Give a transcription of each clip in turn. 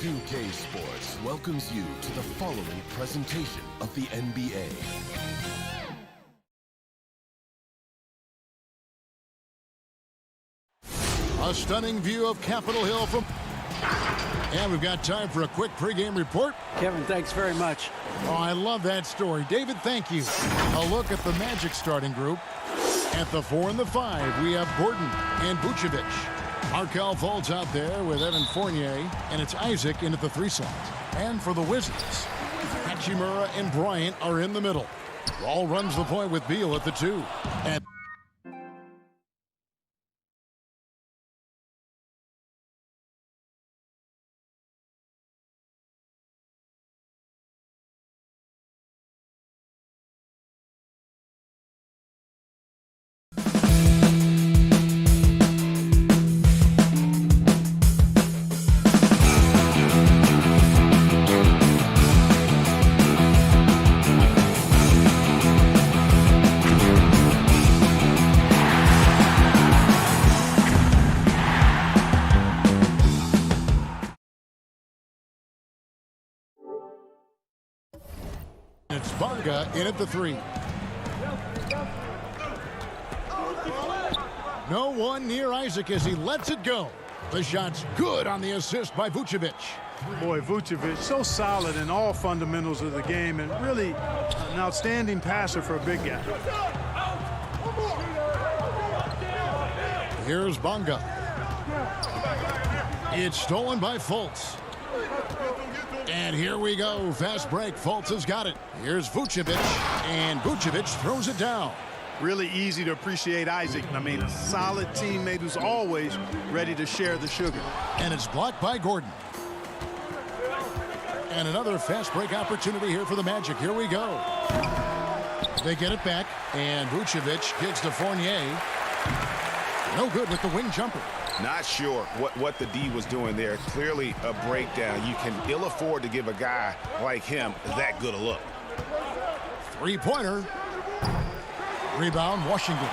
2K Sports welcomes you to the following presentation of the NBA. A stunning view of Capitol Hill from... And we've got time for a quick pregame report. Kevin, thanks very much. Oh, I love that story. David, thank you. A look at the Magic starting group. At the 4 and the 5, we have Gordon and Vucevic. Markelle Fultz out there with Evan Fournier, and it's Isaac in at the 3 slot. And for the Wizards, Hachimura and Bryant are in the middle. Wall runs the point with Beal at the 2. And it's Bonga in at the 3. No one near Isaac as he lets it go. The shot's good on the assist by Vucevic. Boy, Vucevic, so solid in all fundamentals of the game and really an outstanding passer for a big guy. Here's Bonga. It's stolen by Fultz. And here we go. Fast break. Fultz has got it. Here's Vucevic. And Vucevic throws it down. Really easy to appreciate Isaac. I mean, a solid teammate who's always ready to share the sugar. And it's blocked by Gordon. And another fast break opportunity here for the Magic. Here we go. They get it back. And Vucevic kicks to Fournier. No good with the wing jumper. Not sure what the D was doing there. Clearly a breakdown. You can ill afford to give a guy like him that good a look. Three-pointer. Rebound, Washington.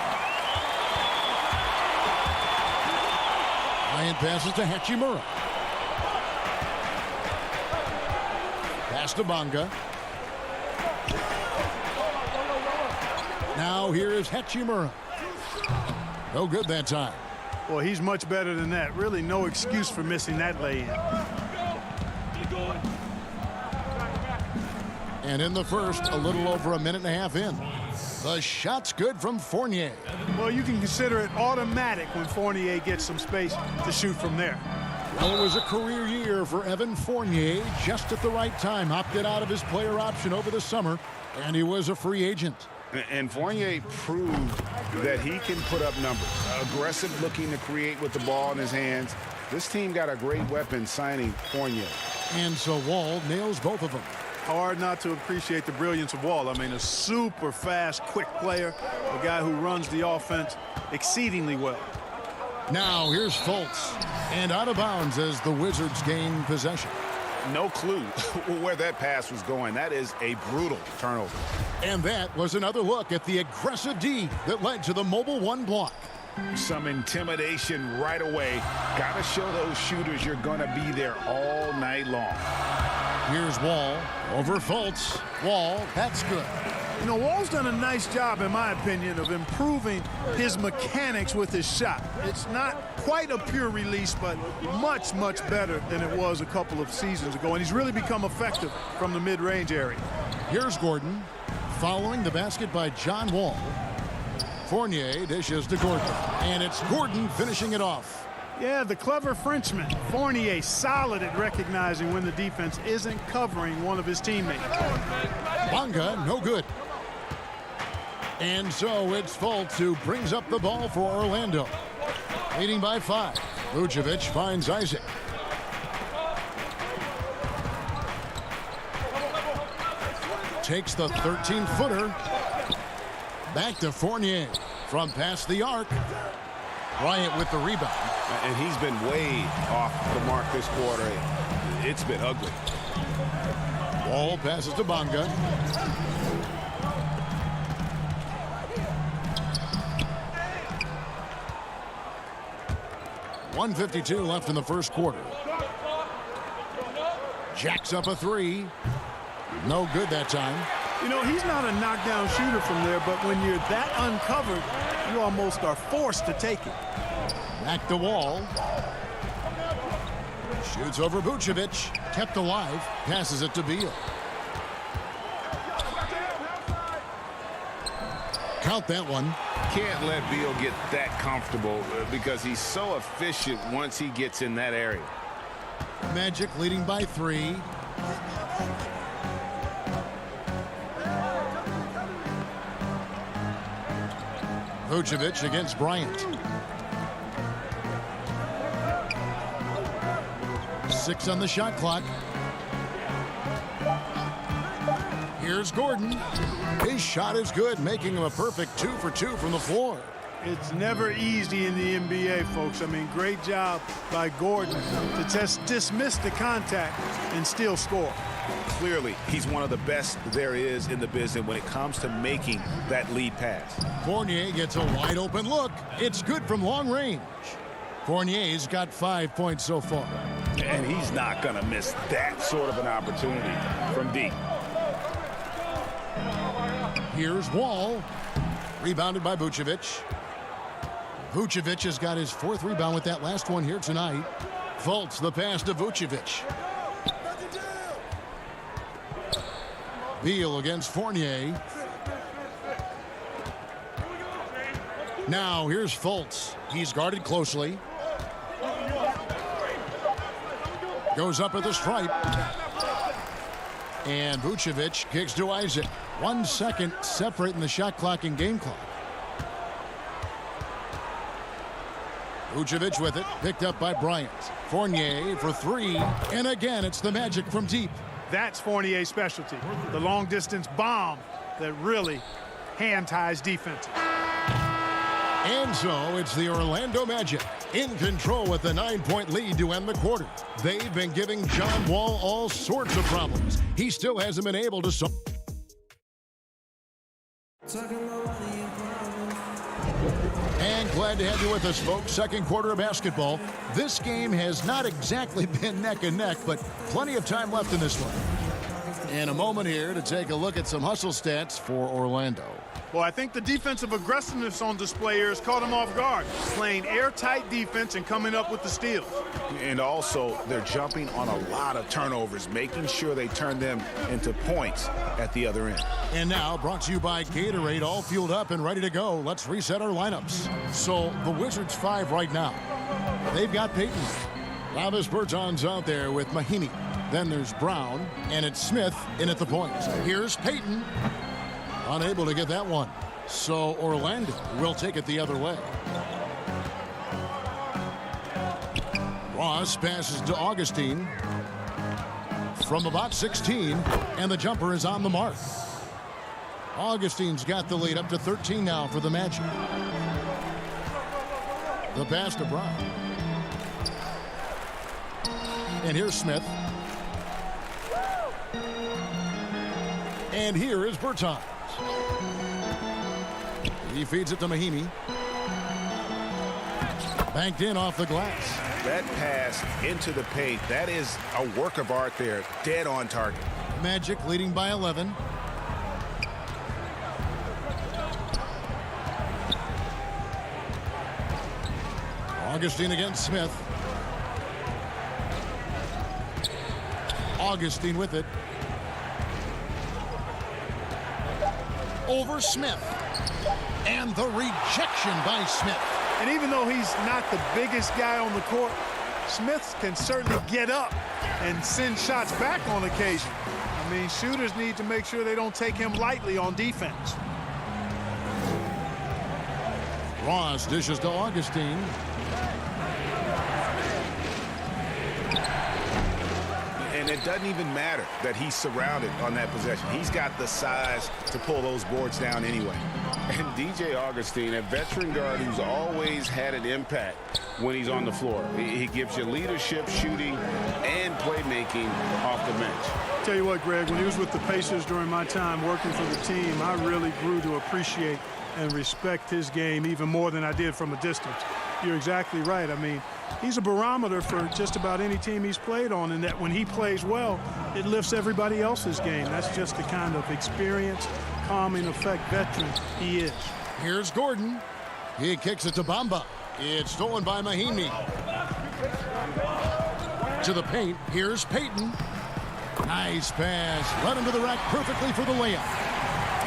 Bryant passes to Hachimura. Pass to Bonga. Now here is Hachimura. No good that time. Well, he's much better than that. Really no excuse for missing that lay-in. And in the first, a little over a minute and a half in. The shot's good from Fournier. Well, you can consider it automatic when Fournier gets some space to shoot from there. Well, it was a career year for Evan Fournier, just at the right time. Opted out of his player option over the summer, and he was a free agent. And Fournier proved that he can put up numbers. Aggressive looking to create with the ball in his hands. This team got a great weapon signing Fournier. And so Wall nails both of them. Hard not to appreciate the brilliance of Wall. I mean, a super fast, quick player, a guy who runs the offense exceedingly well. Now here's Fultz. And out of bounds as the Wizards gain possession. No clue where that pass was going. That is a brutal turnover. And that was another look at the aggressive D that led to the mobile 1 block. Some intimidation right away. Got to show those shooters you're going to be there all night long. Here's Wall over Fultz. Wall, that's good. You know, Wall's done a nice job, in my opinion, of improving his mechanics with his shot. It's not quite a pure release, but much, much better than it was a couple of seasons ago. And he's really become effective from the mid-range area. Here's Gordon following the basket by John Wall. Fournier dishes to Gordon. And it's Gordon finishing it off. Yeah, the clever Frenchman. Fournier solid at recognizing when the defense isn't covering one of his teammates. Bonga, no good. And so it's Fultz who brings up the ball for Orlando. Leading by 5. Vucevic finds Isaac. Takes the 13-footer. Back to Fournier. From past the arc. Bryant with the rebound. And he's been way off the mark this quarter. It's been ugly. Wall passes to Bonga. 1:52 left in the first quarter. Jacks up a three. No good that time. You know, he's not a knockdown shooter from there, but when you're that uncovered, you almost are forced to take it. Back to Wall. Shoots over Vucevic. Kept alive. Passes it to Beal. Count that one. Can't let Beal get that comfortable because he's so efficient once he gets in that area. Magic leading by 3. Vucevic against Bryant. 6 on the shot clock. Here's Gordon. His shot is good, making him a perfect 2 for 2 from the floor. It's never easy in the NBA, folks. I mean, great job by Gordon to just dismiss the contact and still score. Clearly, he's one of the best there is in the business when it comes to making that lead pass. Fournier gets a wide open look. It's good from long range. Fournier's got 5 points so far. And he's not going to miss that sort of an opportunity from deep. Here's Wall. Rebounded by Vucevic. Vucevic has got his 4th rebound with that last one here tonight. Fultz the pass to Vucevic. Beal against Fournier. Now here's Fultz. He's guarded closely. Goes up at the stripe. And Vucevic kicks to Isaac. 1 second separating the shot clock and game clock. Vucevic with it. Picked up by Bryant. Fournier for 3. And again, it's the Magic from deep. That's Fournier's specialty. The long-distance bomb that really hand-ties defenses. And so it's the Orlando Magic in control with the 9-point lead to end the quarter. They've been giving John Wall all sorts of problems. He still hasn't been able to solve. And glad to have you with us, folks. Second quarter of basketball. This game has not exactly been neck and neck, but plenty of time left in this one. In a moment here to take a look at some hustle stats for Orlando. Well, I think the defensive aggressiveness on display here has caught him off guard. Playing airtight defense and coming up with the steals. And also, they're jumping on a lot of turnovers, making sure they turn them into points at the other end. And now, brought to you by Gatorade, all fueled up and ready to go. Let's reset our lineups. So, the Wizards 5 right now. They've got Payton. Lavis Bertans out there with Mahinmi. Then there's Brown, and it's Smith in at the point. Here's Payton. Unable to get that one. So Orlando will take it the other way. Ross passes to Augustine. From about 16, and the jumper is on the mark. Augustine's got the lead up to 13 now for the Magic. The pass to Brown. And here's Smith. And here is Bertans. He feeds it to Mahinmi. Banked in off the glass. That pass into the paint, that is a work of art there. Dead on target. Magic leading by 11. Augustine against Smith. Augustine with it. Over Smith. And the rejection by Smith. And even though he's not the biggest guy on the court, Smith can certainly get up and send shots back on occasion. I mean, shooters need to make sure they don't take him lightly on defense. Ross dishes to Augustine. And it doesn't even matter that he's surrounded on that possession. He's got the size to pull those boards down anyway. And DJ Augustine, a veteran guard who's always had an impact when he's on the floor. He gives you leadership, shooting, and playmaking off the bench. Tell you what, Greg, when he was with the Pacers during my time working for the team, I really grew to appreciate and respect his game even more than I did from a distance. You're exactly right. I mean, he's a barometer for just about any team he's played on, and that when he plays well, it lifts everybody else's game. That's just the kind of experience, calming effect veteran he is. Here's Gordon. He kicks it to Bamba. It's stolen by Mahinmi. To the paint. Here's Payton. Nice pass. Led him to the rack perfectly for the layup.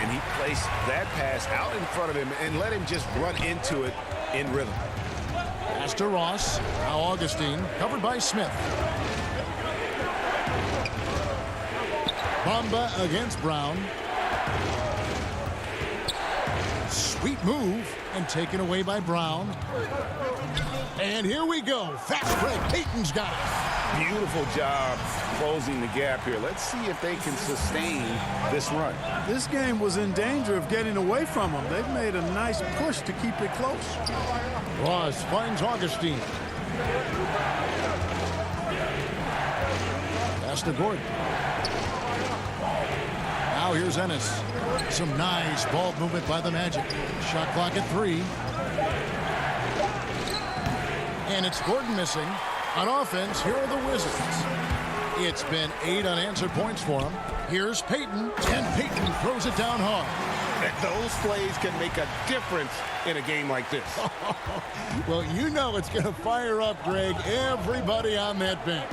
And he placed that pass out in front of him and let him just run into it in rhythm. Pass to Ross. Now Augustine. Covered by Smith. Bamba against Brown. Sweet move. And taken away by Brown. And here we go. Fast break. Payton's got it. Beautiful job closing the gap here. Let's see if they can sustain this run. This game was in danger of getting away from them. They've made a nice push to keep it close. Ross finds Augustine. Pass to Gordon. Now here's Ennis. Some nice ball movement by the Magic. Shot clock at 3. And it's Gordon missing. On offense, here are the Wizards. It's been 8 unanswered points for him. Here's Payton, and Payton throws it down hard. Those plays can make a difference in a game like this. Well, you know it's going to fire up, Greg, everybody on that bench.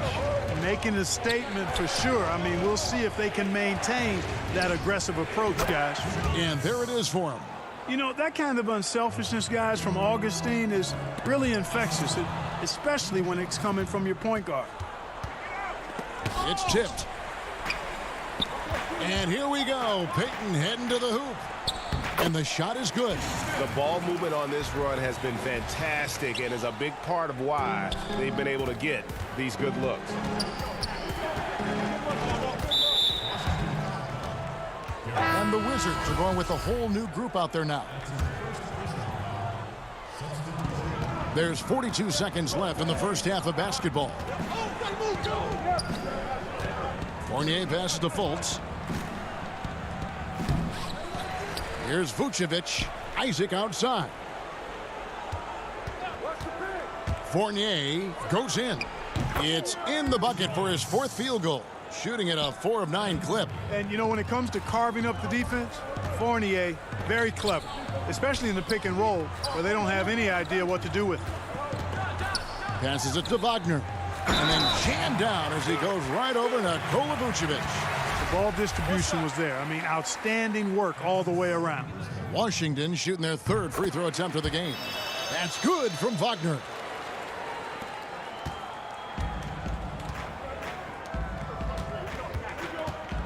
Making a statement for sure. I mean, we'll see if they can maintain that aggressive approach, guys. And there it is for him. You know, that kind of unselfishness, guys, from Augustine is really infectious, especially when it's coming from your point guard. It's tipped. And here we go. Payton heading to the hoop. And the shot is good. The ball movement on this run has been fantastic and is a big part of why they've been able to get these good looks. And the Wizards are going with a whole new group out there now. There's 42 seconds left in the first half of basketball. Fournier passes to Fultz. Here's Vucevic. Isaac outside. Fournier goes in. It's in the bucket for his 4th field goal. Shooting at a 4 of 9 clip. And, you know, when it comes to carving up the defense, Fournier, very clever, especially in the pick and roll, where they don't have any idea what to do with it. Passes it to Wagner. And then jammed down as he goes right over to Nikola Vucevic. The ball distribution was there. I mean, outstanding work all the way around. Washington shooting their 3rd free throw attempt of the game. That's good from Wagner.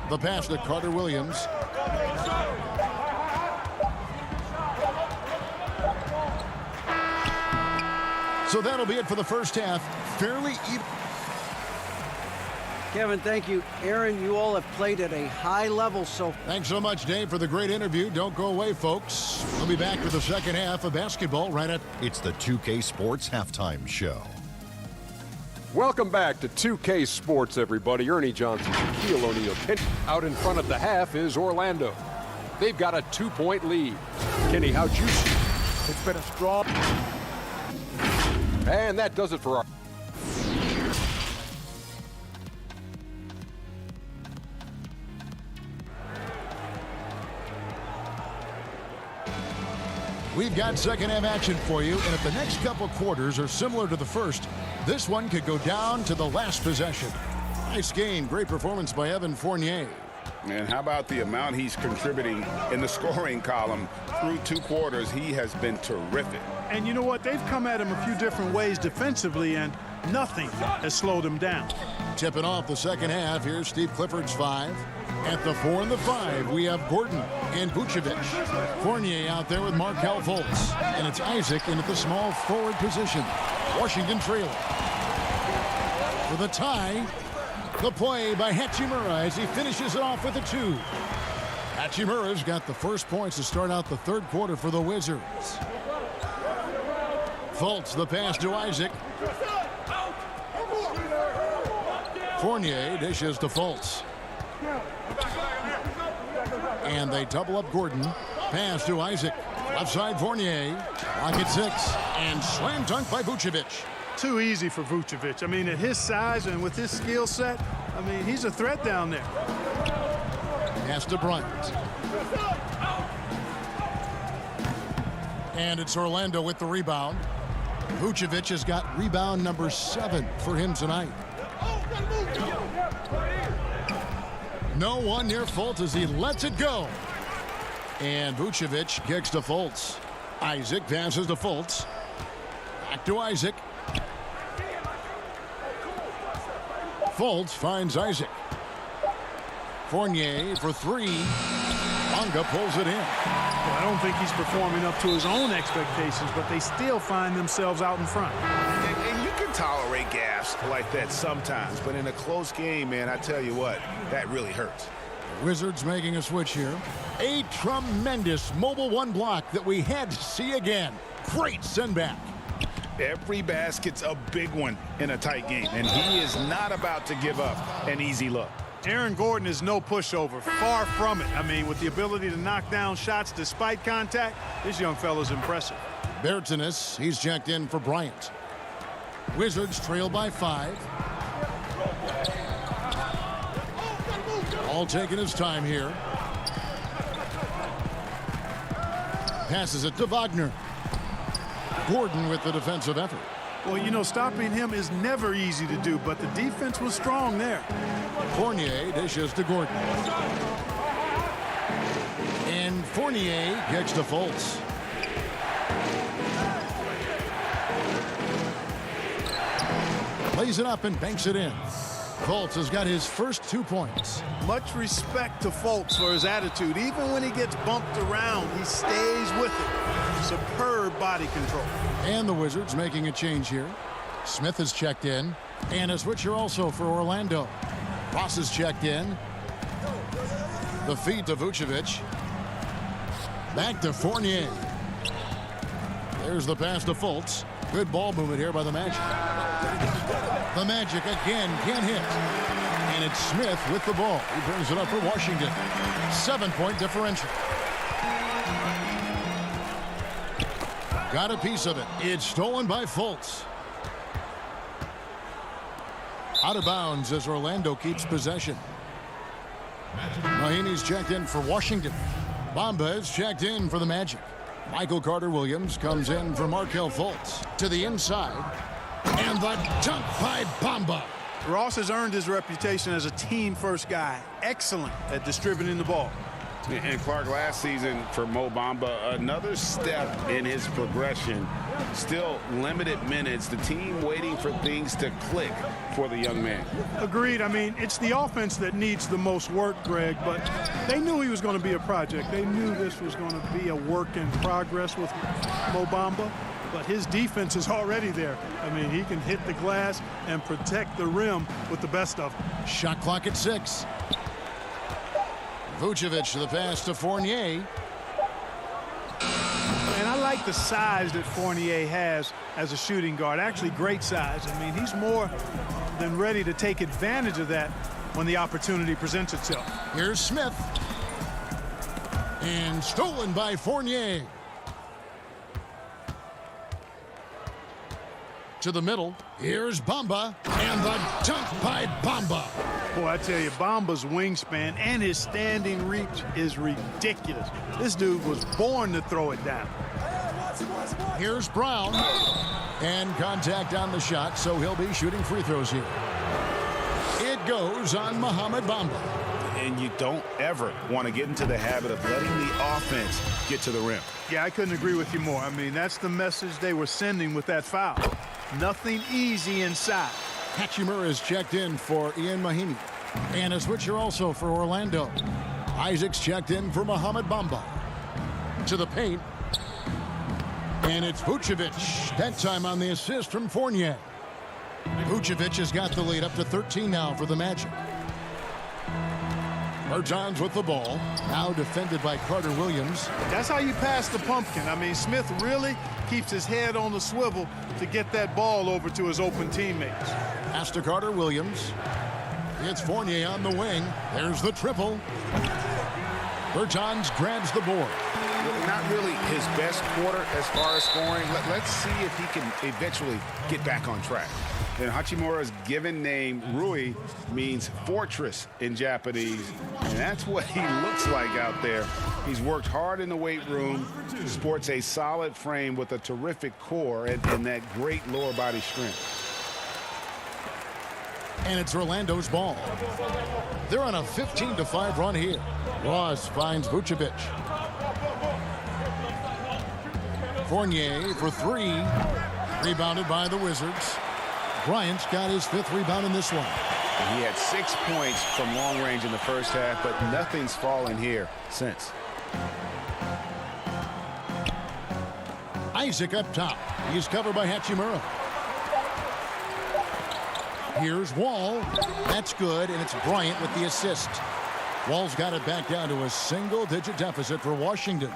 The pass to Carter Williams. So that'll be it for the first half. Fairly even. Kevin, thank you. Aaron, you all have played at a high level so far. Thanks so much, Dave, for the great interview. Don't go away, folks. We'll be back for the second half of basketball right at... It's the 2K Sports Halftime Show. Welcome back to 2K Sports, everybody. Ernie Johnson, Shaquille O'Neal. Out in front of the half is Orlando. They've got a 2-point lead. Kenny, how'd you see? It's been a strong... And that does it for our... We've got second half action for you, and if the next couple quarters are similar to the first, this one could go down to the last possession. Nice game, great performance by Evan Fournier. And how about the amount he's contributing in the scoring column through 2 quarters? He has been terrific. And you know what? They've come at him a few different ways defensively, and nothing has slowed him down. Tipping off the second half, here's Steve Clifford's 5. At the 4 and the 5, we have Gordon and Vucevic. Fournier out there with Markelle Fultz. And it's Isaac in at the small forward position. Washington trailing. For the tie, the play by Hachimura as he finishes it off with a 2. Hachimura's got the first points to start out the 3rd quarter for the Wizards. Fultz, the pass to Isaac. Fournier dishes to Fultz. And they double up Gordon. Pass to Isaac. Left side Fournier. Lock at 6. And slam dunk by Vucevic. Too easy for Vucevic. I mean, at his size and with his skill set, I mean, he's a threat down there. Pass to Bryant. And it's Orlando with the rebound. Vucevic has got rebound number 7 for him tonight. No one near Fultz as he lets it go. And Vucevic kicks to Fultz. Isaac passes to Fultz. Back to Isaac. Fultz finds Isaac. Fournier for 3. Bonga pulls it in. Well, I don't think he's performing up to his own expectations, but they still find themselves out in front. And you can tolerate gaffes like that sometimes, but in a close game, man, I tell you what, that really hurts. The Wizards making a switch here. A tremendous mobile 1 block that we had to see again. Great send back. Every basket's a big one in a tight game, and he is not about to give up an easy look. Aaron Gordon is no pushover, far from it. I mean, with the ability to knock down shots despite contact, this young fella's impressive. Bertanis, he's checked in for Bryant. Wizards trail by 5. All taking his time here. Passes it to Wagner. Gordon with the defensive effort. Well, you know, stopping him is never easy to do, but the defense was strong there. Fournier dishes to Gordon. And Fournier kicks to Fultz. Lays it up and banks it in. Fultz has got his first 2 points. Much respect to Fultz for his attitude. Even when he gets bumped around, he stays with it. Superb body control. And the Wizards making a change here. Smith is checked in. And a switcher also for Orlando. Ross is checked in. The feed to Vucevic. Back to Fournier. There's the pass to Fultz. Good ball movement here by the Magic. The Magic again can't hit. And it's Smith with the ball. He brings it up for Washington. 7-point differential. Got a piece of it. It's stolen by Fultz. Out of bounds as Orlando keeps possession. Mahinmi's checked in for Washington. Bamba is checked in for the Magic. Michael Carter-Williams comes in for Markelle Fultz. To the inside. And the dunk by Bamba. Ross has earned his reputation as a team-first guy. Excellent at distributing the ball. And Clark, last season for Mo Bamba, another step in his progression. Still limited minutes. The team waiting for things to click for the young man. Agreed. I mean, it's the offense that needs the most work, Greg, but they knew he was going to be a project. They knew this was going to be a work in progress with Mo Bamba, but his defense is already there. I mean, he can hit the glass and protect the rim with the best of them. Shot clock at 6. Vucevic, the pass to Fournier. And I like the size that Fournier has as a shooting guard. Actually, great size. I mean, he's more than ready to take advantage of that when the opportunity presents itself. Here's Smith. And stolen by Fournier. To the middle. Here's Bamba. And the dunk by Bamba. Boy, I tell you, Bamba's wingspan and his standing reach is ridiculous. This dude was born to throw it down. Here's Brown. And contact on the shot, so he'll be shooting free throws here. It goes on Mohamed Bamba. And you don't ever want to get into the habit of letting the offense get to the rim. Yeah, I couldn't agree with you more. I mean, that's the message they were sending with that foul. Nothing easy inside. Hachimura is checked in for Ian Mahinmi. And a switcher also for Orlando. Isaac's checked in for Mohamed Bamba. To the paint. And it's Vucevic. That time on the assist from Fournier. Vucevic has got the lead up to 13 now for the Magic. Bertans with the ball. Now defended by Carter-Williams. That's how you pass the pumpkin. I mean, Smith really keeps his head on the swivel to get that ball over to his open teammates. Pass to Carter-Williams. It's Fournier on the wing. There's the triple. Bertans grabs the board. not really his best quarter as far as scoring. Let's see if he can eventually get back on track. And Hachimura's given name, Rui, means fortress in Japanese. And that's what he looks like out there. He's worked hard in the weight room, sports a solid frame with a terrific core and that great lower body strength. And it's Orlando's ball. They're on a 15-5 run here. Ross finds Vucevic. Fournier for three. Rebounded by the Wizards. Bryant's got his 5th rebound in this one. He had 6 points from long range in the first half, but nothing's fallen here since. Isaac up top. He's covered by Hachimura. Here's Wall. That's good, and it's Bryant with the assist. Wall's got it back down to a single-digit deficit for Washington.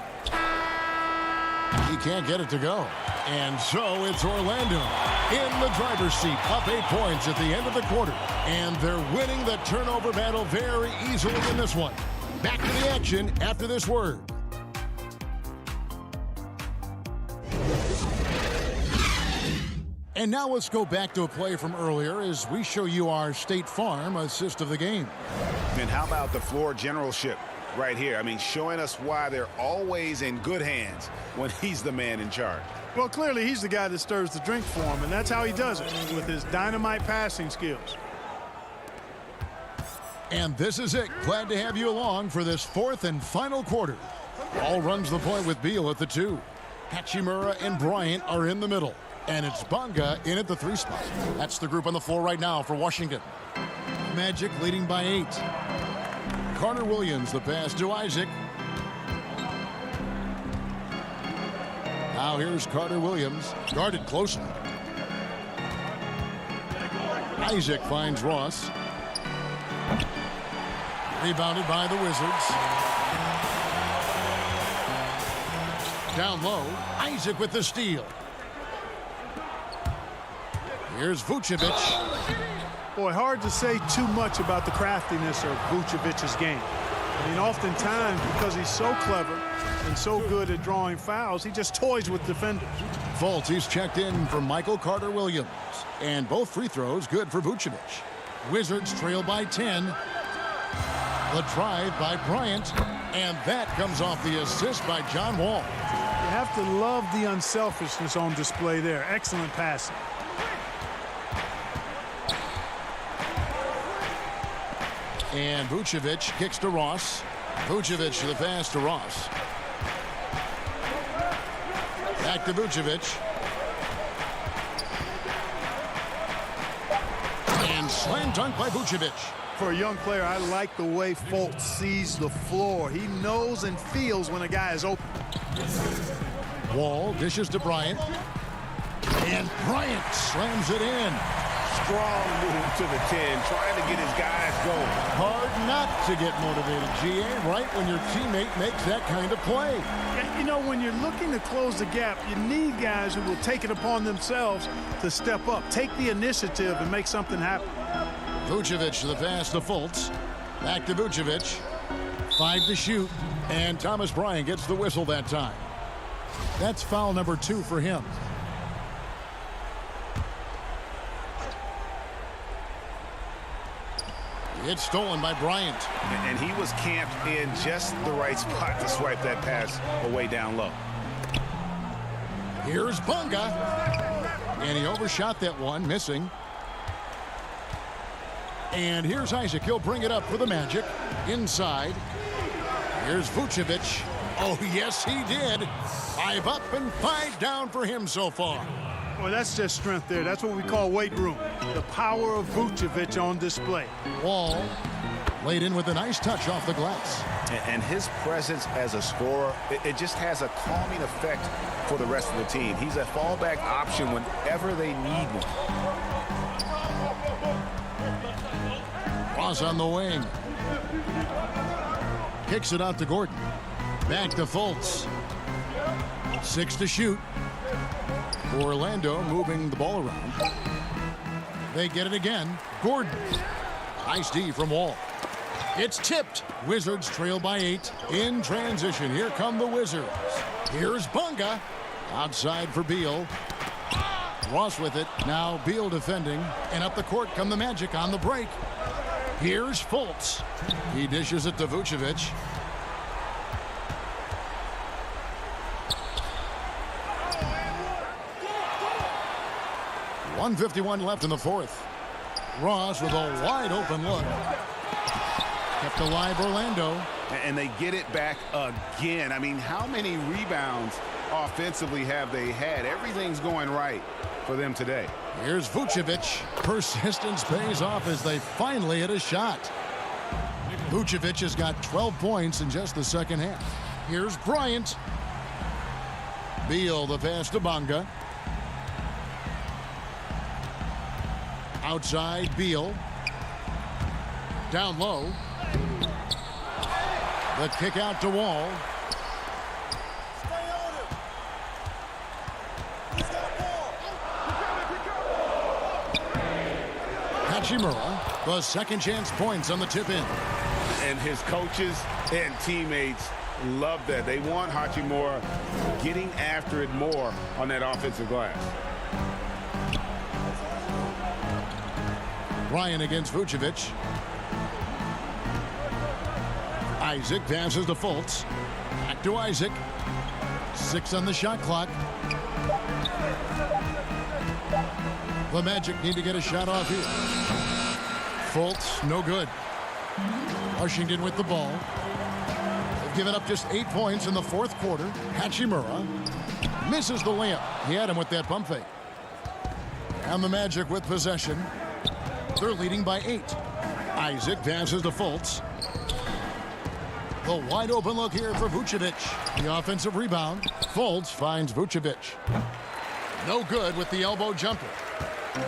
He can't get it to go. And so it's Orlando in the driver's seat, up 8 points at the end of the quarter. And they're winning the turnover battle very easily in this one. Back to the action after this word. And now let's go back to a play from earlier as we show you our State Farm assist of the game. And how about the floor generalship right here? I mean, showing us why they're always in good hands when he's the man in charge. Well, clearly he's the guy that stirs the drink for him, and that's how he does it, with his dynamite passing skills. And this is it. Glad to have you along for this 4th and final quarter. Ball runs the point with Beal at the 2. Hachimura and Bryant are in the middle. And it's Bonga in at the 3 spot. That's the group on the floor right now for Washington. Magic leading by 8. Carter Williams, the pass to Isaac. Now here's Carter Williams, guarded closely. Isaac finds Ross. Rebounded by the Wizards. Down low, Isaac with the steal. Here's Vucevic. Boy, hard to say too much about the craftiness of Vucevic's game. I mean, oftentimes, because he's so clever and so good at drawing fouls, he just toys with defenders. Fultz, he's checked in for Michael Carter Williams. And both free throws good for Vucevic. Wizards trail by 10. The drive by Bryant. And that comes off the assist by John Wall. You have to love the unselfishness on display there. Excellent passing. And Vucevic kicks to Ross. Vucevic to the pass to Ross. Back to Vucevic. And slam dunk by Vucevic. For a young player, I like the way Fultz sees the floor. He knows and feels when a guy is open. Wall dishes to Bryant. And Bryant slams it in. Strong move to the 10, trying to get his guys going. Hard not to get motivated, GA, right when your teammate makes that kind of play. You know, when you're looking to close the gap, you need guys who will take it upon themselves to step up, take the initiative, and make something happen. Vucevic to the pass to Fultz. Back to Vucevic. 5 to shoot. And Thomas Bryant gets the whistle that time. That's foul number 2 for him. It's stolen by Bryant. And he was camped in just the right spot to swipe that pass away down low. Here's Bonga. And he overshot that one, missing. And here's Isaac. He'll bring it up for the Magic. Inside. Here's Vucevic. Oh, yes, he did. 5 up and 5 down for him so far. Well, that's just strength there. That's what we call weight room. The power of Vucevic on display. Wall laid in with a nice touch off the glass. And his presence as a scorer, it just has a calming effect for the rest of the team. He's a fallback option whenever they need one. Ross on the wing. Kicks it out to Gordon. Back to Fultz. 6 to shoot. Orlando moving the ball around. They get it again. Gordon. Nice D from Wall. It's tipped. Wizards trail by 8. In transition, here come the Wizards. Here's Bunga. Outside for Beal. Ross with it. Now Beal defending. And up the court come the Magic on the break. Here's Fultz. He dishes it to Vucevic. .151 left in the fourth. Ross with a wide open look. Kept alive Orlando. And they get it back again. I mean, how many rebounds offensively have they had? Everything's going right for them today. Here's Vucevic. Persistence pays off as they finally hit a shot. Vucevic has got 12 points in just the second half. Here's Bryant. Beal the pass to Bunga. Outside Beal. Down low. The kick out to Wall. Hachimura, the second chance points on the tip in. And his coaches and teammates love that. They want Hachimura getting after it more on that offensive glass. Ryan against Vucevic. Isaac passes to Fultz. Back to Isaac. 6 on the shot clock. The Magic need to get a shot off here. Fultz, no good. Washington with the ball. They've given up just 8 points in the fourth quarter. Hachimura misses the layup. He had him with that pump fake. And the Magic with possession. They're leading by 8. Isaac passes to Fultz. The wide open look here for Vucevic. The offensive rebound. Fultz finds Vucevic. No good with the elbow jumper.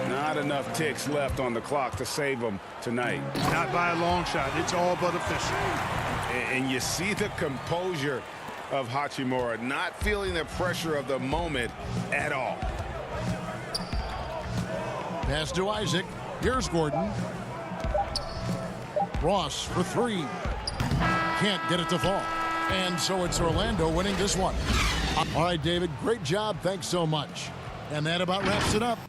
Not enough ticks left on the clock to save them tonight. Not by a long shot. It's all but official. And you see the composure of Hachimura, not feeling the pressure of the moment at all. Pass to Isaac. Here's Gordon. Ross for 3. Can't get it to fall. And so it's Orlando winning this one. All right, David, great job. Thanks so much. And that about wraps it up.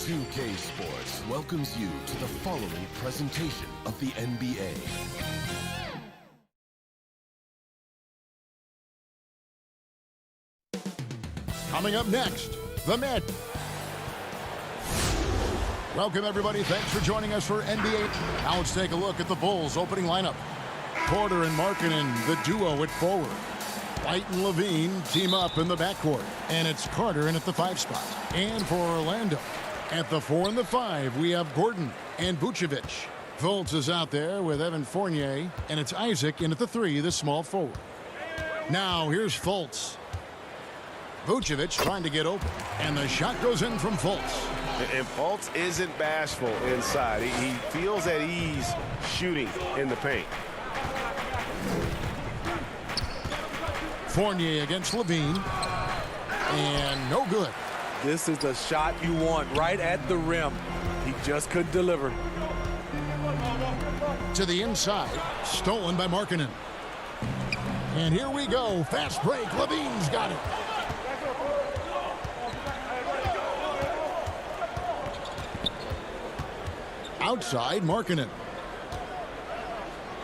2K Sports welcomes you to the following presentation of the NBA. Coming up next, the Met. Welcome, everybody. Thanks for joining us for NBA. Now let's take a look at the Bulls' opening lineup. Porter and Markkanen, the duo at forward. White and Levine team up in the backcourt. And it's Carter in at the 5 spot. And for Orlando, at the 4 and the 5, we have Gordon and Vucevic. Fultz is out there with Evan Fournier. And it's Isaac in at the 3, the small forward. Now here's Fultz. Vucevic trying to get open. And the shot goes in from Fultz. And Fultz isn't bashful inside. He feels at ease shooting in the paint. Fournier against Levine. And no good. This is the shot you want right at the rim. He just couldn't deliver. To the inside. Stolen by Markkanen. And here we go. Fast break. Levine's got it. Outside, Markkanen.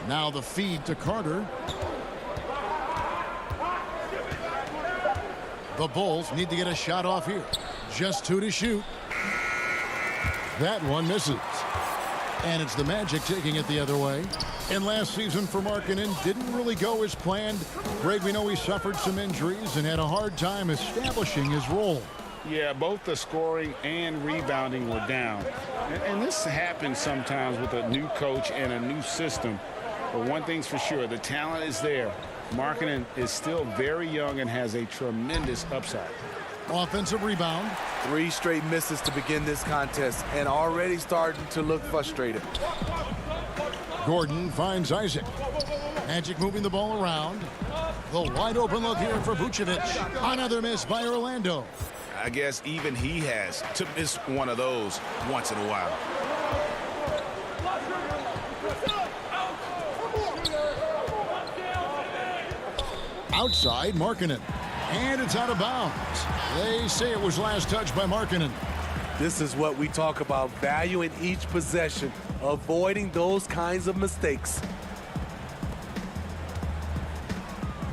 Now the feed to Carter. The Bulls need to get a shot off here. Just 2 to shoot. That one misses. And it's the Magic taking it the other way. And last season for Markkanen didn't really go as planned. Greg, we know he suffered some injuries and had a hard time establishing his role. Yeah, both the scoring and rebounding were down. And this happens sometimes with a new coach and a new system. But one thing's for sure, the talent is there. Markkanen is still very young and has a tremendous upside. Offensive rebound. 3 straight misses to begin this contest and already starting to look frustrated. Gordon finds Isaac. Magic moving the ball around. The wide open look here for Vucevic. Another miss by Orlando. I guess even he has to miss one of those once in a while. Outside, Markkanen. And it's out of bounds. They say it was last touched by Markkanen. This is what we talk about, valuing each possession, avoiding those kinds of mistakes.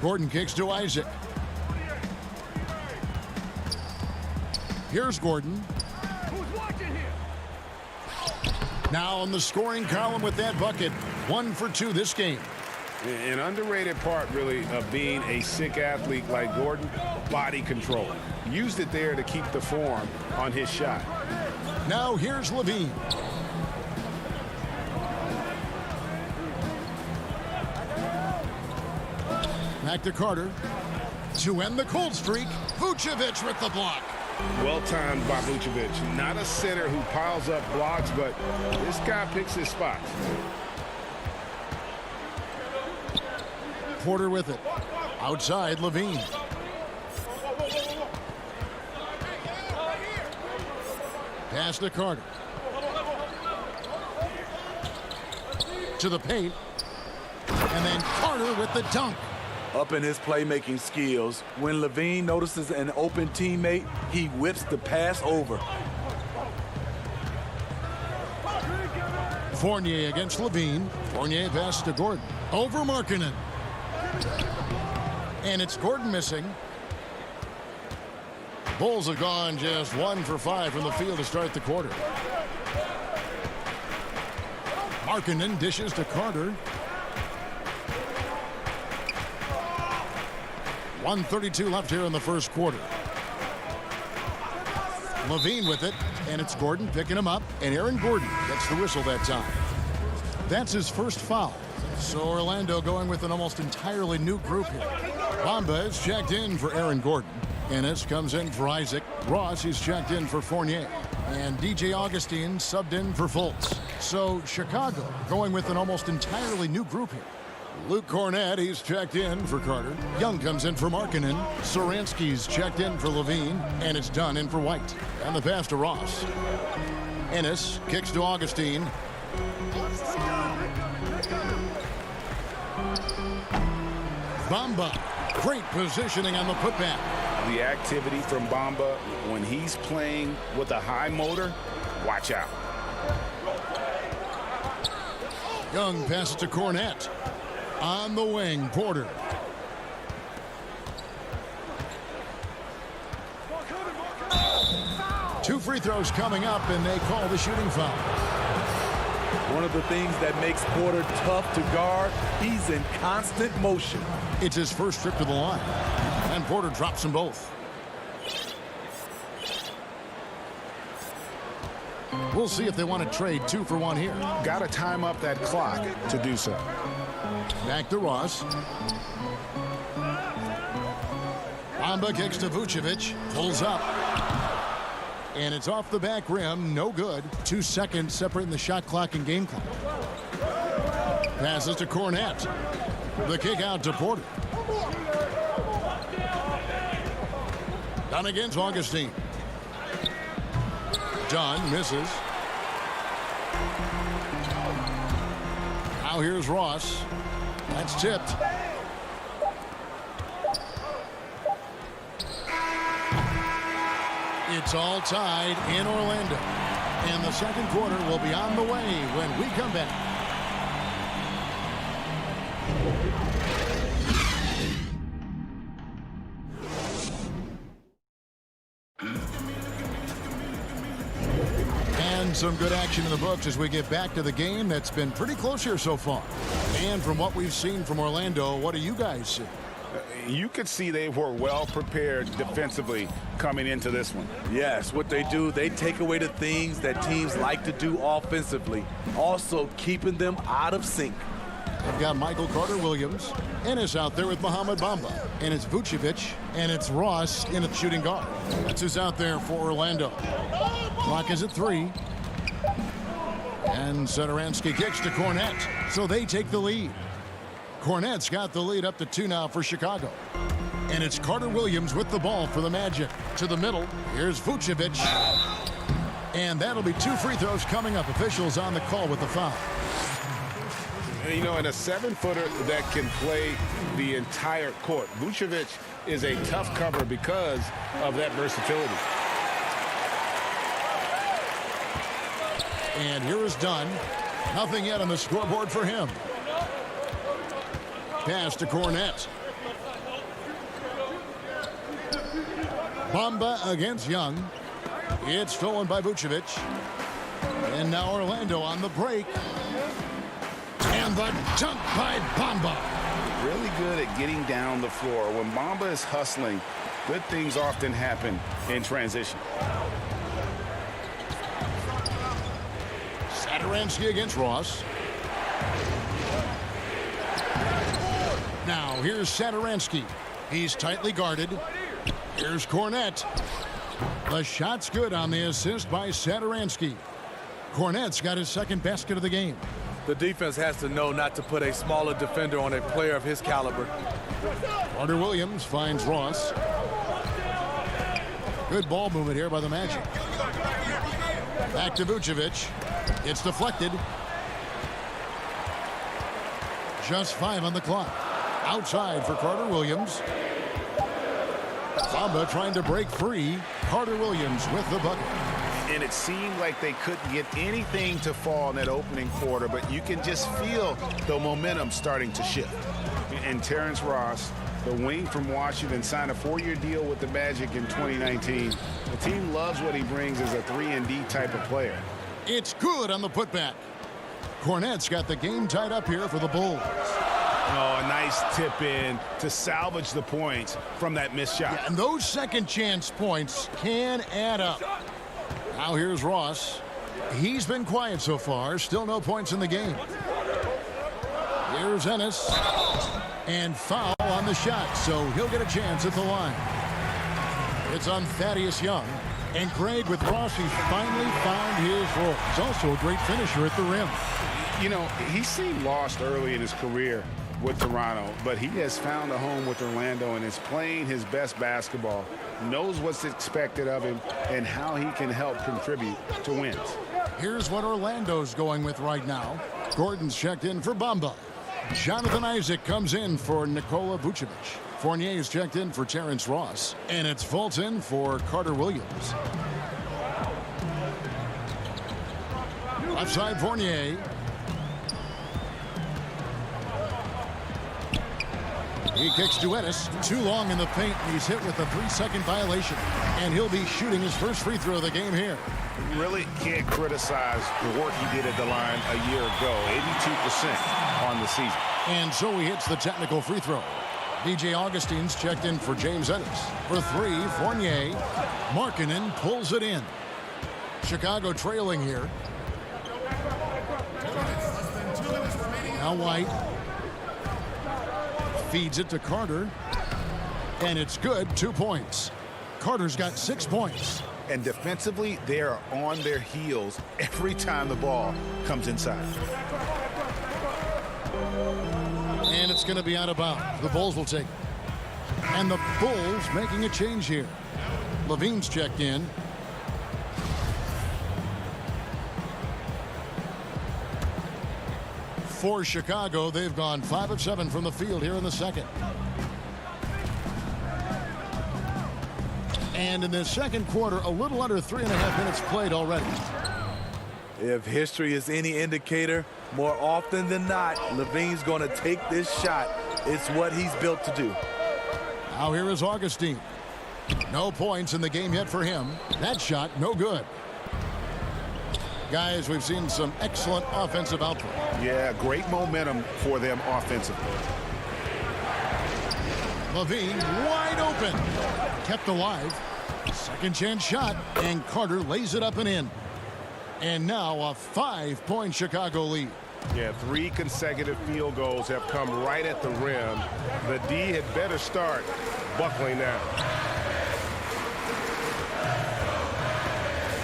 Gordon kicks to Isaac. Here's Gordon. Now on the scoring column with that bucket. 1 for 2 this game. An underrated part, really, of being a sick athlete like Gordon, body control. Used it there to keep the form on his shot. Now here's Levine. Back to Carter. To end the cold streak, Vucevic with the block. Well timed by Vucevic. Not a center who piles up blocks, but this guy picks his spots. Porter with it. Outside, Levine. Pass to Carter. To the paint. And then Carter with the dunk. Up in his playmaking skills, when Levine notices an open teammate, he whips the pass over. Fournier against Levine. Fournier pass to Gordon. Over Markkanen. And it's Gordon missing. Bulls have gone just 1 for 5 from the field to start the quarter. Markkanen dishes to Carter. 1:32 left here in the first quarter. Levine with it, and it's Gordon picking him up, and Aaron Gordon gets the whistle that time. That's his first foul. So Orlando going with an almost entirely new group here. Bamba is checked in for Aaron Gordon. Ennis comes in for Isaac. Ross is checked in for Fournier. And DJ Augustine subbed in for Fultz. So Chicago going with an almost entirely new group here. Luke Cornett, he's checked in for Carter. Young comes in for Markkanen. Saransky's checked in for Levine. And it's done in for White. And the pass to Ross. Ennis kicks to Augustine. Bamba. Great positioning on the putback. The activity from Bamba when he's playing with a high motor, watch out. Young passes to Cornette. On the wing, Porter. Two free throws coming up, and they call the shooting foul. One of the things that makes Porter tough to guard, he's in constant motion. It's his first trip to the line, and Porter drops them both. We'll see if they want to trade 2 for 1 here. Got to time up that clock to do so. Back to Ross. Bamba kicks to Vucevic. Pulls up. And it's off the back rim. No good. 2 seconds separating the shot clock and game clock. Passes to Cornette. The kick out to Porter. Done against Augustine. Dunn misses. Now here's Ross. That's tipped. It's all tied in Orlando. And the second quarter will be on the way when we come back. And some good action in the books as we get back to the game that's been pretty close here so far. And from what we've seen from Orlando, what do you guys see? You could see they were well prepared defensively coming into this one. Yes, what they do, they take away the things that teams like to do offensively, also keeping them out of sync. They've got Michael Carter-Williams. Ennis out there with Mohamed Bamba. And it's Vucevic. And it's Ross in at shooting guard. That's who's out there for Orlando. Clock is at 3. And Satoransky kicks to Cornette. So they take the lead. Cornette's got the lead up to 2 now for Chicago. And it's Carter-Williams with the ball for the Magic. To the middle. Here's Vucevic. And that'll be 2 free throws coming up. Officials on the call with the foul. You know, and a 7-footer that can play the entire court. Vucevic is a tough cover because of that versatility. And here is Dunn. Nothing yet on the scoreboard for him. Pass to Cornette. Bamba against Young. It's stolen by Vucevic. And now Orlando on the break. And the dunk by Bamba. Really good at getting down the floor. When Bamba is hustling, good things often happen in transition. Satoransky against Ross. Now here's Satoransky. He's tightly guarded. Here's Cornette. The shot's good on the assist by Satoransky. Cornette's got his second basket of the game. The defense has to know not to put a smaller defender on a player of his caliber. Carter-Williams finds Ross. Good ball movement here by the Magic. Back to Vucevic. It's deflected. Just 5 on the clock. Outside for Carter-Williams. Bamba trying to break free. Carter-Williams with the bucket. And it seemed like they couldn't get anything to fall in that opening quarter, but you can just feel the momentum starting to shift. And Terrence Ross, the wing from Washington, signed a 4-year deal with the Magic in 2019. The team loves what he brings as a 3-and-D type of player. It's good on the putback. Cornette's got the game tied up here for the Bulls. Oh, a nice tip in to salvage the points from that missed shot. Yeah, and those second chance points can add up. Now here's Ross. He's been quiet so far. Still no points in the game. Here's Ennis. And foul on the shot, so he'll get a chance at the line. It's on Thaddeus Young. And Greg with Ross, he's finally found his role. He's also a great finisher at the rim. You know, he seemed lost early in his career with Toronto, but he has found a home with Orlando and is playing his best basketball, knows what's expected of him, and how he can help contribute to wins. Here's what Orlando's going with right now. Gordon's checked in for Bamba. Jonathan Isaac comes in for Nikola Vucevic. Fournier's checked in for Terrence Ross. And it's Fulton for Carter-Williams. Left side Fournier. He kicks to Ennis. Too long in the paint. He's hit with a 3-second violation. And he'll be shooting his first free throw of the game here. Really can't criticize the work he did at the line a year ago. 82% on the season. And so he hits the technical free throw. DJ Augustine's checked in for James Ennis. For three, Fournier. Markkanen pulls it in. Chicago trailing here. Now White. Feeds it to Carter. And it's good. 2 points. Carter's got 6 points. And defensively, they are on their heels every time the ball comes inside. And it's going to be out of bounds. The Bulls will take it. And the Bulls making a change here. Levine's checked in. For Chicago, they've gone 5 of 7 from the field here in the second. And in the second quarter, a little under 3.5 minutes played already. If history is any indicator, more often than not, Levine's going to take this shot. It's what he's built to do. Now here is Augustine. No points in the game yet for him. That shot, no good. Guys, we've seen some excellent offensive output. Yeah, great momentum for them offensively. Levine wide open. Kept alive. Second chance shot, and Carter lays it up and in. And now a 5-point Chicago lead. Yeah, 3 consecutive field goals have come right at the rim. The D had better start buckling down.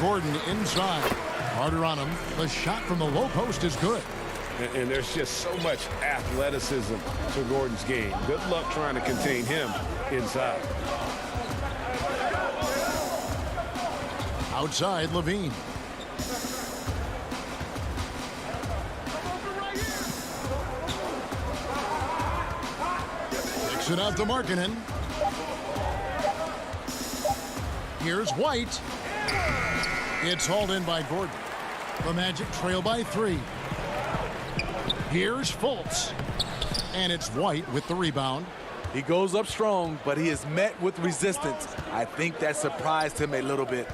Gordon inside. Carter on him. The shot from the low post is good. And there's just so much athleticism to Gordon's game. Good luck trying to contain him inside. Outside, Levine. Kicks it out to Markkanen. Here's White. It's hauled in by Gordon. The Magic trail by 3. Here's Fultz. And it's White with the rebound. He goes up strong, but he is met with resistance. I think that surprised him a little bit.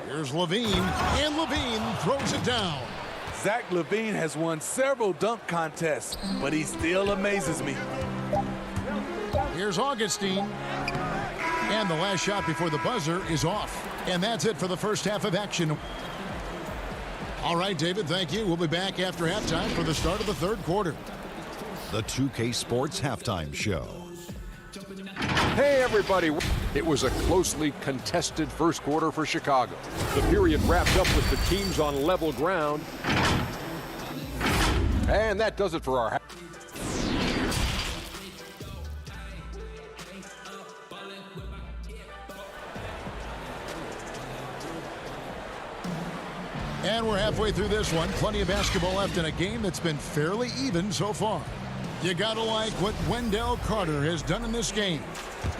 Here's Levine, and Levine throws it down. Zach LaVine has won several dunk contests, but he still amazes me. Here's Augustine. And the last shot before the buzzer is off. And that's it for the first half of action. All right, David, thank you. We'll be back after halftime for the start of the third quarter. The 2K Sports Halftime Show. Hey, everybody. It was a closely contested first quarter for Chicago. The period wrapped up with the teams on level ground. And that does it for our half. And we're halfway through this one. Plenty of basketball left in a game that's been fairly even so far. You gotta like what Wendell Carter has done in this game.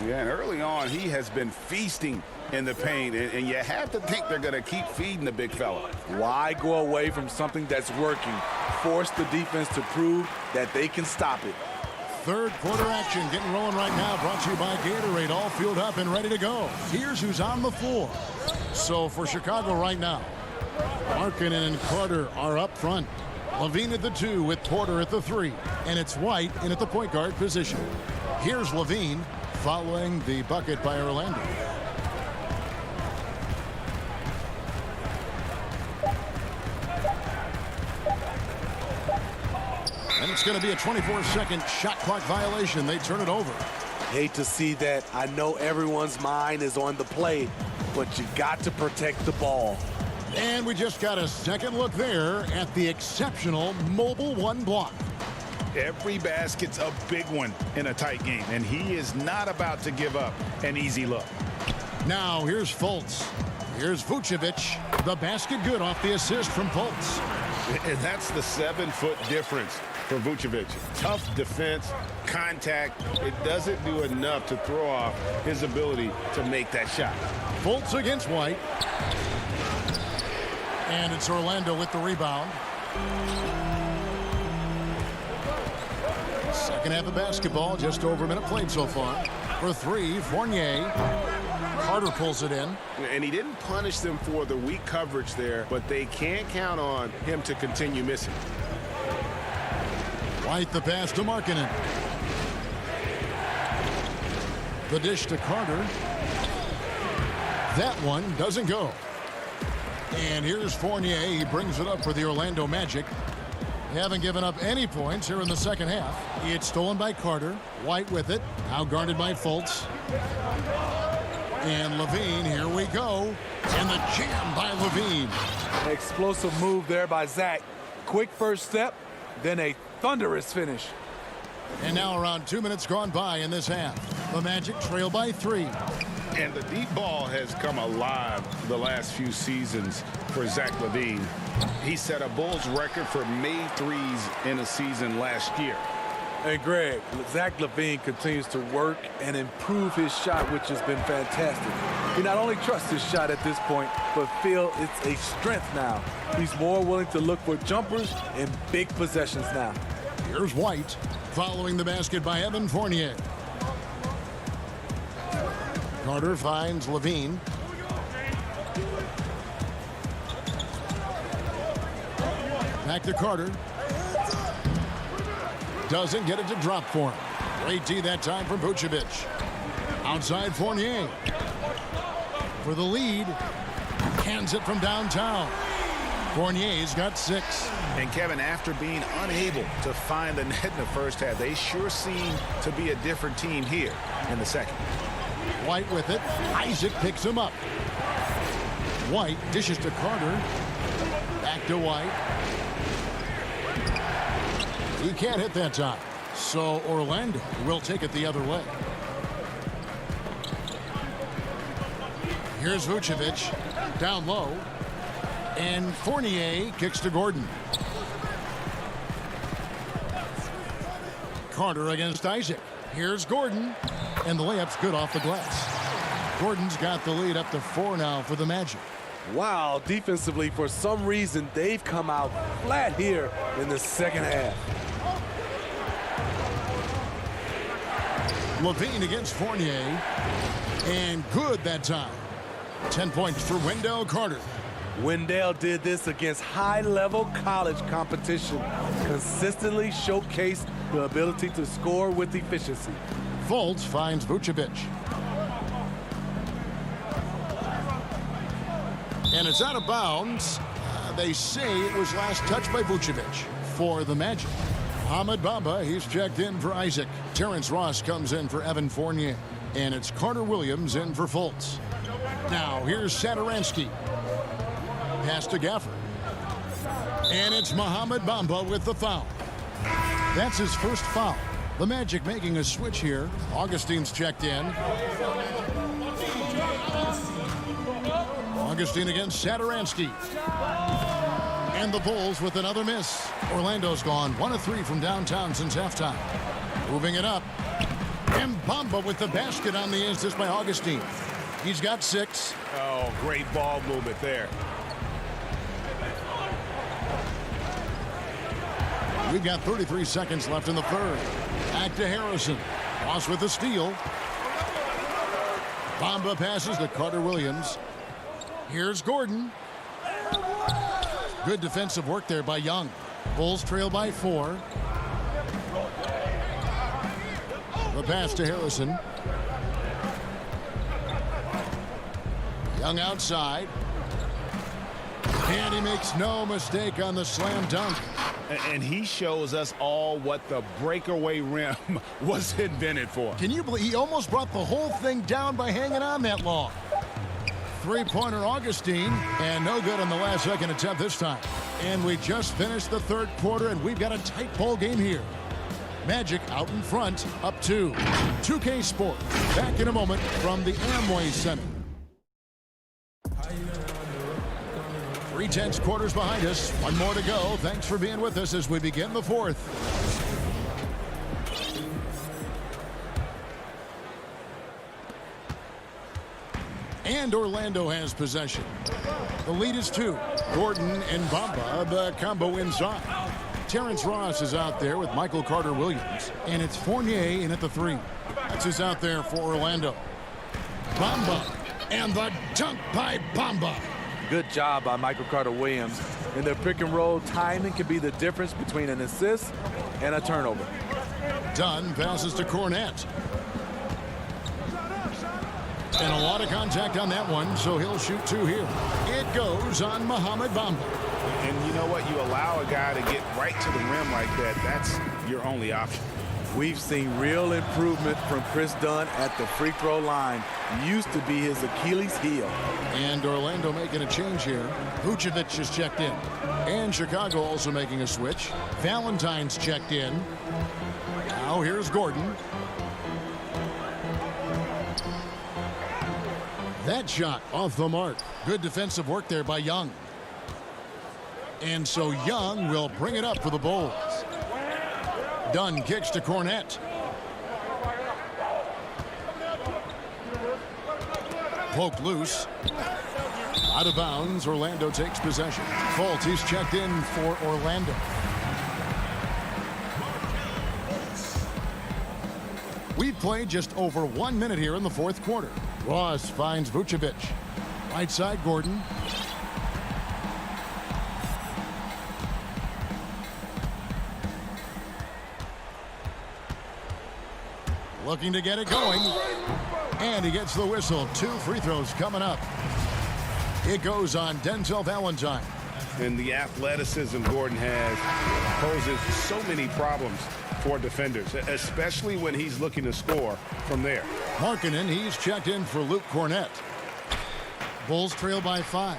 Yeah, and early on, he has been feasting in the paint, and you have to think they're going to keep feeding the big fella. Why go away from something that's working? Force the defense to prove that they can stop it. Third quarter action getting rolling right now, brought to you by Gatorade, all fueled up and ready to go. Here's who's on the floor. So for Chicago right now, Markkanen and Carter are up front. Levine at the 2 with Porter at the 3. And it's White in at the point guard position. Here's Levine following the bucket by Orlando. And it's going to be a 24-second shot clock violation. They turn it over. Hate to see that. I know everyone's mind is on the play, but you got to protect the ball. And we just got a second look there at the exceptional Mobile 1 block. Every basket's a big one in a tight game, and he is not about to give up an easy look. Now here's Fultz. Here's Vucevic. The basket good off the assist from Fultz. And that's the 7-foot difference for Vucevic. Tough defense, contact. It doesn't do enough to throw off his ability to make that shot. Fultz against White. And it's Orlando with the rebound. Second half of basketball, just over a minute played so far. For three, Fournier. Carter pulls it in. And he didn't punish them for the weak coverage there, but they can't count on him to continue missing. White the pass to Markkanen. The dish to Carter. That one doesn't go. And here's Fournier. He brings it up for the Orlando Magic. They haven't given up any points here in the second half. It's stolen by Carter. White with it. Now guarded by Fultz. And Levine, here we go. And the jam by Levine. Explosive move there by Zach. Quick first step, then a thunderous finish. And now around 2 minutes gone by in this half. The Magic trail by 3. And the deep ball has come alive the last few seasons for Zach LaVine. He set a Bulls record for made threes in a season last year. Hey, Greg, Zach LaVine continues to work and improve his shot, which has been fantastic. He not only trusts his shot at this point, but feel it's a strength now. He's more willing to look for jumpers in big possessions now. Here's White, following the basket by Evan Fournier. Carter finds Levine. Back to Carter. Doesn't get it to drop for him. Great D that time from Vucevic. Outside Fournier. For the lead. Hands it from downtown. Fournier's got 6. And Kevin, after being unable to find the net in the first half, they sure seem to be a different team here in the second. White with it. Isaac picks him up. White dishes to Carter. Back to White. He can't hit that time. So Orlando will take it the other way. Here's Vucevic. Down low. And Fournier kicks to Gordon. Carter against Isaac. Here's Gordon. And the layup's good off the glass. Gordon's got the lead up to 4 now for the Magic. Wow, defensively, for some reason, they've come out flat here in the second half. Levine against Fournier. And good that time. 10 points for Wendell Carter. Wendell did this against high-level college competition. Consistently showcased the ability to score with efficiency. Fultz finds Vucevic. And it's out of bounds. They say it was last touched by Vucevic for the Magic. Ahmed Bamba, he's checked in for Isaac. Terrence Ross comes in for Evan Fournier. And it's Carter Williams in for Fultz. Now here's Satoransky. Pass to Gafford. And it's Mohamed Bamba with the foul. That's his first foul. The Magic making a switch here. Augustine's checked in. Augustine against Satoransky. And the Bulls with another miss. Orlando's gone 1 of 3 from downtown since halftime. Moving it up. And Bamba with the basket on the assist by Augustine. He's got 6. Oh, great ball movement there. We've got 33 seconds left in the third. Back to Harrison. Ross with the steal. Bamba passes to Carter Williams. Here's Gordon. Good defensive work there by Young. Bulls trail by 4. The pass to Harrison. Young outside. And he makes no mistake on the slam dunk. And he shows us all what the breakaway rim was invented for. Can you believe he almost brought the whole thing down by hanging on that long? Three-pointer Augustine, and no good on the last second attempt this time. And we just finished the third quarter, and we've got a tight ball game here. Magic out in front, up 2. 2K Sports, back in a moment from the Amway Center. 3/10 quarters behind us. 1 more to go. Thanks for being with us as we begin the fourth. And Orlando has possession. The lead is 2. Gordon and Bamba, the combo inside. Terrence Ross is out there with Michael Carter-Williams. And it's Fournier in at the 3. That's who's out there for Orlando. Bamba. And the dunk by Bamba. Good job by Michael Carter-Williams. In their pick and roll, timing can be the difference between an assist and a turnover. Dunn passes to Cornette. And a lot of contact on that one, so he'll shoot 2 here. It goes on Mohamed Bamba. And you know what? You allow a guy to get right to the rim like that. That's your only option. We've seen real improvement from Chris Dunn at the free throw line. Used to be his Achilles heel. And Orlando making a change here. Vucevic is checked in. And Chicago also making a switch. Valentine's checked in. Now here's Gordon. That shot off the mark. Good defensive work there by Young. And so Young will bring it up for the Bulls. Dunn kicks to Cornette. Poked loose. Out of bounds. Orlando takes possession. Fultz, he's checked in for Orlando. We've played just over 1 minute here in the 4th quarter. Ross finds Vucevic. Right side, Gordon. Looking to get it going. And he gets the whistle. 2 free throws coming up. It goes on Denzel Valentine. And the athleticism Gordon has poses so many problems for defenders, especially when he's looking to score from there. Markkanen, he's checked in for Luke Cornette. Bulls trail by 5.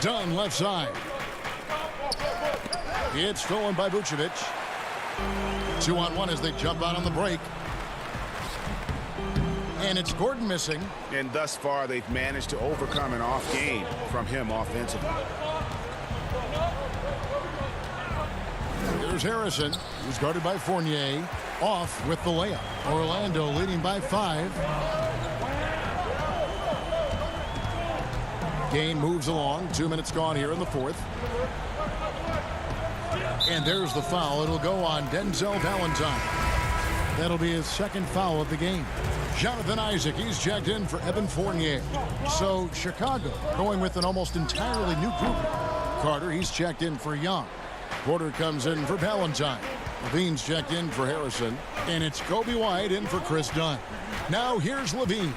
Dunn left side. It's stolen by Vucevic. 2-on-1 as they jump out on the break. And it's Gordon missing. And thus far, they've managed to overcome an off game from him offensively. Here's Harrison, who's guarded by Fournier. Off with the layup. Orlando leading by 5. Game moves along. 2 minutes gone here in the 4th. And there's the foul. It'll go on Denzel Valentine. That'll be his 2nd foul of the game. Jonathan Isaac, he's checked in for Evan Fournier. So Chicago going with an almost entirely new group. Carter, he's checked in for Young. Porter comes in for Valentine. Levine's checked in for Harrison. And it's Kobe White in for Chris Dunn. Now here's Levine.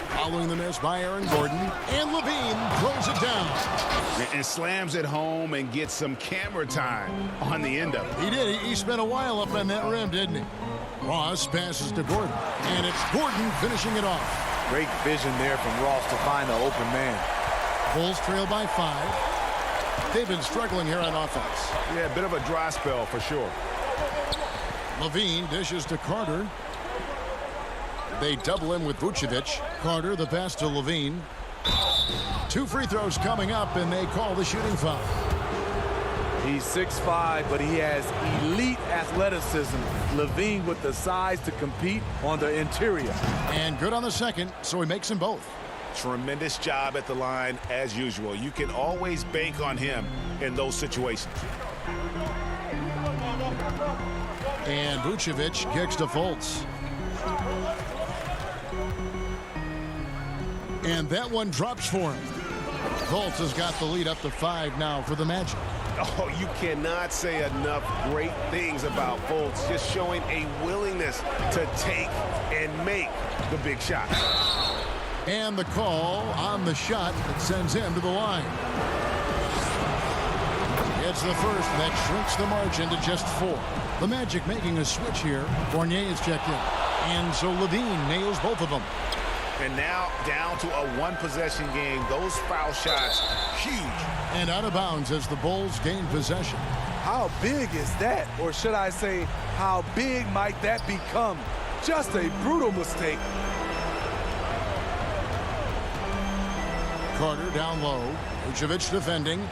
Following the miss by Aaron Gordon. And Levine throws it down. And slams it home and gets some camera time on the end of it. He did. He spent a while up on that rim, didn't he? Ross passes to Gordon. And it's Gordon finishing it off. Great vision there from Ross to find the open man. Bulls trail by 5. They've been struggling here on offense. Yeah, a bit of a dry spell for sure. Levine dishes to Carter. They double him with Vucevic. Carter, the pass to Levine. 2 free throws coming up, and they call the shooting foul. He's 6'5", but he has elite athleticism. Levine with the size to compete on the interior. And good on the second, so he makes them both. Tremendous job at the line, as usual. You can always bank on him in those situations. And Vucevic kicks to Fultz. And that one drops for him. Fultz has got the lead up to 5 now for the Magic. Oh, you cannot say enough great things about Fultz, just showing a willingness to take and make the big shot. And the call on the shot that sends him to the line. It's the first that shrinks the margin to just 4. The Magic making a switch here. Fournier is checked in. And so Levine nails both of them. And now down to a 1-possession game. Those foul shots, huge. And out of bounds as the Bulls gain possession. How big is that? Or should I say, how big might that become? Just a brutal mistake. Carter down low. Vucevic defending.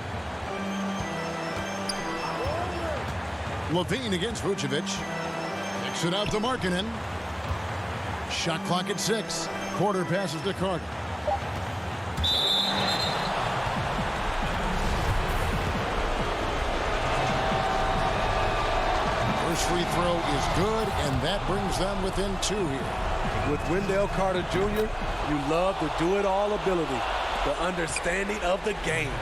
Levine against Vucevic. Kicks it out to Markkanen. Shot clock at 6. Porter passes to Carter. First free throw is good, and that brings them within 2 here. With Wendell Carter Jr., you love the do-it-all ability, the understanding of the game.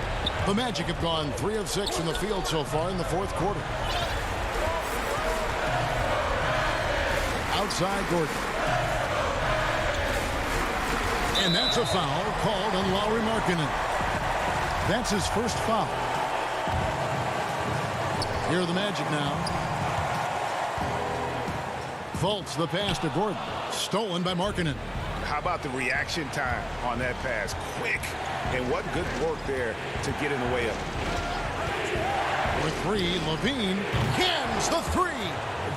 The Magic have gone 3 of 6 from the field so far in the fourth quarter. Outside Gordon. And that's a foul called on Lauri Markkanen. That's his first foul. Here are the Magic now. Fultz the pass to Gordon. Stolen by Markkanen. How about the reaction time on that pass? Quick. And what good work there to get in the way of it. For 3, Levine cans the 3.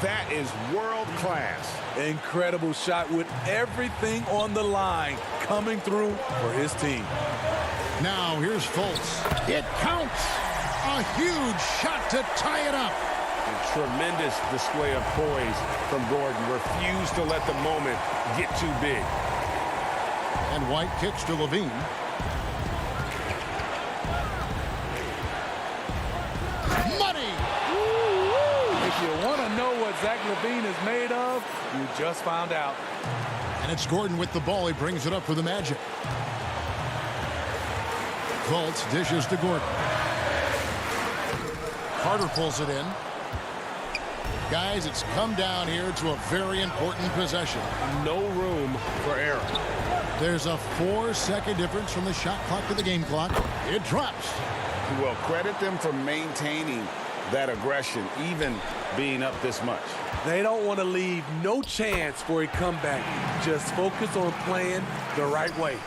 That is world class. Incredible shot with everything on the line coming through for his team. Now here's Fultz. It counts. A huge shot to tie it up. A tremendous display of poise from Gordon. Refused to let the moment get too big. And White kicks to Levine. Money! If you want to know what Zach LaVine is made of, you just found out. And it's Gordon with the ball. He brings it up for the Magic. Fultz dishes to Gordon. Carter pulls it in. Guys, it's come down here to a very important possession. No room for error. There's a 4-second difference from the shot clock to the game clock. It drops. Well, credit them for maintaining that aggression, even being up this much. They don't want to leave no chance for a comeback. Just focus on playing the right way.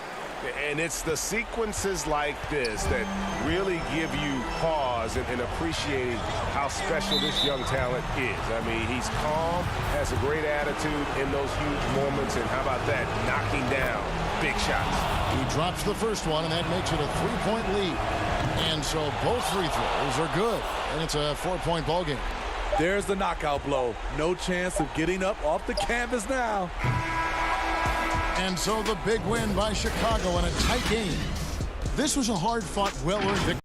And it's the sequences like this that really give you pause and appreciating how special this young talent is. I mean, he's calm, has a great attitude in those huge moments, and how about that, knocking down big shots. He drops the first one, and that makes it a 3-point lead. And so both free throws are good, and it's a 4-point ball game. There's the knockout blow. No chance of getting up off the canvas now. And so the big win by Chicago in a tight game. This was a hard-fought, well-earned victory.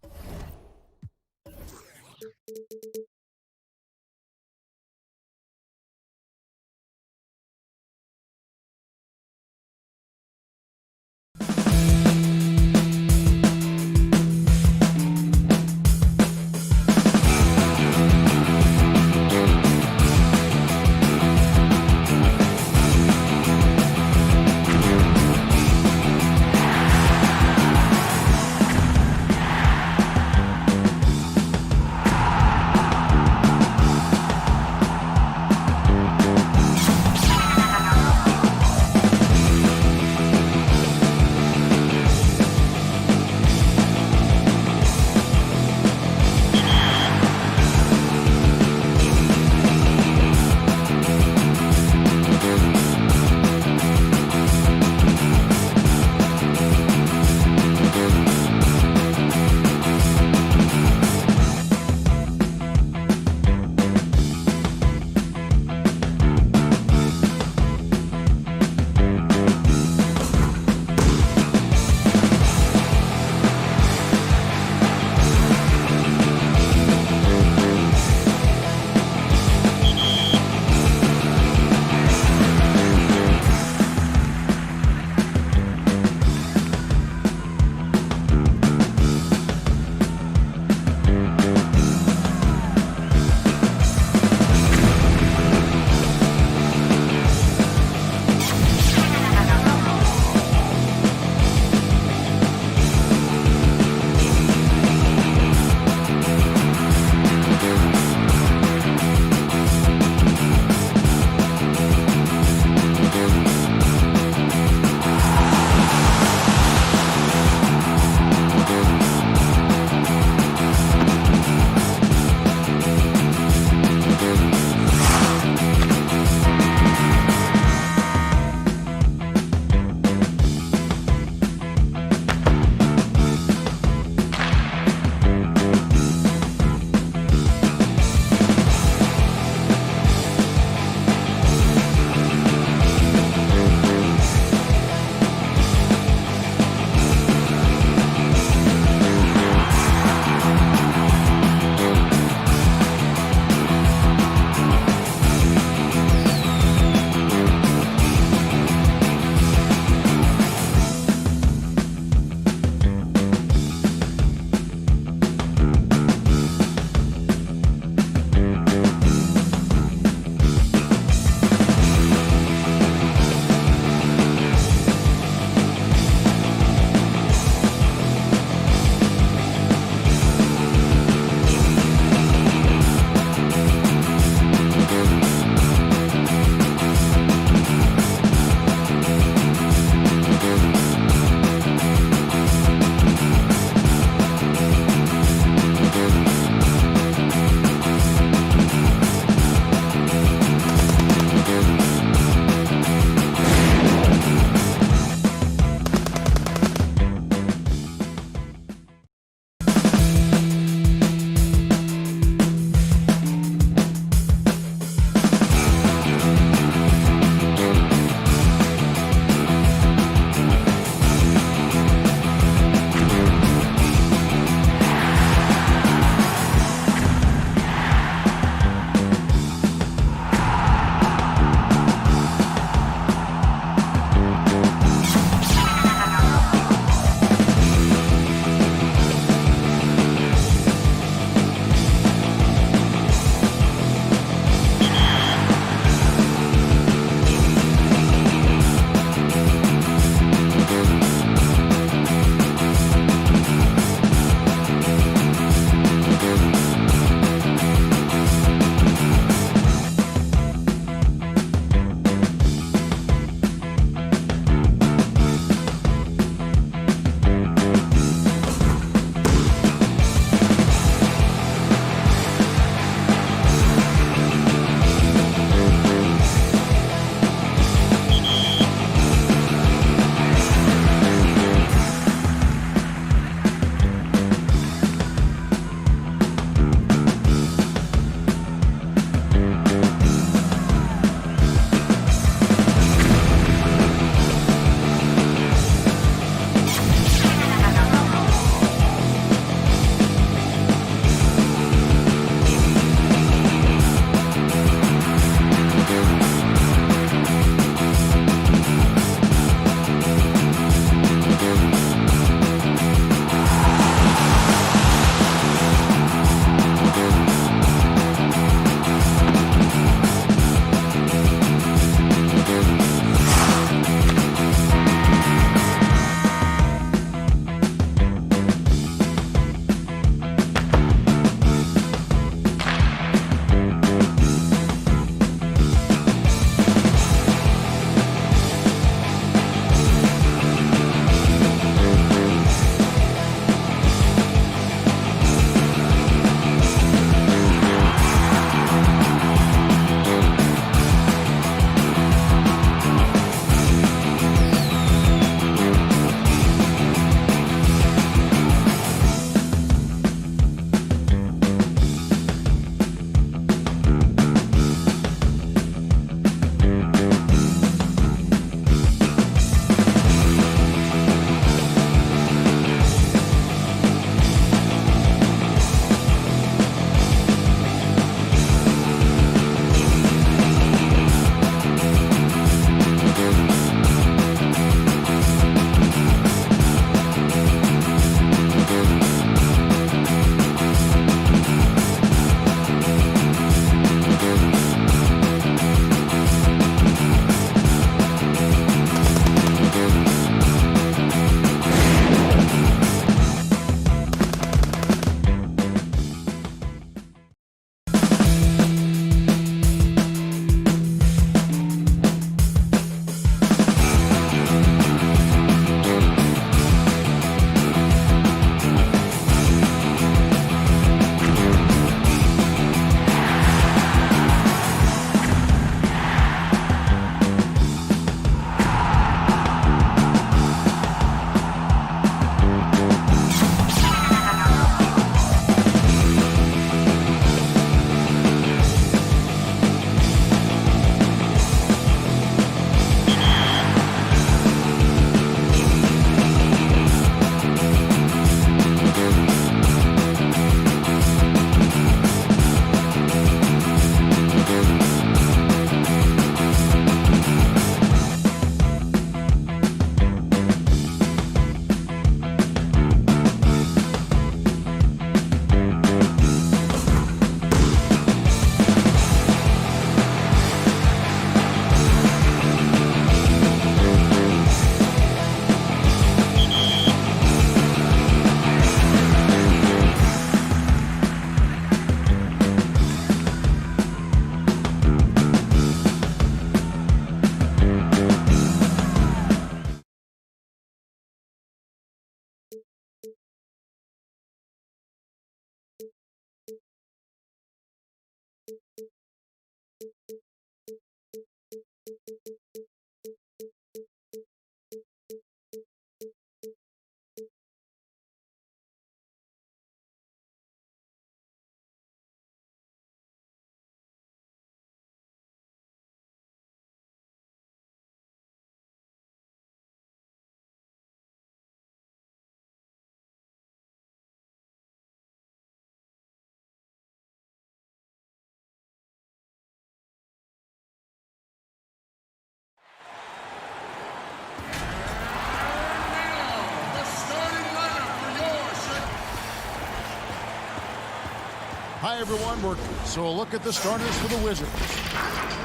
Hi, everyone. So a look at the starters for the Wizards.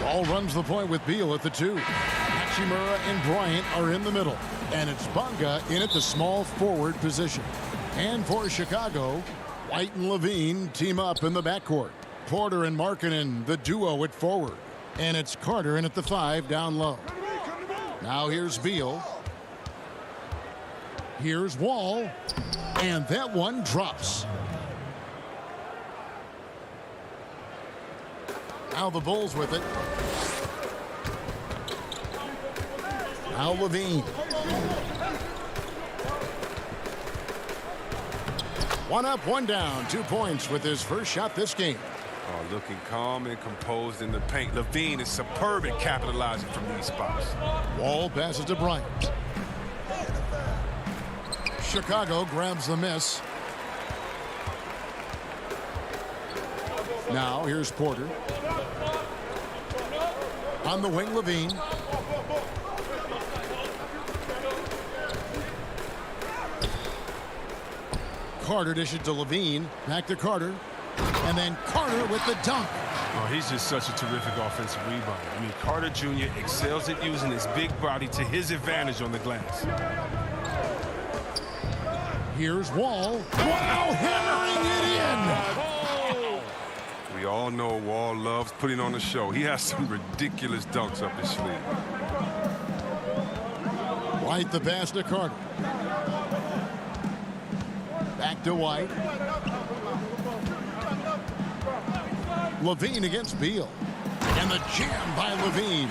Ball runs the point with Beal at the 2. Hachimura and Bryant are in the middle. And it's Bonga in at the small forward position. And for Chicago, White and Levine team up in the backcourt. Porter and Markkanen, the duo at forward. And it's Carter in at the 5 down low. Now here's Beal. Here's Wall. And that one drops. Now the Bulls with it. Now Levine. One up, one down. 2 points with his first shot this game. Oh, looking calm and composed in the paint. Levine is superb at capitalizing from these spots. Wall passes to Bryant. Chicago grabs the miss. Now here's Porter. On the wing, Levine. Carter dishes to Levine. Back to Carter. And then Carter with the dunk. Oh, he's just such a terrific offensive rebounder. I mean, Carter Jr. excels at using his big body to his advantage on the glass. Here's Wall. Wow, hammering it in. We all know Wall loves putting on a show. He has some ridiculous dunks up his sleeve. White the pass to Carter. Back to White. Levine against Beal. And the jam by Levine.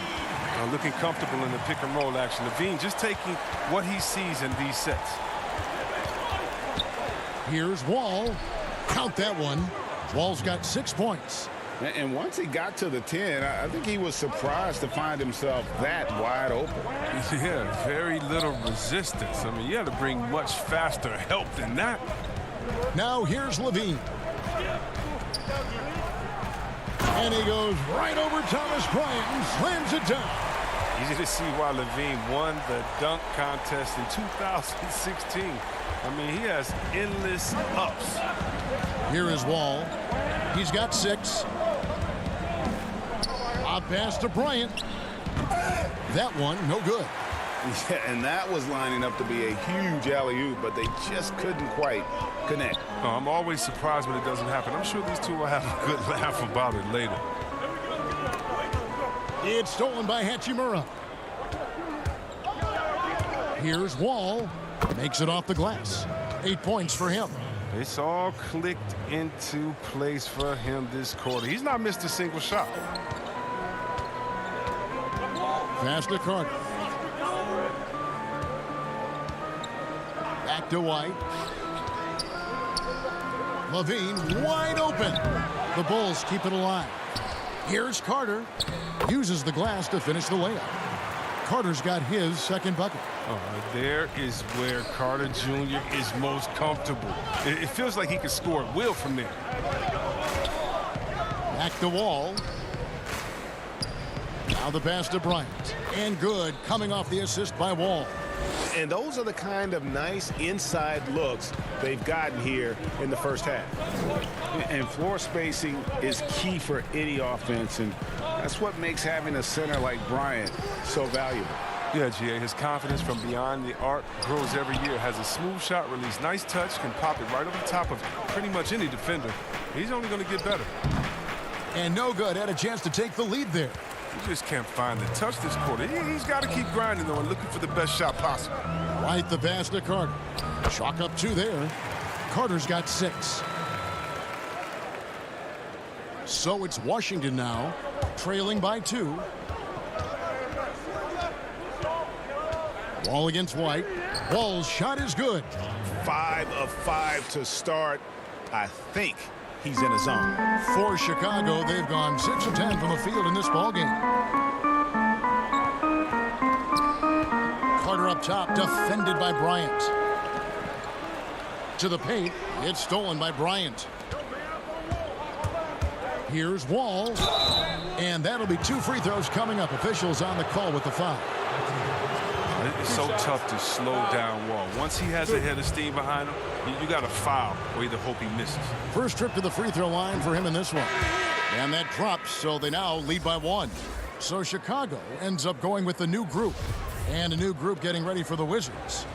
Looking comfortable in the pick and roll action. Levine just taking what he sees in these sets. Here's Wall. Count that one. Wall's got 6 points. And once he got to the 10, I think he was surprised to find himself that wide open. Yeah, very little resistance. I mean, you had to bring much faster help than that. Now here's Levine. And he goes right over Thomas Bryant and slams it down. Easy to see why Levine won the dunk contest in 2016. I mean, he has endless ups. Here is Wall. He's got 6. A pass to Bryant. That one, no good. Yeah, and that was lining up to be a huge alley-oop, but they just couldn't quite connect. Oh, I'm always surprised when it doesn't happen. I'm sure these two will have a good laugh about it later. It's stolen by Hachimura. Here's Wall. Makes it off the glass. 8 points for him. It's all clicked into place for him this quarter. He's not missed a single shot. Pass to Carter. Back to White. Levine wide open. The Bulls keep it alive. Here's Carter. Uses the glass to finish the layup. Carter's got his second bucket. There is where Carter Jr. is most comfortable. It feels like he can score at will from there. Back to Wall. Now the pass to Bryant. And good, coming off the assist by Wall. And those are the kind of nice inside looks they've gotten here in the first half. And floor spacing is key for any offense, and that's what makes having a center like Bryant so valuable. Yeah, GA, his confidence from beyond the arc grows every year. Has a smooth shot release, nice touch, can pop it right over the top of pretty much any defender. He's only going to get better. And no good, had a chance to take the lead there. He just can't find the touch this quarter. He's got to keep grinding, though, and looking for the best shot possible. Right the pass to Carter. Chalk up 2 there. Carter's got 6. So it's Washington now, trailing by 2. Wall against White. Wall's shot is good. 5 of 5 to start. I think he's in a zone. For Chicago, they've gone 6 of 10 from the field in this ballgame. Carter up top, defended by Bryant. To the paint, it's stolen by Bryant. Here's Wall. And that'll be 2 free throws coming up. Officials on the call with the foul. It's so tough to slow down Wall. Once he has a head of steam behind him, you got to foul or either hope he misses. First trip to the free throw line for him in this one. And that drops, so they now lead by 1. So Chicago ends up going with the new group. And a new group getting ready for the Wizards.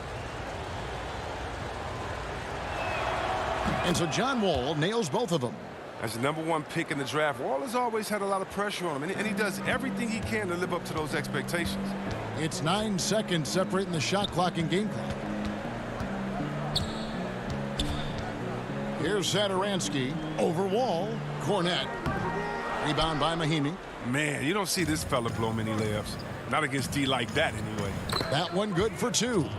And so John Wall nails both of them. As the #1 pick in the draft, Wall has always had a lot of pressure on him, and he does everything he can to live up to those expectations. It's 9 seconds separating the shot clock and game clock. Here's Satoransky over Wall. Cornette. Rebound by Mahimi. Man, you don't see this fella blow many layups. Not against D like that, anyway. That one good for 2.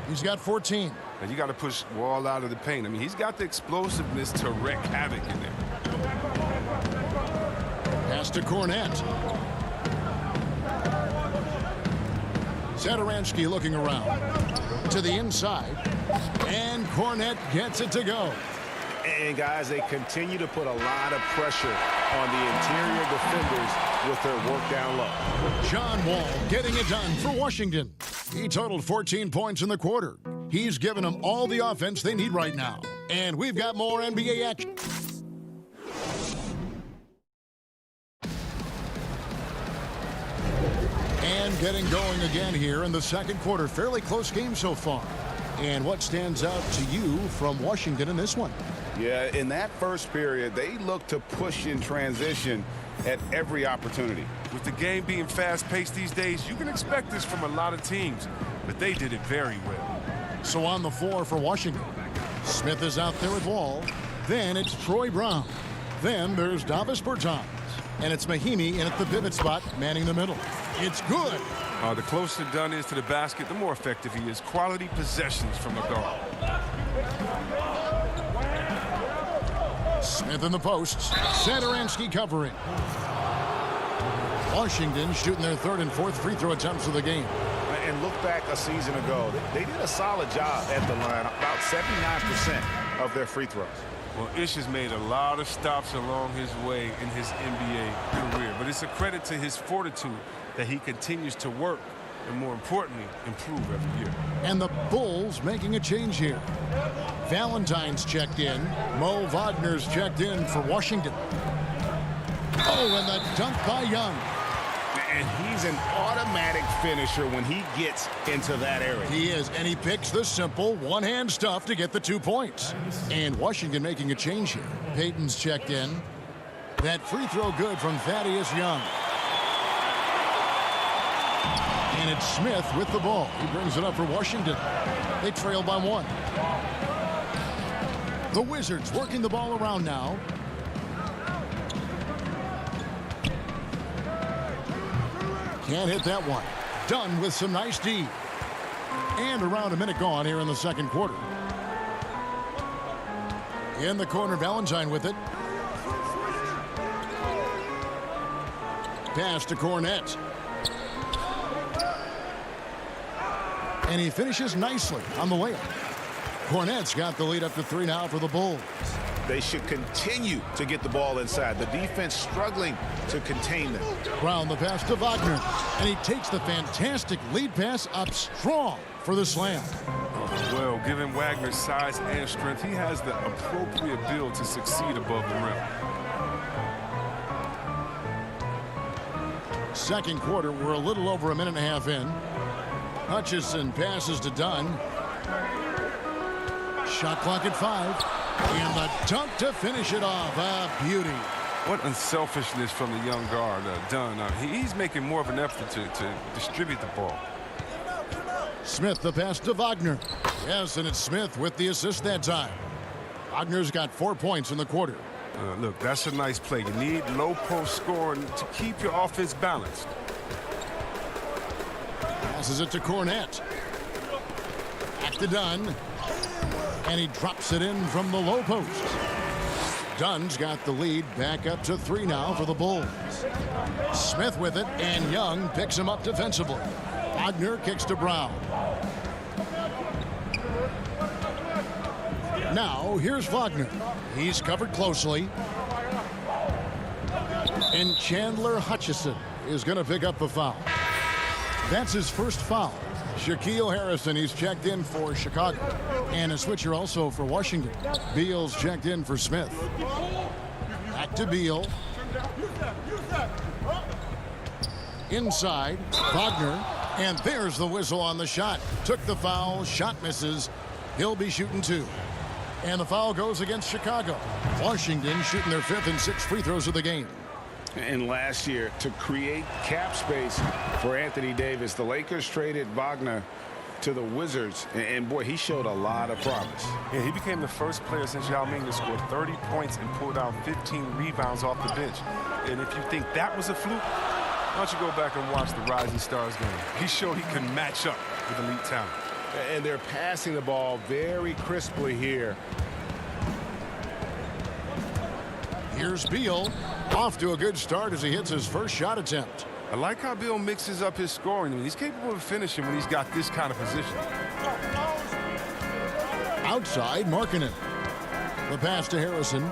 He's got 14. And you got to push Wall out of the paint. I mean, he's got the explosiveness to wreak havoc in there. Pass to Cornette. Satoransky looking around. To the inside. And Cornette gets it to go. And, guys, they continue to put a lot of pressure on the interior defenders with their work down low. John Wall getting it done for Washington. He totaled 14 points in the quarter. He's given them all the offense they need right now. And we've got more NBA action. And getting going again here in the second quarter. Fairly close game so far. And what stands out to you from Washington in this one? Yeah, in that first period, they looked to push in transition at every opportunity. With the game being fast-paced these days, you can expect this from a lot of teams, but they did it very well. So on the floor for Washington, Smith is out there with Wall. Then it's Troy Brown. Then there's Davis Bertans. And it's Mahimi in at the pivot spot, manning the middle. It's good. The closer Dunn is to the basket, the more effective he is. Quality possessions from the guard. Smith in the posts. Satoransky covering. Washington shooting their 3rd and 4th free throw attempts of the game. And look back a season ago, they did a solid job at the line, about 79% of their free throws. Well, Ish has made a lot of stops along his way in his NBA career, but it's a credit to his fortitude that he continues to work and, more importantly, improve every year. And the Bulls making a change here. Valentine's checked in. Mo Wagner's checked in for Washington. Oh, and the dunk by Young. And he's an automatic finisher when he gets into that area. He is, and he picks the simple one-hand stuff to get the 2 points. And Washington making a change here. Payton's checked in. That free throw good from Thaddeus Young. And it's Smith with the ball. He brings it up for Washington. They trail by 1. The Wizards working the ball around now. Can't hit that one. Dunn with some nice D. And around a minute gone here in the second quarter. In the corner, Valentine with it. Pass to Cornette. And he finishes nicely on the layup. Cornette's got the lead up to 3 now for the Bulls. They should continue to get the ball inside. The defense struggling to contain them. Brown the pass to Wagner. And he takes the fantastic lead pass up strong for the slam. Well, given Wagner's size and strength, he has the appropriate build to succeed above the rim. Second quarter, we're a little over a minute and a half in. Hutchison passes to Dunn. Shot clock at 5. And the dunk to finish it off. A beauty. What unselfishness from the young guard, Dunn. He's making more of an effort to distribute the ball. Smith the pass to Wagner. Yes, and it's Smith with the assist that time. Wagner's got 4 points in the quarter. Look, that's a nice play. You need low post scoring to keep your offense balanced. Passes it to Cornette. Back to Dunn. And he drops it in from the low post. Dunn's got the lead back up to 3 now for the Bulls. Smith with it, and Young picks him up defensively. Wagner kicks to Brown. Now, here's Wagner. He's covered closely. And Chandler Hutchison is going to pick up the foul. That's his first foul. Shaquille Harrison, he's checked in for Chicago. And a switcher also for Washington. Beal's checked in for Smith. Back to Beal. Inside, Wagner. And there's the whistle on the shot. Took the foul, shot misses. He'll be shooting 2. And the foul goes against Chicago. Washington shooting their 5th and 6th free throws of the game. And last year, to create cap space for Anthony Davis, the Lakers traded Wagner to the Wizards. And boy, he showed a lot of promise. Yeah, he became the first player since Yao Ming to score 30 points and pulled out 15 rebounds off the bench. And if you think that was a fluke, why don't you go back and watch the Rising Stars game? He showed he can match up with elite talent. And they're passing the ball very crisply here. Here's Beal. Off to a good start as he hits his first shot attempt. I like how Bill mixes up his scoring. I mean, he's capable of finishing when he's got this kind of position. Outside, Markkanen. The pass to Harrison.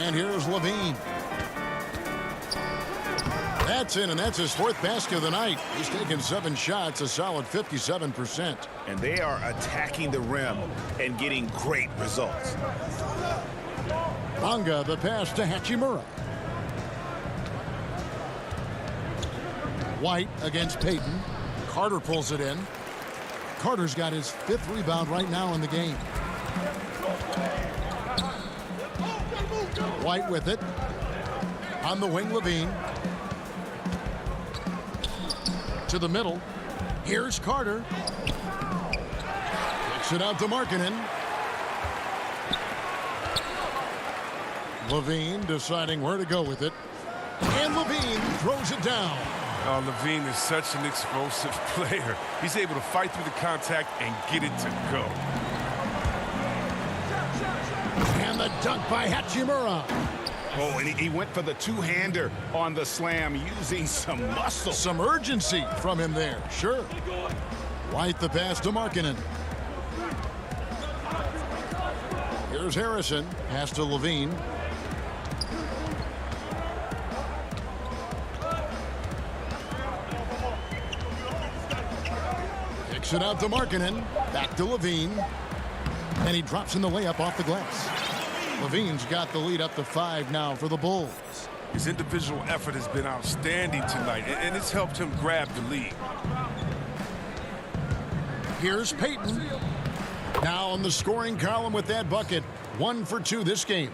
And here's Levine. That's in, and that's his 4th basket of the night. He's taken 7 shots, a solid 57%. And they are attacking the rim and getting great results. Bonga, the pass to Hachimura. White against Payton. Carter pulls it in. Carter's got his 5th rebound right now in the game. White with it. On the wing, Levine. To the middle. Here's Carter. Kicks it out to Markkanen. Levine deciding where to go with it. And Levine throws it down. Oh, Levine is such an explosive player. He's able to fight through the contact and get it to go. And the dunk by Hachimura. Oh, and he went for the two-hander on the slam using some muscle. Some urgency from him there, sure. White the pass to Markkanen. Here's Harrison. Pass to Levine. Kicks it out to Markkanen. Back to Levine. And he drops in the layup off the glass. Levine's got the lead up to 5 now for the Bulls. His individual effort has been outstanding tonight, and it's helped him grab the lead. Here's Payton. Now on the scoring column with that bucket. 1 for 2 this game.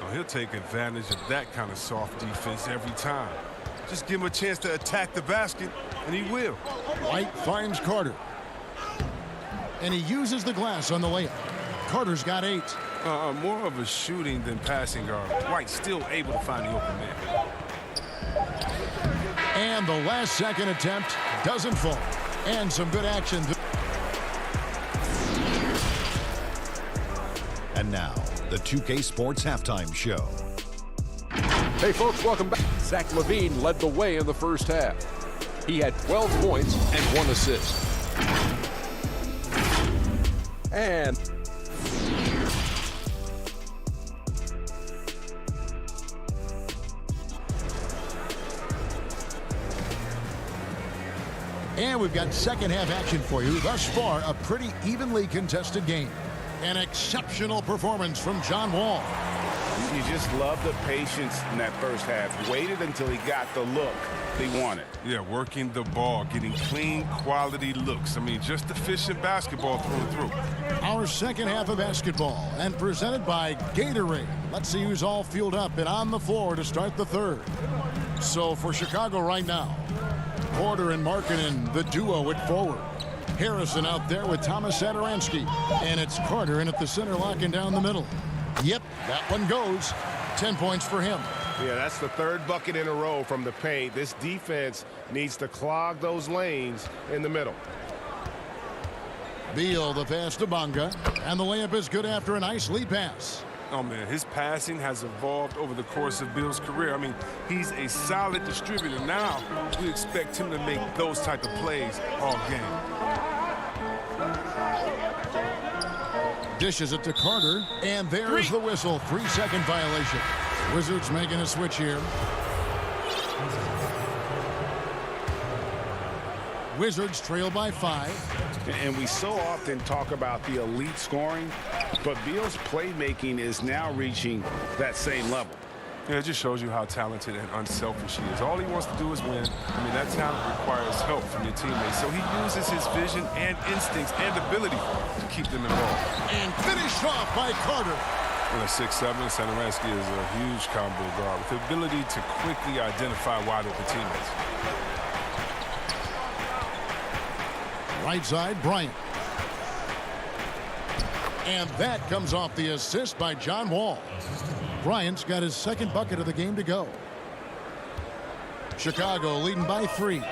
Oh, he'll take advantage of that kind of soft defense every time. Just give him a chance to attack the basket, and he will. White finds Carter. And he uses the glass on the layup. Carter's got 8. More of a shooting than passing guard. White still able to find the open man. And the last second attempt doesn't fall. And some good action. And now, the 2K Sports Halftime Show. Hey, folks, welcome back. Zach LaVine led the way in the first half. He had 12 points and 1 assist. And we've got second half action for you. Thus far, a pretty evenly contested game. An exceptional performance from John Wall. You just love the patience in that first half. Waited until he got the look he wanted. Yeah, working the ball, getting clean, quality looks. I mean, just efficient basketball through and through. Our second half of basketball, and presented by Gatorade. Let's see who's all fueled up and on the floor to start the third. So for Chicago right now, Porter and Markkanen, the duo at forward. Harrison out there with Thomas Satoransky. And it's Carter in at the center, locking down the middle. Yep, that one goes. 10 points for him. Yeah, that's the third bucket in a row from the paint. This defense needs to clog those lanes in the middle. Beal, the pass to Bonga. And the layup is good after a nice lead pass. Oh, man, his passing has evolved over the course of Bill's career. I mean, he's a solid distributor. Now we expect him to make those type of plays all game. Dishes it to Carter, and there's the whistle. 3-second violation. Wizards making a switch here. Wizards trail by 5. And we so often talk about the elite scoring, but Beal's playmaking is now reaching that same level. Yeah, it just shows you how talented and unselfish he is. All he wants to do is win. I mean, that talent requires help from your teammates. So he uses his vision and instincts and ability to keep them involved. And finished off by Carter. And a 6'7", Satoransky is a huge combo guard with the ability to quickly identify wide open teammates. Right side, Bryant. And that comes off the assist by John Wall. Bryant's got his second bucket of the game to go. Chicago leading by 3.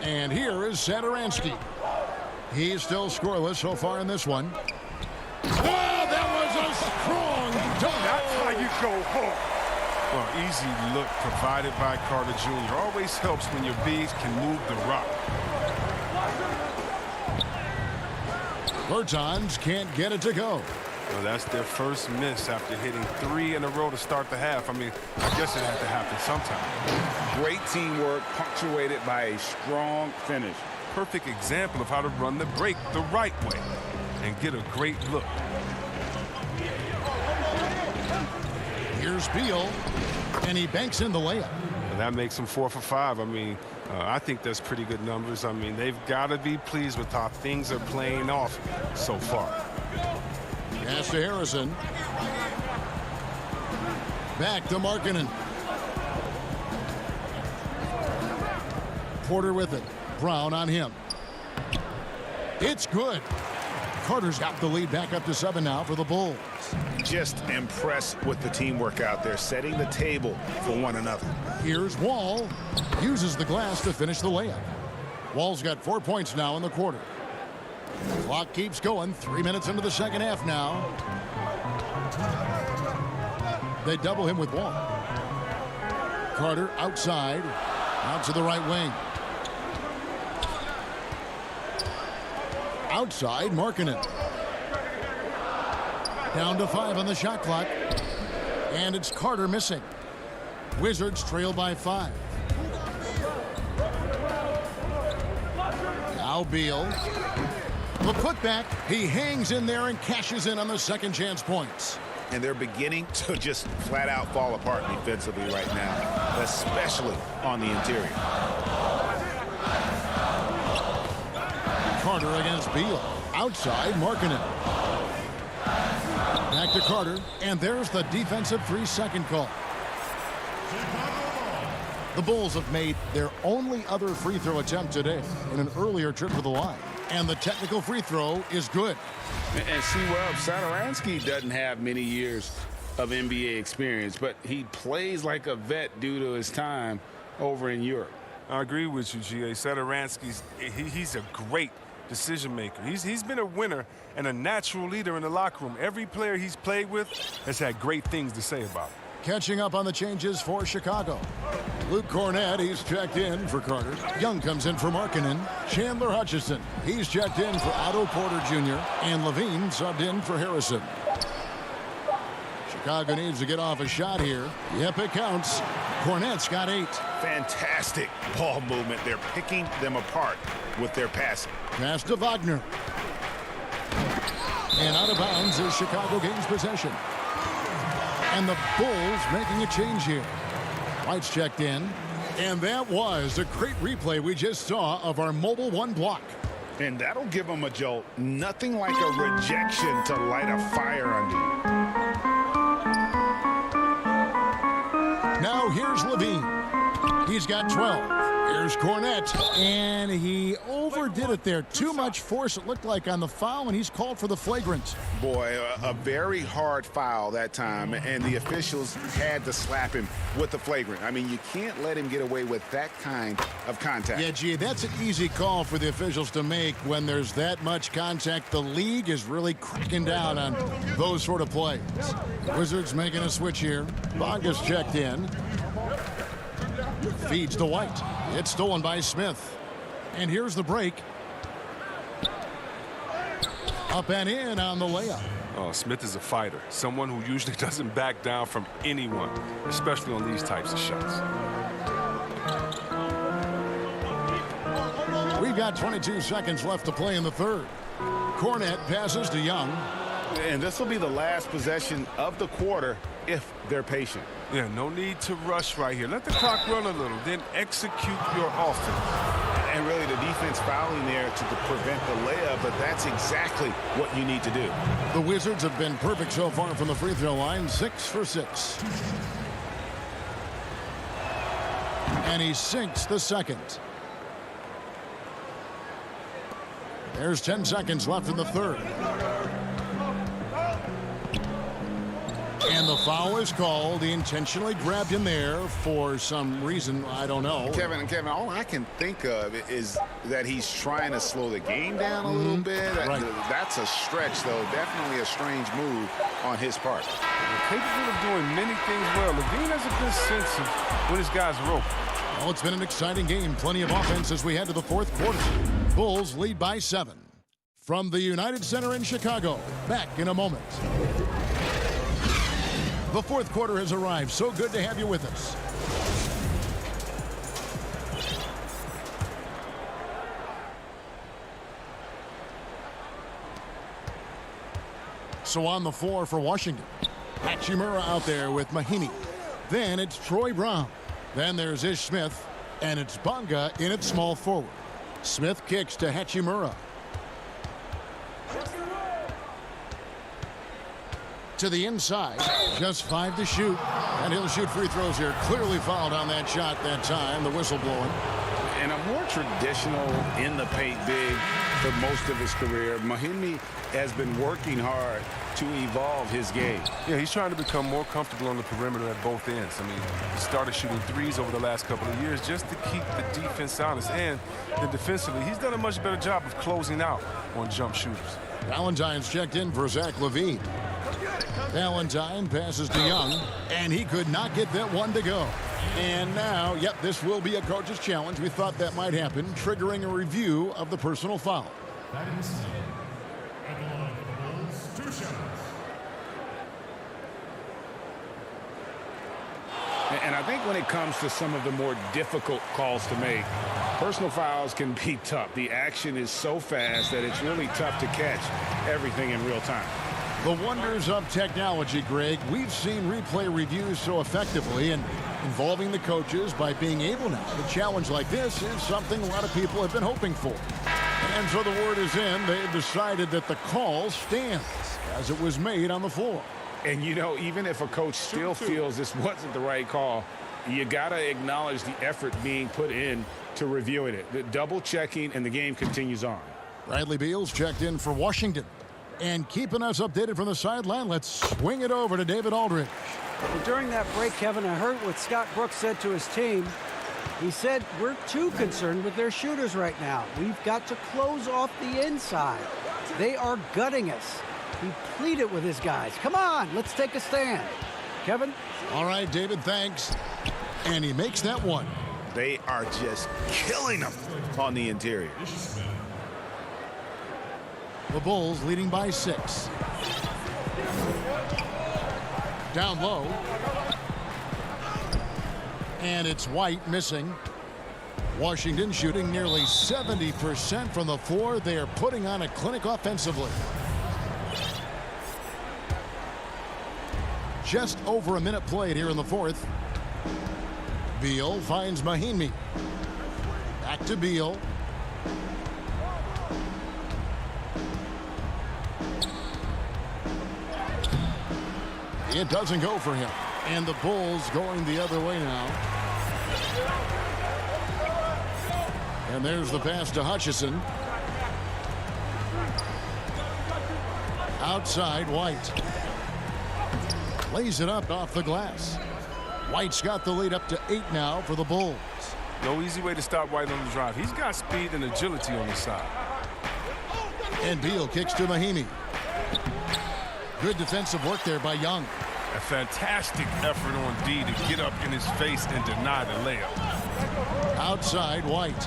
And here is Satoransky. He's still scoreless so far in this one. Oh, that was a strong dunk. That's how you go home. Well, easy look provided by Carter Jr. Always helps when your bigs can move the rock. Bertans can't get it to go. Well, that's their first miss after hitting 3 in a row to start the half. I mean, I guess it had to happen sometime. Great teamwork punctuated by a strong finish. Perfect example of how to run the break the right way and get a great look. Here's Beal, and he banks in the layup. And that makes him 4 for 5. I mean, I think that's pretty good numbers. I mean, they've got to be pleased with how things are playing off so far. Pass to Harrison. Back to Markkanen. Porter with it. Brown on him. It's good. Carter's got the lead back up to 7 now for the Bulls. Just impressed with the teamwork out there, setting the table for one another. Here's Wall. Uses the glass to finish the layup. Wall's got 4 points now in the quarter. Clock keeps going. 3 minutes into the second half now. They double him with Wall. Carter outside. Out to the right wing. Outside, Markkanen. Down to 5 on the shot clock. And it's Carter missing. Wizards trail by 5. Now Beal. The putback. He hangs in there and cashes in on the second chance points. And they're beginning to just flat out fall apart defensively right now, especially on the interior. Carter against Beal. Outside, Markkanen. Back to Carter, and there's the defensive 3-second call. The Bulls have made their only other free throw attempt today in an earlier trip to the line. And the technical free throw is good. And see, well, Satoransky doesn't have many years of NBA experience, but he plays like a vet due to his time over in Europe. I agree with you, G.A. Satoransky's he's a great decision maker. He's been a winner and a natural leader in the locker room. Every player he's played with has had great things to say about him. Catching up on the changes for Chicago. Luke Cornett, he's checked in for Carter. Young comes in for Markkanen. Chandler Hutchison, he's checked in for Otto Porter Jr. And Levine subbed in for Harrison. Chicago needs to get off a shot here. Yep, it counts. Cornett's got 8. Fantastic ball movement. They're picking them apart with their passing. Pass to Wagner. And out of bounds as Chicago gains possession. And the Bulls making a change here. White's checked in. And that was a great replay we just saw of our Mobile One block. And that'll give them a jolt. Nothing like a rejection to light a fire under you. Now here's Levine. He's got 12. Here's Cornett. And he overdid it there. Too much force, it looked like, on the foul, and he's called for the flagrant. Boy, a very hard foul that time, and the officials had to slap him with the flagrant. I mean, you can't let him get away with that kind of contact. Yeah, gee, that's an easy call for the officials to make when there's that much contact. The league is really cracking down on those sort of plays. Wizards making a switch here. Bogus checked in. Feeds to White. It's stolen by Smith. And here's the break. Up and in on the layup. Oh, Smith is a fighter. Someone who usually doesn't back down from anyone, especially on these types of shots. got 22 seconds left to play in the third. Cornette passes to Young. And this will be the last possession of the quarter if they're patient. Yeah, no need to rush right here. Let the clock run a little, then execute your offense. And really the defense fouling there to prevent the layup, but that's exactly what you need to do. The Wizards have been perfect so far from the free throw line, 6 for 6. And he sinks the second. There's 10 seconds left in the third. And the foul is called. He intentionally grabbed him there for some reason. I don't know. Kevin, all I can think of is that he's trying to slow the game down a little bit. Right. That's a stretch, though. Definitely a strange move on his part. Capable of doing many things well. LaVine has a good sense of when his guys are open. Well, it's been an exciting game. Plenty of offense as we head to the fourth quarter. Bulls lead by 7. From the United Center in Chicago. Back in a moment. The fourth quarter has arrived. So good to have you with us. So on the floor for Washington. Hachimura out there with Mahinmi. Then it's Troy Brown. Then there's Ish Smith. And it's Bonga in at small forward. Smith kicks to Hachimura. To the inside. Just 5 to shoot. And he'll shoot free throws here. Clearly fouled on that shot that time. The whistle blowing. And a more traditional in the paint big for most of his career. Mahinmi has been working hard to evolve his game. Yeah, he's trying to become more comfortable on the perimeter at both ends. I mean, he started shooting threes over the last couple of years just to keep the defense honest. And then defensively, he's done a much better job of closing out on jump shooters. Valentine's checked in for Zach LaVine. Valentine passes to Young, and he could not get that one to go. And now, yep, this will be a coach's challenge. We thought that might happen, triggering a review of the personal foul. And I think when it comes to some of the more difficult calls to make, personal fouls can be tough. The action is so fast that it's really tough to catch everything in real time. The wonders of technology, Greg. We've seen replay reviews so effectively, and involving the coaches by being able now. A challenge like this is something a lot of people have been hoping for. And so the word is in. They've decided that the call stands as it was made on the floor. And, you know, even if a coach still feels this wasn't the right call, you got to acknowledge the effort being put in to reviewing it. The double checking, and the game continues on. Bradley Beal's checked in for Washington. And keeping us updated from the sideline, let's swing it over to David Aldridge. Well, during that break, Kevin, I heard what Scott Brooks said to his team. He said, we're too concerned with their shooters right now. We've got to close off the inside. They are gutting us. He pleaded with his guys. Come on, let's take a stand. Kevin? All right, David, thanks. And he makes that one. They are just killing them on the interior. The Bulls leading by 6. Down low. And it's White missing. Washington shooting nearly 70% from the floor. They are putting on a clinic offensively. Just over a minute played here in the fourth. Beal finds Mahinmi. Back to Beal. It doesn't go for him. And the Bulls going the other way now. And there's the pass to Hutchison. Outside, White. Lays it up off the glass. White's got the lead up to 8 now for the Bulls. No easy way to stop White on the drive. He's got speed and agility on his side. And Beal kicks to Mahinmi. Good defensive work there by Young. A fantastic effort on D to get up in his face and deny the layup. Outside, White.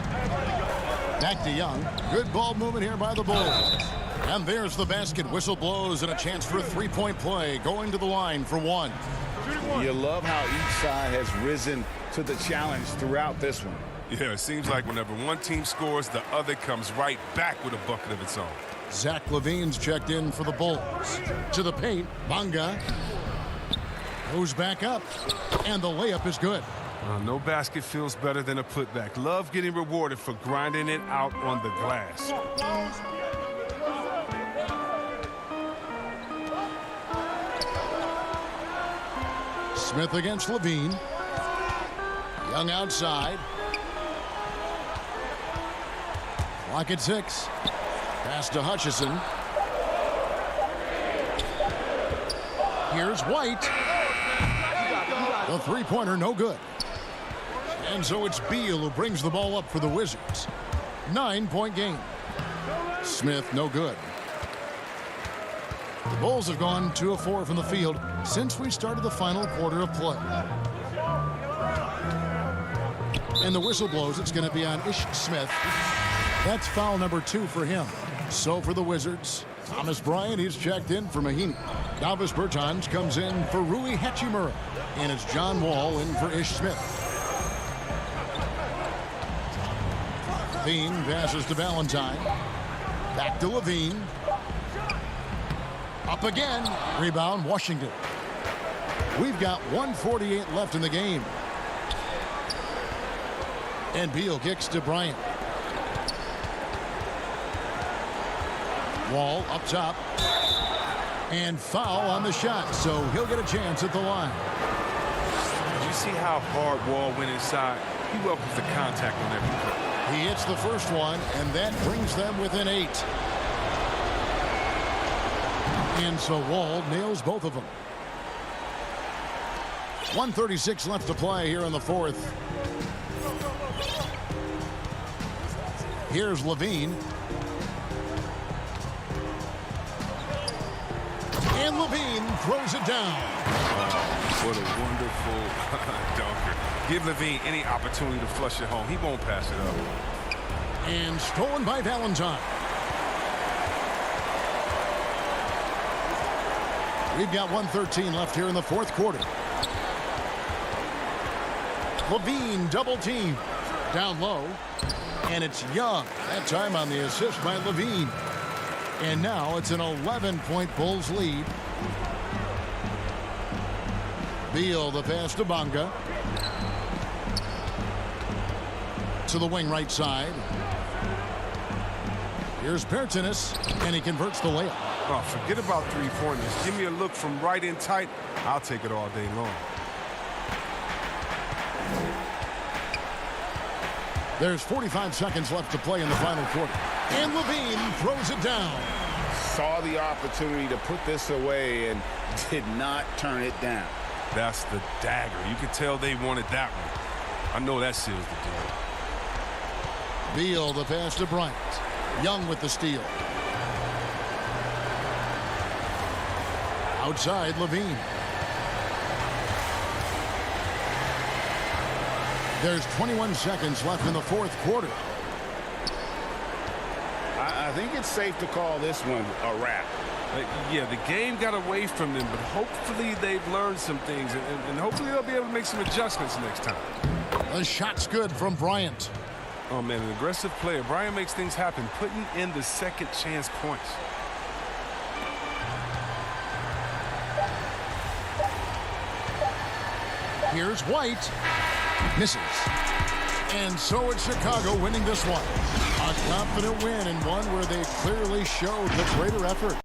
Back to Young. Good ball movement here by the Bulls. And there's the basket. Whistle blows and a chance for a three-point play. Going to the line for one. You love how each side has risen to the challenge throughout this one. Yeah, it seems like whenever one team scores, the other comes right back with a bucket of its own. Zach LaVine's checked in for the Bulls. To the paint, Bonga goes back up, and the layup is good. No basket feels better than a putback. Love getting rewarded for grinding it out on the glass. Smith against Levine. Young outside. Clock at 6. Pass to Hutchison. Here's White. The three-pointer no good. And so it's Beal who brings the ball up for the Wizards. 9-point game. Smith no good. The Bulls have gone 2 of 4 from the field since we started the final quarter of play. And the whistle blows. It's going to be on Ish Smith. That's foul number 2 for him. So for the Wizards, Thomas Bryant, he's checked in for Mahinmi. Davis Bertans comes in for Rui Hachimura. And it's John Wall in for Ish Smith. Levine passes to Valentine. Back to Levine. Up again. Rebound, Washington. We've got 1:48 left in the game. And Beal kicks to Bryant. Wall up top. And foul on the shot, so he'll get a chance at the line. Did you see how hard Wall went inside? He welcomes the contact on every play. He hits the first one, and that brings them within 8. And so Wall nails both of them. 1:36 left to play here in the fourth. Here's Levine. And Levine throws it down. What a wonderful dunker. Give Levine any opportunity to flush it home. He won't pass it up. And stolen by Valentine. We've got 1:13 left here in the fourth quarter. Levine double team. Down low. And it's Young. That time on the assist by Levine. And now it's an 11-point Bulls lead. Beal the pass to Bonga. To the wing right side. Here's Bertans, and he converts the layup. Oh, forget about three-pointers. Give me a look from right in tight. I'll take it all day long. There's 45 seconds left to play in the final quarter. And Levine throws it down. Saw the opportunity to put this away and did not turn it down. That's the dagger. You could tell they wanted that one. I know that seals the deal. Beal the pass to Bryant. Young with the steal. Outside Levine. There's 21 seconds left in the fourth quarter. I think it's safe to call this one a wrap. Yeah, the game got away from them, but hopefully they've learned some things, and hopefully they'll be able to make some adjustments next time. The shot's good from Bryant. Oh, man, an aggressive player. Bryant makes things happen, putting in the second chance points. Here's White. Misses. And so it's Chicago winning this one. A confident win, and one where they clearly showed the greater effort.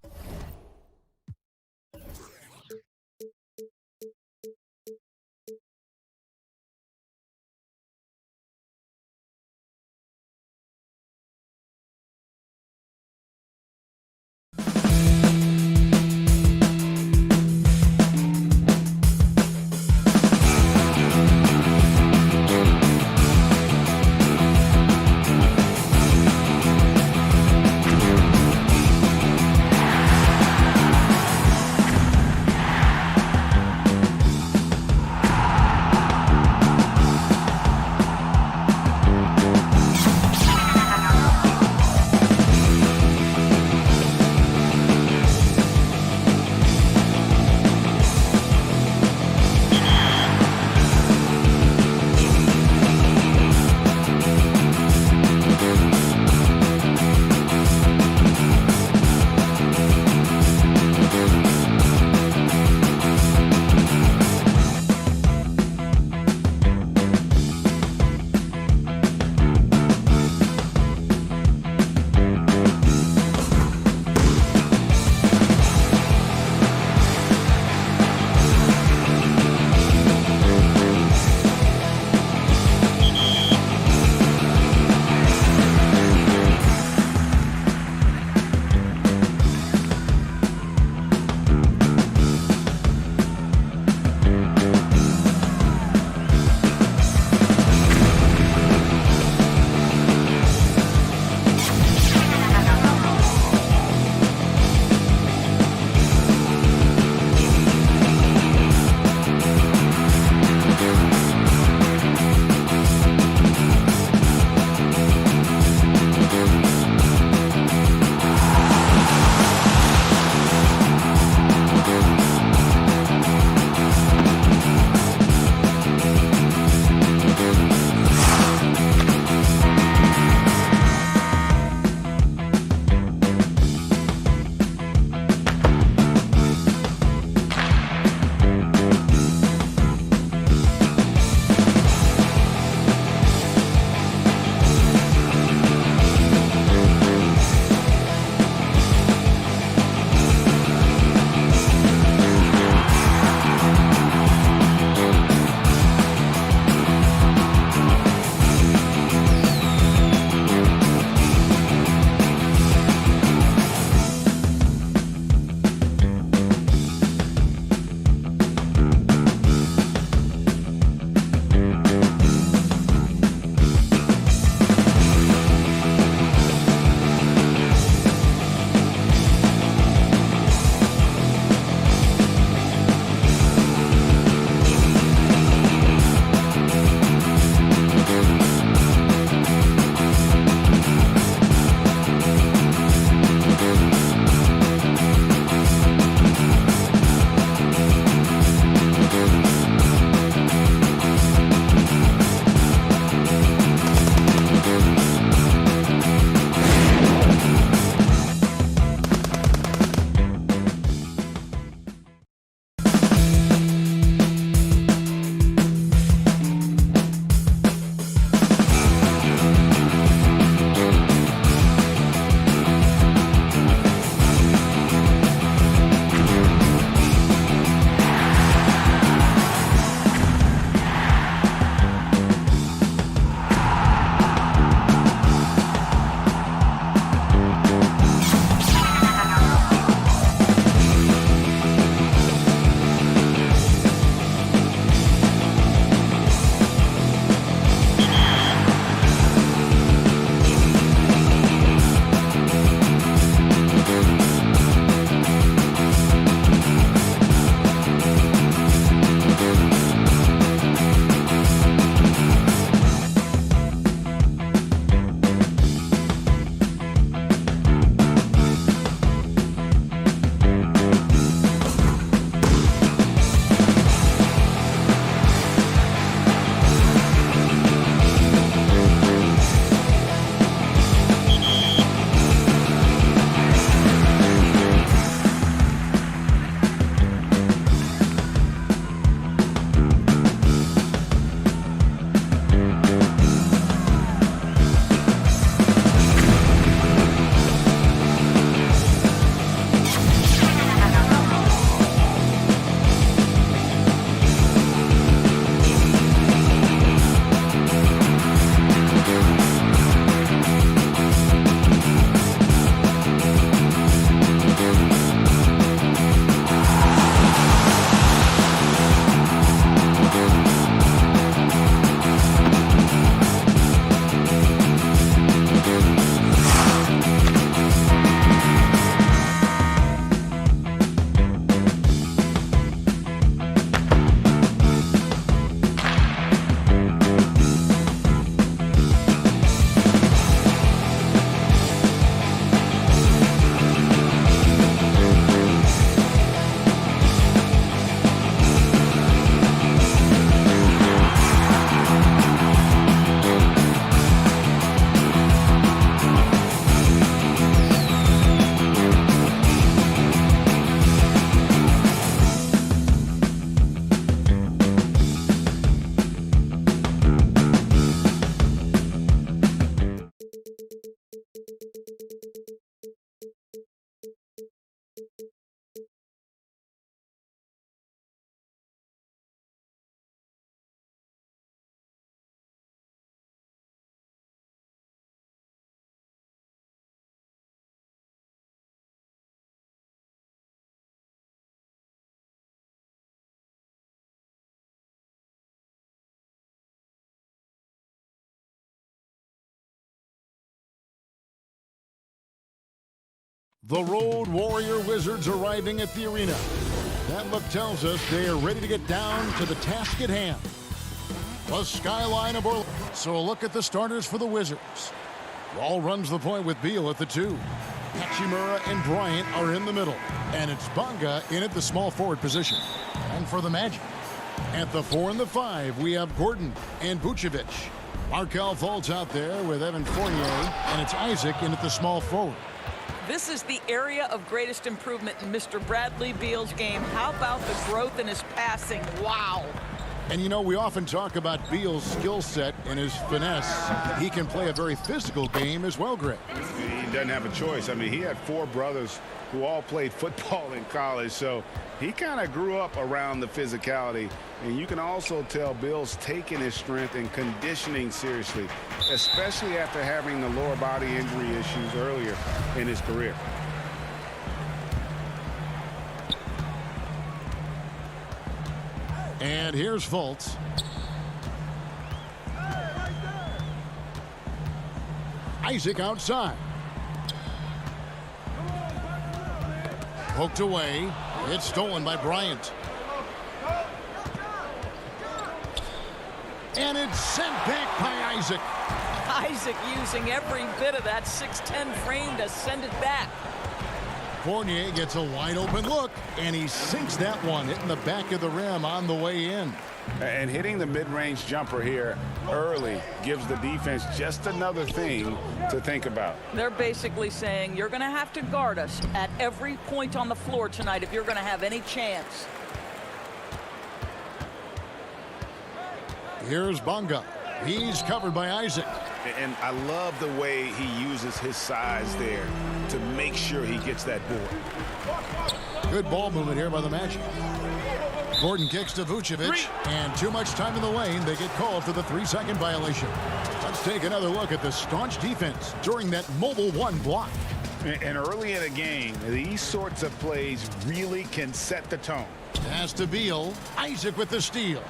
The Road Warrior Wizards arriving at the arena. That look tells us they are ready to get down to the task at hand. The skyline of Orlando. So a look at the starters for the Wizards. Wall runs the point with Beal at the 2. Hachimura and Bryant are in the middle. And it's Bonga in at the small forward position. And for the Magic, at the 4 and the 5, we have Gordon and Vucevic. Markelle Fultz out there with Evan Fournier, and it's Isaac in at the small forward. This is the area of greatest improvement in Mr. Bradley Beal's game. How about the growth in his passing? Wow. And you know, we often talk about Beal's skill set and his finesse. He can play a very physical game as well, Greg. He doesn't have a choice. I mean, he had 4 brothers who all played football in college, so he kind of grew up around the physicality. And you can also tell Beal's taking his strength and conditioning seriously, especially after having the lower body injury issues earlier in his career. And here's Fultz. Isaac outside. Poked away. It's stolen by Bryant. And it's sent back by Isaac. Isaac using every bit of that 6'10" frame to send it back. Fournier gets a wide open look, and he sinks that one, hitting the back of the rim on the way in. And hitting the mid-range jumper here early gives the defense just another thing to think about. They're basically saying you're going to have to guard us at every point on the floor tonight if you're going to have any chance. Here's Bonga. He's covered by Isaac. And I love the way he uses his size there to make sure he gets that board. Good ball movement here by the Magic. Gordon kicks to Vucevic, and too much time in the lane. They get called for the 3-second violation. Let's take another look at the staunch defense during that mobile 1 block. And early in the game, these sorts of plays really can set the tone. Pass to Beal. Isaac with the steal.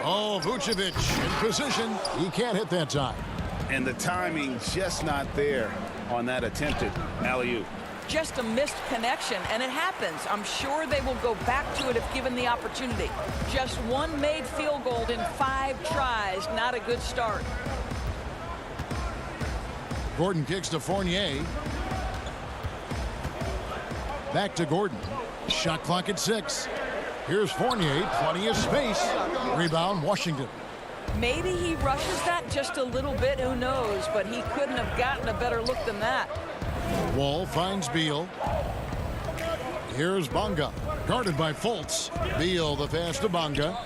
Oh, Vucevic in position. He can't hit that time. And the timing just not there on that attempted alley-oop. Just a missed connection, and it happens. I'm sure they will go back to it if given the opportunity. Just one made field goal in 5 tries. Not a good start. Gordon kicks to Fournier. Back to Gordon. Shot clock at 6. Here's Fournier, plenty of space. Rebound, Washington. Maybe he rushes that just a little bit, who knows, but he couldn't have gotten a better look than that. Wall finds Beal. Here's Bonga, guarded by Fultz. Beal the pass to Bonga.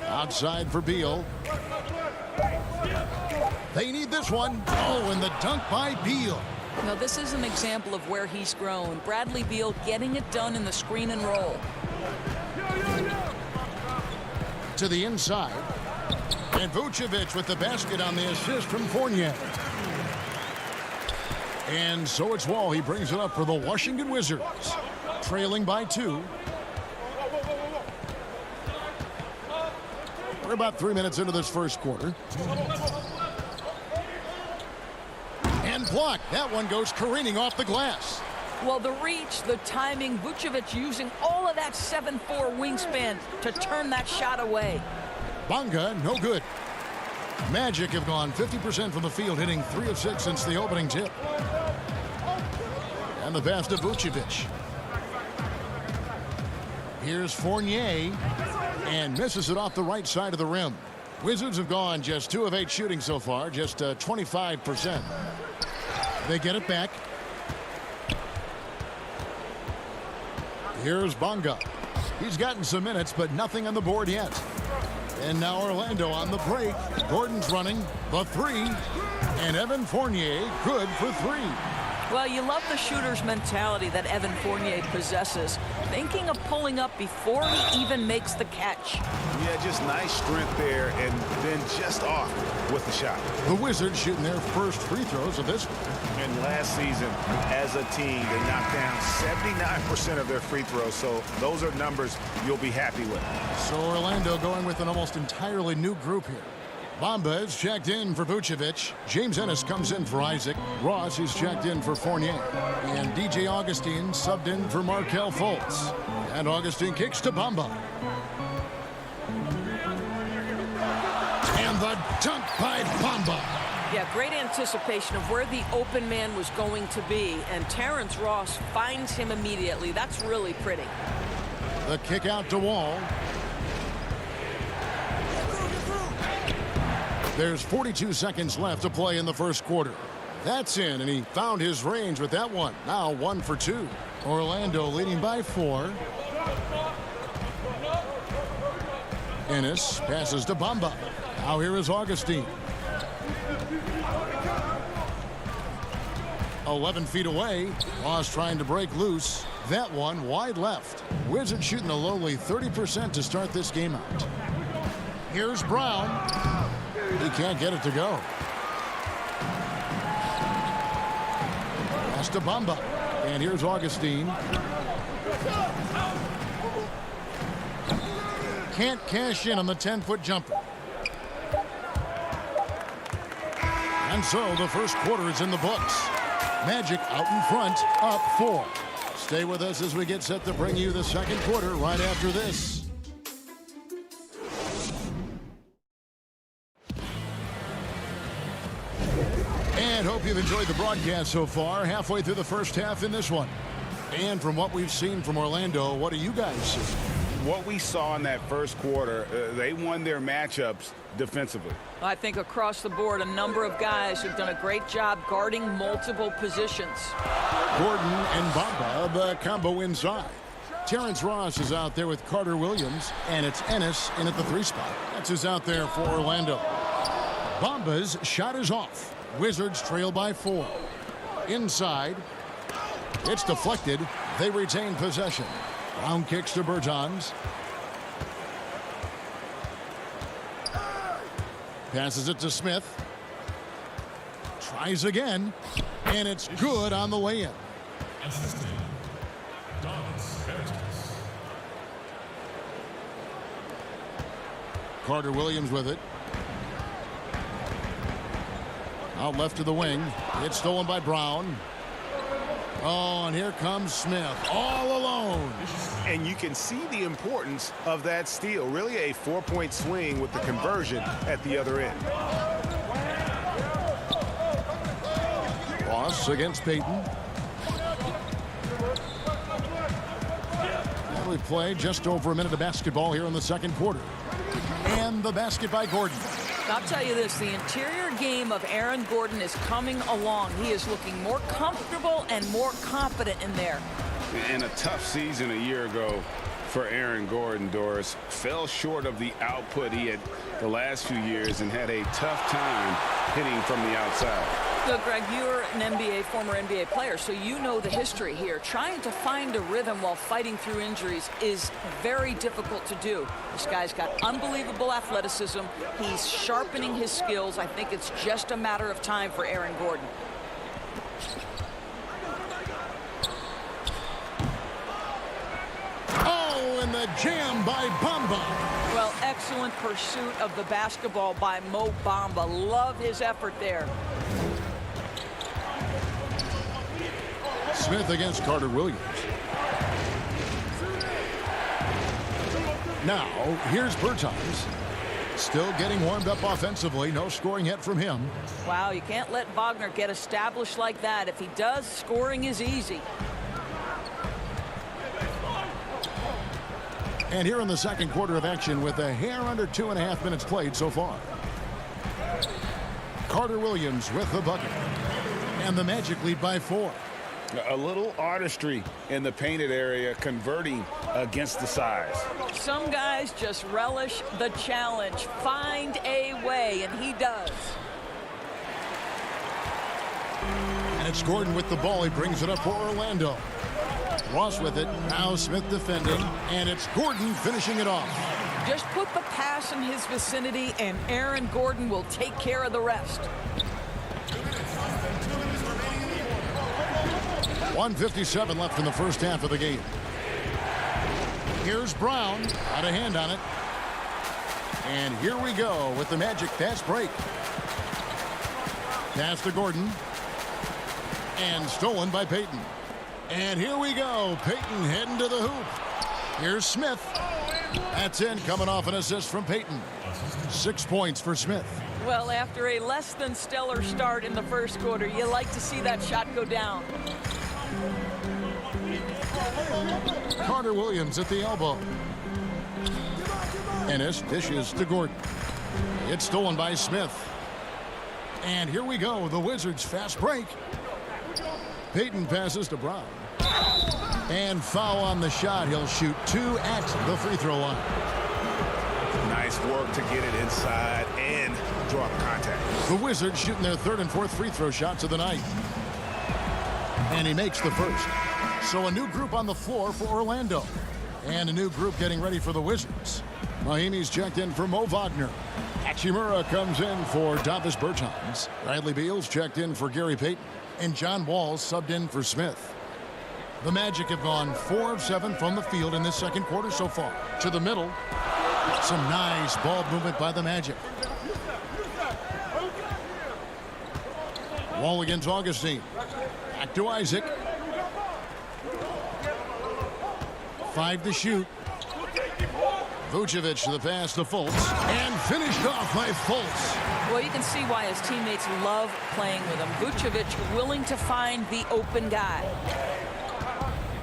Outside for Beal. They need this one. Oh, and the dunk by Beal. Now, this is an example of where he's grown. Bradley Beal getting it done in the screen and roll. To the inside. And Vucevic with the basket on the assist from Fournier. And so it's Wall. He brings it up for the Washington Wizards. Trailing by 2. We're about 3 minutes into this first quarter. And blocked. That one goes careening off the glass. Well, the reach, the timing, Vucevic using all of that 7'4" wingspan to turn that shot away. Bonga, no good. Magic have gone 50% from the field, hitting 3 of 6 since the opening tip. And the pass to Vucevic. Here's Fournier, and misses it off the right side of the rim. Wizards have gone just 2 of 8 shooting so far, just 25%. They get it back. Here's Bonga. He's gotten some minutes, but nothing on the board yet. And now Orlando on the break. Gordon's running the 3. And Evan Fournier good for 3. Well, you love the shooter's mentality that Evan Fournier possesses. Thinking of pulling up before he even makes the catch. Yeah, just nice strength there, and then just off with the shot. The Wizards shooting their first free throws of this one. And last season, as a team, they knocked down 79% of their free throws, so those are numbers you'll be happy with. So Orlando going with an almost entirely new group here. Bamba is checked in for Vucevic. James Ennis comes in for Isaac. Ross is checked in for Fournier. And DJ Augustine subbed in for Markelle Fultz. And Augustine kicks to Bamba. And the dunk by Bamba. Yeah, great anticipation of where the open man was going to be. And Terrence Ross finds him immediately. That's really pretty. The kick out to Wall. There's 42 seconds left to play in the first quarter. That's in, and he found his range with that one. Now 1 for 2. Orlando leading by 4. Ennis passes to Bamba. Now here is Augustine. 11 feet away. Ross trying to break loose. That one wide left. Wizards shooting a lowly 30% to start this game out. Here's Brown. He can't get it to go. Pass to Bamba. And here's Augustine. Can't cash in on the 10-foot jumper. And so the first quarter is in the books. Magic out in front, up 4. Stay with us as we get set to bring you the second quarter right after this. And hope you've enjoyed the broadcast so far. Halfway through the first half in this one. And from what we've seen from Orlando, what do you guys see? What we saw in that first quarter, they won their matchups defensively. I think across the board, a number of guys who've done a great job guarding multiple positions. Gordon and Bamba, the combo inside. Terrence Ross is out there with Carter Williams, and it's Ennis in at the 3 spot. That's who's out there for Orlando. Bamba's shot is off. Wizards trail by 4. Inside. It's deflected. They retain possession. Brown kicks to Bertans. Passes it to Smith. Tries again. And it's good on the way in. Carter Williams with it. Out left to the wing. It's stolen by Brown. Oh, and here comes Smith all alone. And you can see the importance of that steal. Really a 4-point swing with the conversion at the other end. Ross against Payton. And we play just over a minute of basketball here in the second quarter. And the basket by Gordon. I'll tell you this, the interior game of Aaron Gordon is coming along. He is looking more comfortable and more confident in there. And a tough season a year ago for Aaron Gordon, Doris. Fell short of the output he had the last few years and had a tough time hitting from the outside. Look, Greg, you're an former NBA player, so you know the history here. Trying to find a rhythm while fighting through injuries is very difficult to do. This guy's got unbelievable athleticism. He's sharpening his skills. I think it's just a matter of time for Aaron Gordon. Oh, and the jam by Bamba. Well, excellent pursuit of the basketball by Mo Bamba. Love his effort there. Smith against Carter Williams. Now, here's Bertans. Still getting warmed up offensively. No scoring yet from him. Wow, you can't let Wagner get established like that. If he does, scoring is easy. And here in the second quarter of action with a hair under 2.5 minutes played so far. Carter Williams with the bucket. And the Magic lead by 4. A little artistry in the painted area, converting against the size. Some guys just relish the challenge. Find a way, and he does. And it's Gordon with the ball. He brings it up for Orlando. Ross with it. Now Smith defending. And it's Gordon finishing it off. Just put the pass in his vicinity, and Aaron Gordon will take care of the rest. 1:57 left in the first half of the game. Here's Brown. Out of hand on it. And here we go with the Magic fast break. Pass to Gordon. And stolen by Payton. And here we go. Payton heading to the hoop. Here's Smith. That's in, coming off an assist from Payton. 6 points for Smith. Well, after a less than stellar start in the first quarter, you like to see that shot go down. Carter Williams at the elbow. Ennis dishes to Gordon. It's stolen by Smith. And here we go, the Wizards fast break. Payton passes to Brown. And foul on the shot. He'll shoot 2 at the free throw line. Nice work to get it inside and draw contact. The Wizards shooting their 3rd and 4th free throw shots of the night. And he makes the first. So a new group on the floor for Orlando. And a new group getting ready for the Wizards. Mahimi's checked in for Mo Wagner. Hachimura comes in for Davis Bertans. Bradley Beal's checked in for Gary Payton. And John Wall's subbed in for Smith. The Magic have gone 4 of 7 from the field in this second quarter so far. To the middle. Some nice ball movement by the Magic. Wall against Augustine. Back to Isaac. 5 to shoot. Vucevic the pass to Fultz. And finished off by Fultz. Well, you can see why his teammates love playing with him. Vucevic willing to find the open guy.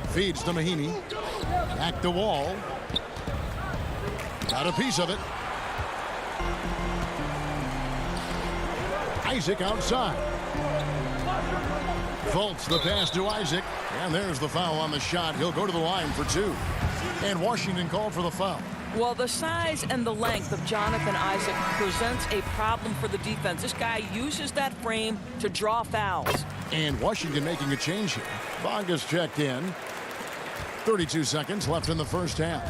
Feeds to Mahimi. Back to Wall. Got a piece of it. Isaac outside. Fultz the pass to Isaac. And there's the foul on the shot. He'll go to the line for 2. And Washington called for the foul. Well, the size and the length of Jonathan Isaac presents a problem for the defense. This guy uses that frame to draw fouls. And Washington making a change here. Bonga's checked in. 32 seconds left in the first half.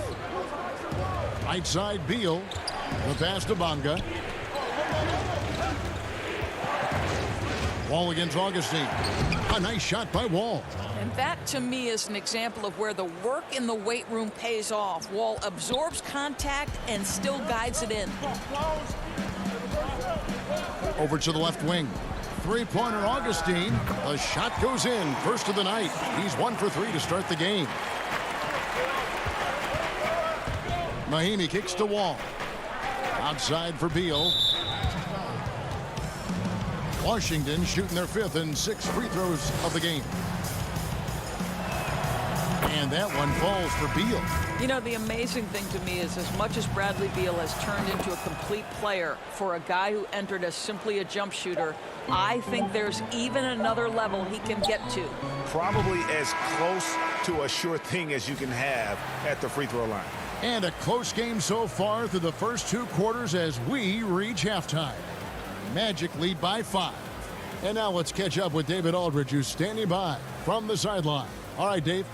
Right side, Beal. The pass to Bonga. Wall against Augustine. A nice shot by Wall. And that, to me, is an example of where the work in the weight room pays off. Wall absorbs contact and still guides it in. Over to the left wing. Three-pointer Augustine. The shot goes in. First of the night. He's 1 for 3 to start the game. Mahimi kicks to Wall. Outside for Beal. Washington shooting their 5th and 6th free throws of the game. And that one falls for Beal. You know, the amazing thing to me is as much as Bradley Beal has turned into a complete player, for a guy who entered as simply a jump shooter, I think there's even another level he can get to. Probably as close to a sure thing as you can have at the free throw line. And a close game so far through the first 2 quarters as we reach halftime. Magic lead by 5. And now let's catch up with David Aldridge, who's standing by from the sideline. All right, Dave.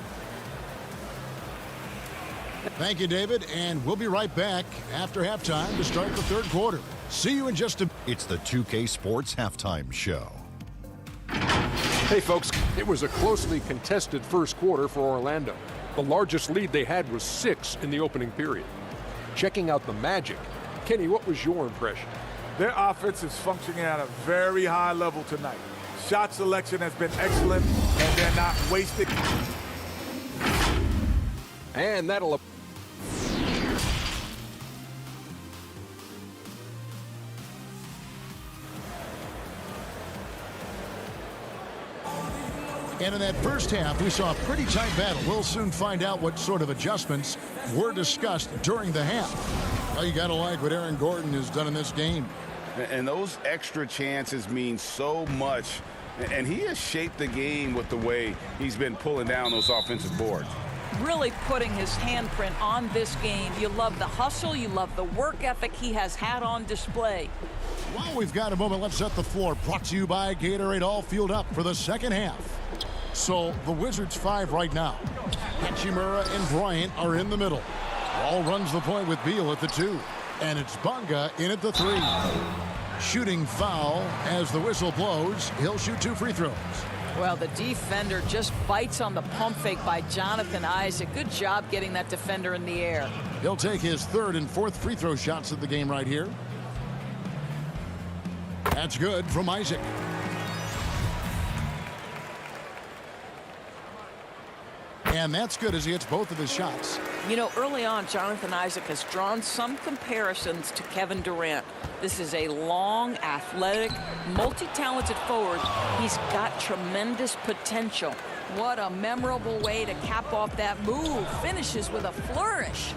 Thank you, David, and we'll be right back after halftime to start the 3rd quarter. See you in just a... It's the 2K Sports Halftime Show. Hey, folks, it was a closely contested first quarter for Orlando. The largest lead they had was 6 in the opening period. Checking out the Magic, Kenny, what was your impression? Their offense is functioning at a very high level tonight. Shot selection has been excellent, and they're not wasting. And that'll... And in that first half, we saw a pretty tight battle. We'll soon find out what sort of adjustments were discussed during the half. Well, you got to like what Aaron Gordon has done in this game. And those extra chances mean so much. And he has shaped the game with the way he's been pulling down those offensive boards. Really putting his handprint on this game. You love the hustle. You love the work ethic he has had on display. While we've got a moment, let's set the floor. Brought to you by Gatorade, all fueled up for the second half. So the Wizards 5 right now. Hachimura and Bryant are in the middle. Wall runs the point with Beal at the 2. And it's Bonga in at the 3. Shooting foul as the whistle blows. He'll shoot 2 free throws. Well, the defender just bites on the pump fake by Jonathan Isaac. Good job getting that defender in the air. He'll take his third and fourth free throw shots of the game right here. That's good from Isaac. And that's good as he hits both of his shots. You know, early on, Jonathan Isaac has drawn some comparisons to Kevin Durant. This is a long, athletic, multi-talented forward. He's got tremendous potential. What a memorable way to cap off that move. Finishes with a flourish.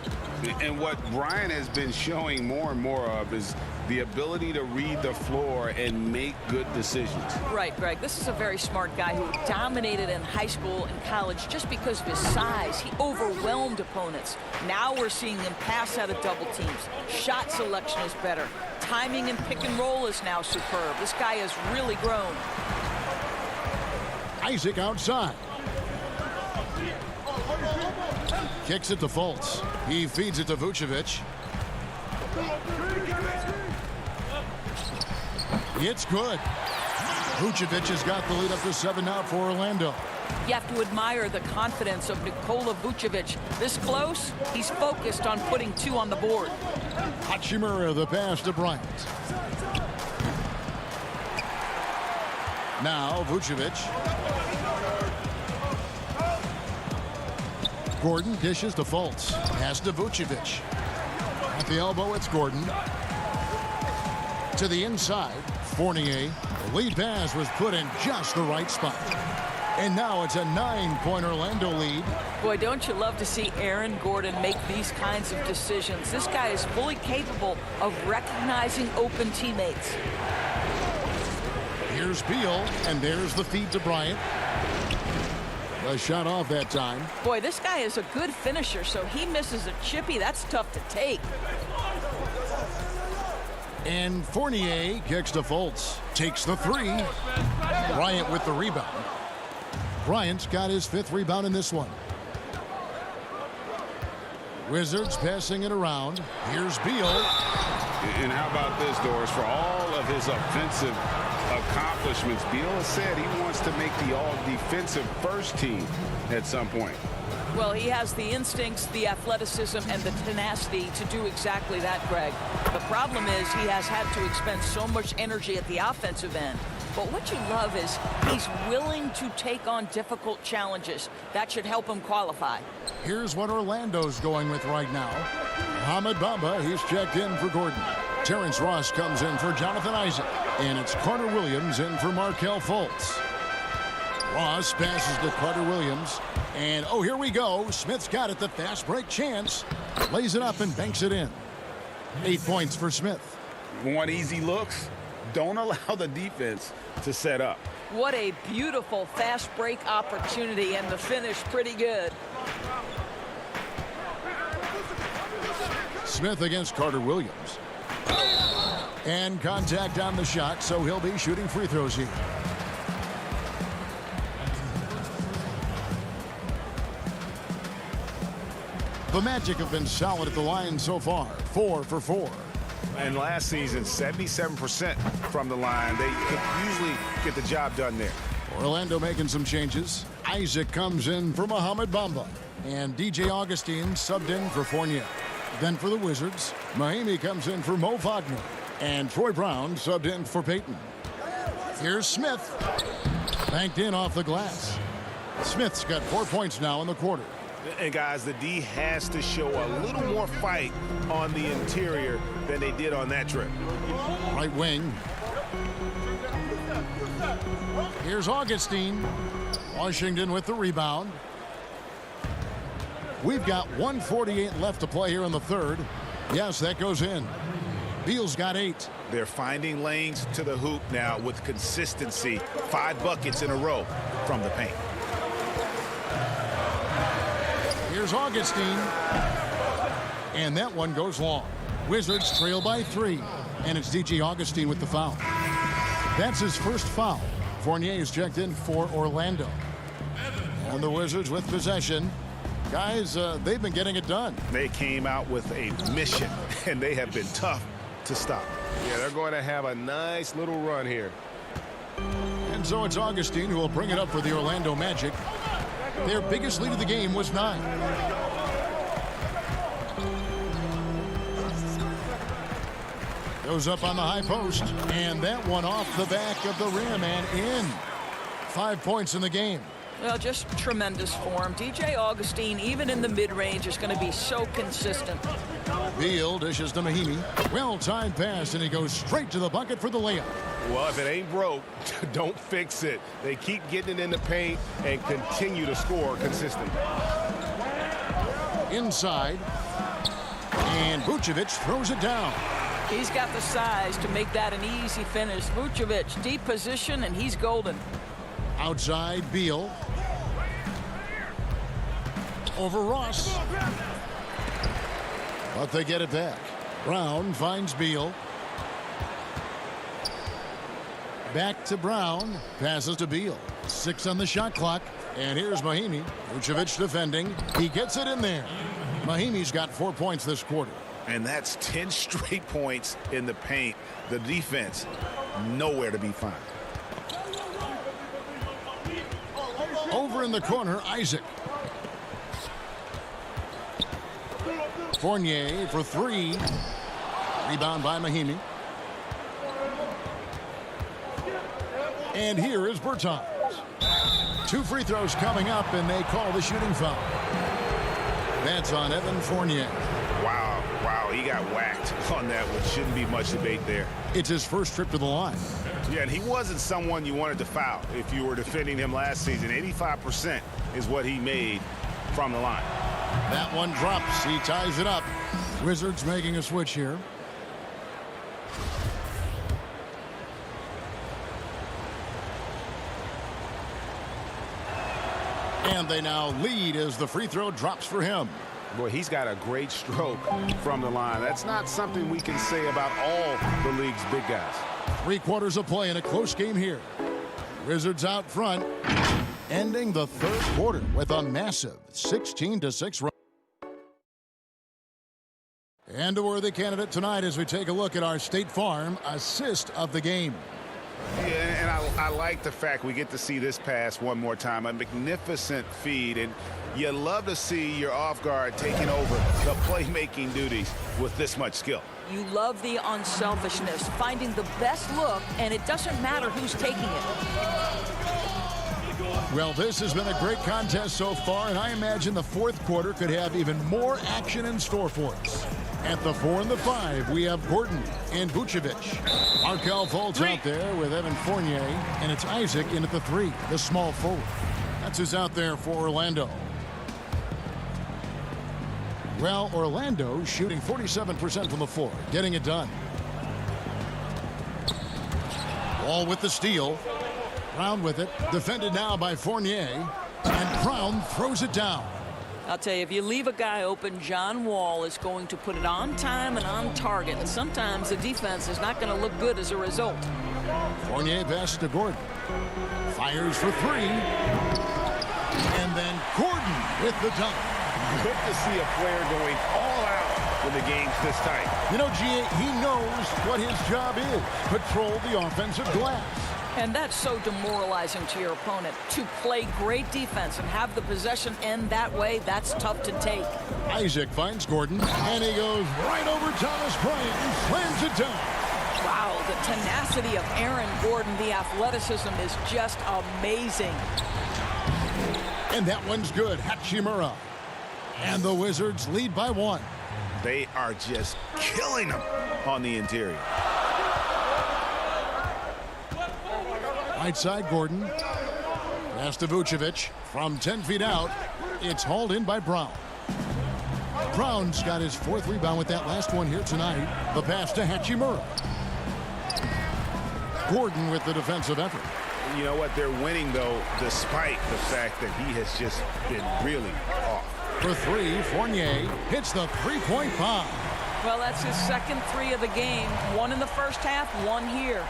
And what Brian has been showing more and more of is the ability to read the floor and make good decisions. Right, Greg. This is a very smart guy who dominated in high school and college just because of his size. He overwhelmed opponents. Now we're seeing him pass out of double teams. Shot selection is better. Timing and pick and roll is now superb. This guy has really grown. Isaac outside. Kicks it to Fultz. He feeds it to Vucevic. It's good. Vucevic has got the lead up to 7 now for Orlando. You have to admire the confidence of Nikola Vucevic. This close, he's focused on putting 2 on the board. Hachimura, the pass to Bryant. Now Vucevic. Gordon dishes to Fultz. Pass to Vucevic. At the elbow, it's Gordon. To the inside, Fournier. The lead pass was put in just the right spot. And now it's a 9-point Orlando lead. Boy, don't you love to see Aaron Gordon make these kinds of decisions. This guy is fully capable of recognizing open teammates. Here's Beal, and there's the feed to Bryant. A shot off that time. Boy, this guy is a good finisher, so he misses a chippy. That's tough to take. And Fournier kicks to Fultz. Takes the 3. Bryant with the rebound. Bryant's got his 5th rebound in this one. Wizards passing it around. Here's Beal. And how about this, Doris? For all of his offensive accomplishments, Beal has said he wants to make the all-defensive first team at some point. Well, he has the instincts, the athleticism, and the tenacity to do exactly that, Greg. The problem is he has had to expend so much energy at the offensive end. But what you love is he's willing to take on difficult challenges. That should help him qualify. Here's what Orlando's going with right now. Mohamed Bamba, he's checked in for Gordon. Terrence Ross comes in for Jonathan Isaac. And it's Carter Williams in for Markelle Fultz. Ross passes to Carter Williams. And, oh, here we go. Smith's got it, the fast break chance. Lays it up and banks it in. 8 points for Smith. Want easy looks? Don't allow the defense to set up. What a beautiful fast break opportunity, and the finish pretty good. Smith against Carter Williams. And contact on the shot, so he'll be shooting free throws here. The Magic have been solid at the line so far, 4 for 4. And last season, 77% from the line. They could usually get the job done there. Orlando making some changes. Isaac comes in for Mohamed Bamba. And DJ Augustine subbed in for Fournier. Then for the Wizards, Mahimi comes in for Mo Wagner. And Troy Brown subbed in for Payton. Here's Smith. Banked in off the glass. Smith's got 4 points now in the quarter. And guys, the D has to show a little more fight on the interior than they did on that trip. Right wing. Here's Augustine. Washington with the rebound. We've got 1:48 left to play here in the third. Yes, that goes in. Beal's got 8. They're finding lanes to the hoop now with consistency. 5 buckets in a row from the paint. Here's Augustine. And that one goes long. Wizards trail by 3. And it's DJ Augustine with the foul. That's his first foul. Fournier is checked in for Orlando. And the Wizards with possession. Guys, they've been getting it done. They came out with a mission, and they have been tough to stop. Yeah, they're going to have a nice little run here. And And so it's Augustine who will bring it up for the Orlando Magic. Their biggest lead of the game was 9. Goes up on the high post, and that one off the back of the rim and in. 5 points in the game. Well, just tremendous form. DJ Augustine, even in the mid-range, is going to be so consistent. Beal dishes to Mahinmi. Well-timed pass, and he goes straight to the bucket for the layup. Well, if it ain't broke, don't fix it. They keep getting it in the paint and continue to score consistently. Inside, and Vucevic throws it down. He's got the size to make that an easy finish. Vucevic, deep position, and he's golden. Outside, Beal. Over Ross. But they get it back. Brown finds Beal. Back to Brown. Passes to Beal. 6 on the shot clock. And here's Mahinmi. Vucevic defending. He gets it in there. Mahimi's got 4 points this quarter. And that's 10 straight points in the paint. The defense, nowhere to be found. Over in the corner, Isaac. Fournier for 3. Rebound by Mahinmi. And here is Bertans. 2 free throws coming up, and they call the shooting foul. That's on Evan Fournier. Wow, he got whacked on that one. Shouldn't be much debate there. It's his first trip to the line. Yeah, and he wasn't someone you wanted to foul if you were defending him last season. 85% is what he made from the line. That one drops. He ties it up. Wizards making a switch here. And they now lead as the free throw drops for him. Boy, he's got a great stroke from the line. That's not something we can say about all the league's big guys. 3 quarters of play in a close game here. Wizards out front, ending the third quarter with a massive 16-6 run. And a worthy candidate tonight as we take a look at our State Farm assist of the game. Yeah, and I like the fact we get to see this pass one more time. A magnificent feed, and you love to see your off guard taking over the playmaking duties with this much skill. You love the unselfishness, finding the best look, and it doesn't matter who's taking it. Well, this has been a great contest so far, and I imagine the fourth quarter could have even more action in store for us. At the 4 and the 5, we have Gordon and Vucevic. Markelle Fultz out there with Evan Fournier, and it's Isaac in at the 3, the small forward. That's who's out there for Orlando. Well, Orlando shooting 47% from the floor, getting it done. Wall with the steal. Brown with it, defended now by Fournier, and Brown throws it down. I'll tell you, if you leave a guy open, John Wall is going to put it on time and on target. And sometimes the defense is not going to look good as a result. Fournier passes to Gordon. Fires for 3. And then Gordon with the dunk. Good to see a player going all out when the game's this tight. You know, G.A., he knows what his job is. Patrol the offensive glass. And that's so demoralizing to your opponent. To play great defense and have the possession end that way, that's tough to take. Isaac finds Gordon, and he goes right over Thomas Bryant and slams it down. Wow, the tenacity of Aaron Gordon, the athleticism is just amazing. And that one's good. Hachimura. And the Wizards lead by 1. They are just killing them on the interior. Right side, Gordon. Pass to Vucevic from 10 feet out. It's hauled in by Brown. Brown's got his 4th rebound with that last one here tonight. The pass to Hachimura. Gordon with the defensive effort. You know what? They're winning, though, despite the fact that he has just been really off. For 3, Fournier hits the 3-point bomb. Well, that's his second 3 of the game. 1 in the first half, 1 here.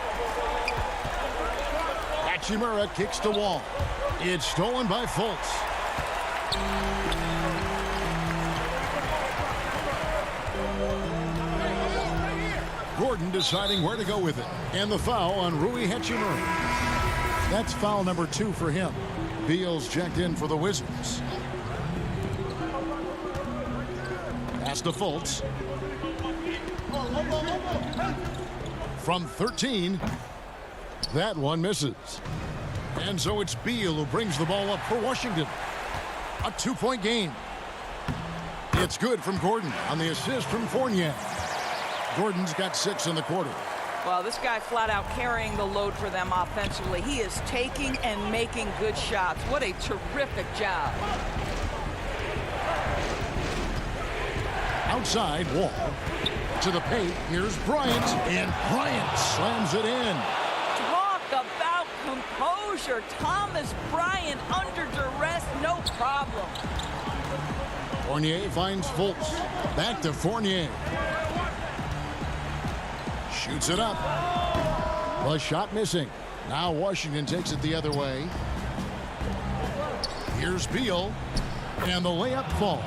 Hachimura kicks to Wall. It's stolen by Fultz. Gordon deciding where to go with it. And the foul on Rui Hachimura. That's foul number 2 for him. Beal's checked in for the Wizards. Pass to Fultz. From 13, that one misses. And so it's Beal who brings the ball up for Washington. A 2-point game. It's good from Gordon on the assist from Fournier. Gordon's got 6 in the quarter. Well, this guy flat out carrying the load for them offensively. He is taking and making good shots. What a terrific job. Outside, Wall. To the paint, here's Bryant. And Bryant slams it in. Talk about composure. Thomas Bryant under duress, no problem. Fournier finds Fultz. Back to Fournier. Shoots it up. The shot missing. Now Washington takes it the other way. Here's Beal. And the layup falls.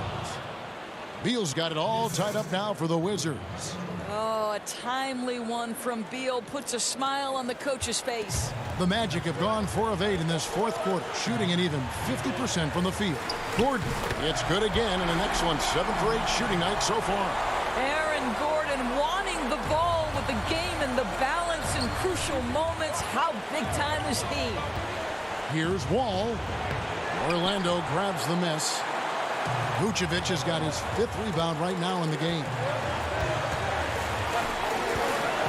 Beal's got it all tied up now for the Wizards. Oh, a timely one from Beal puts a smile on the coach's face. The Magic have gone 4 of 8 in this fourth quarter, shooting an even 50% from the field. Gordon, it's good again, and an excellent 7 for 8 shooting night so far. Aaron Gordon wanting the ball with the game and the balance in crucial moments. How big time is he? Here's Wall. Orlando grabs the miss. Vucevic has got his 5th rebound right now in the game.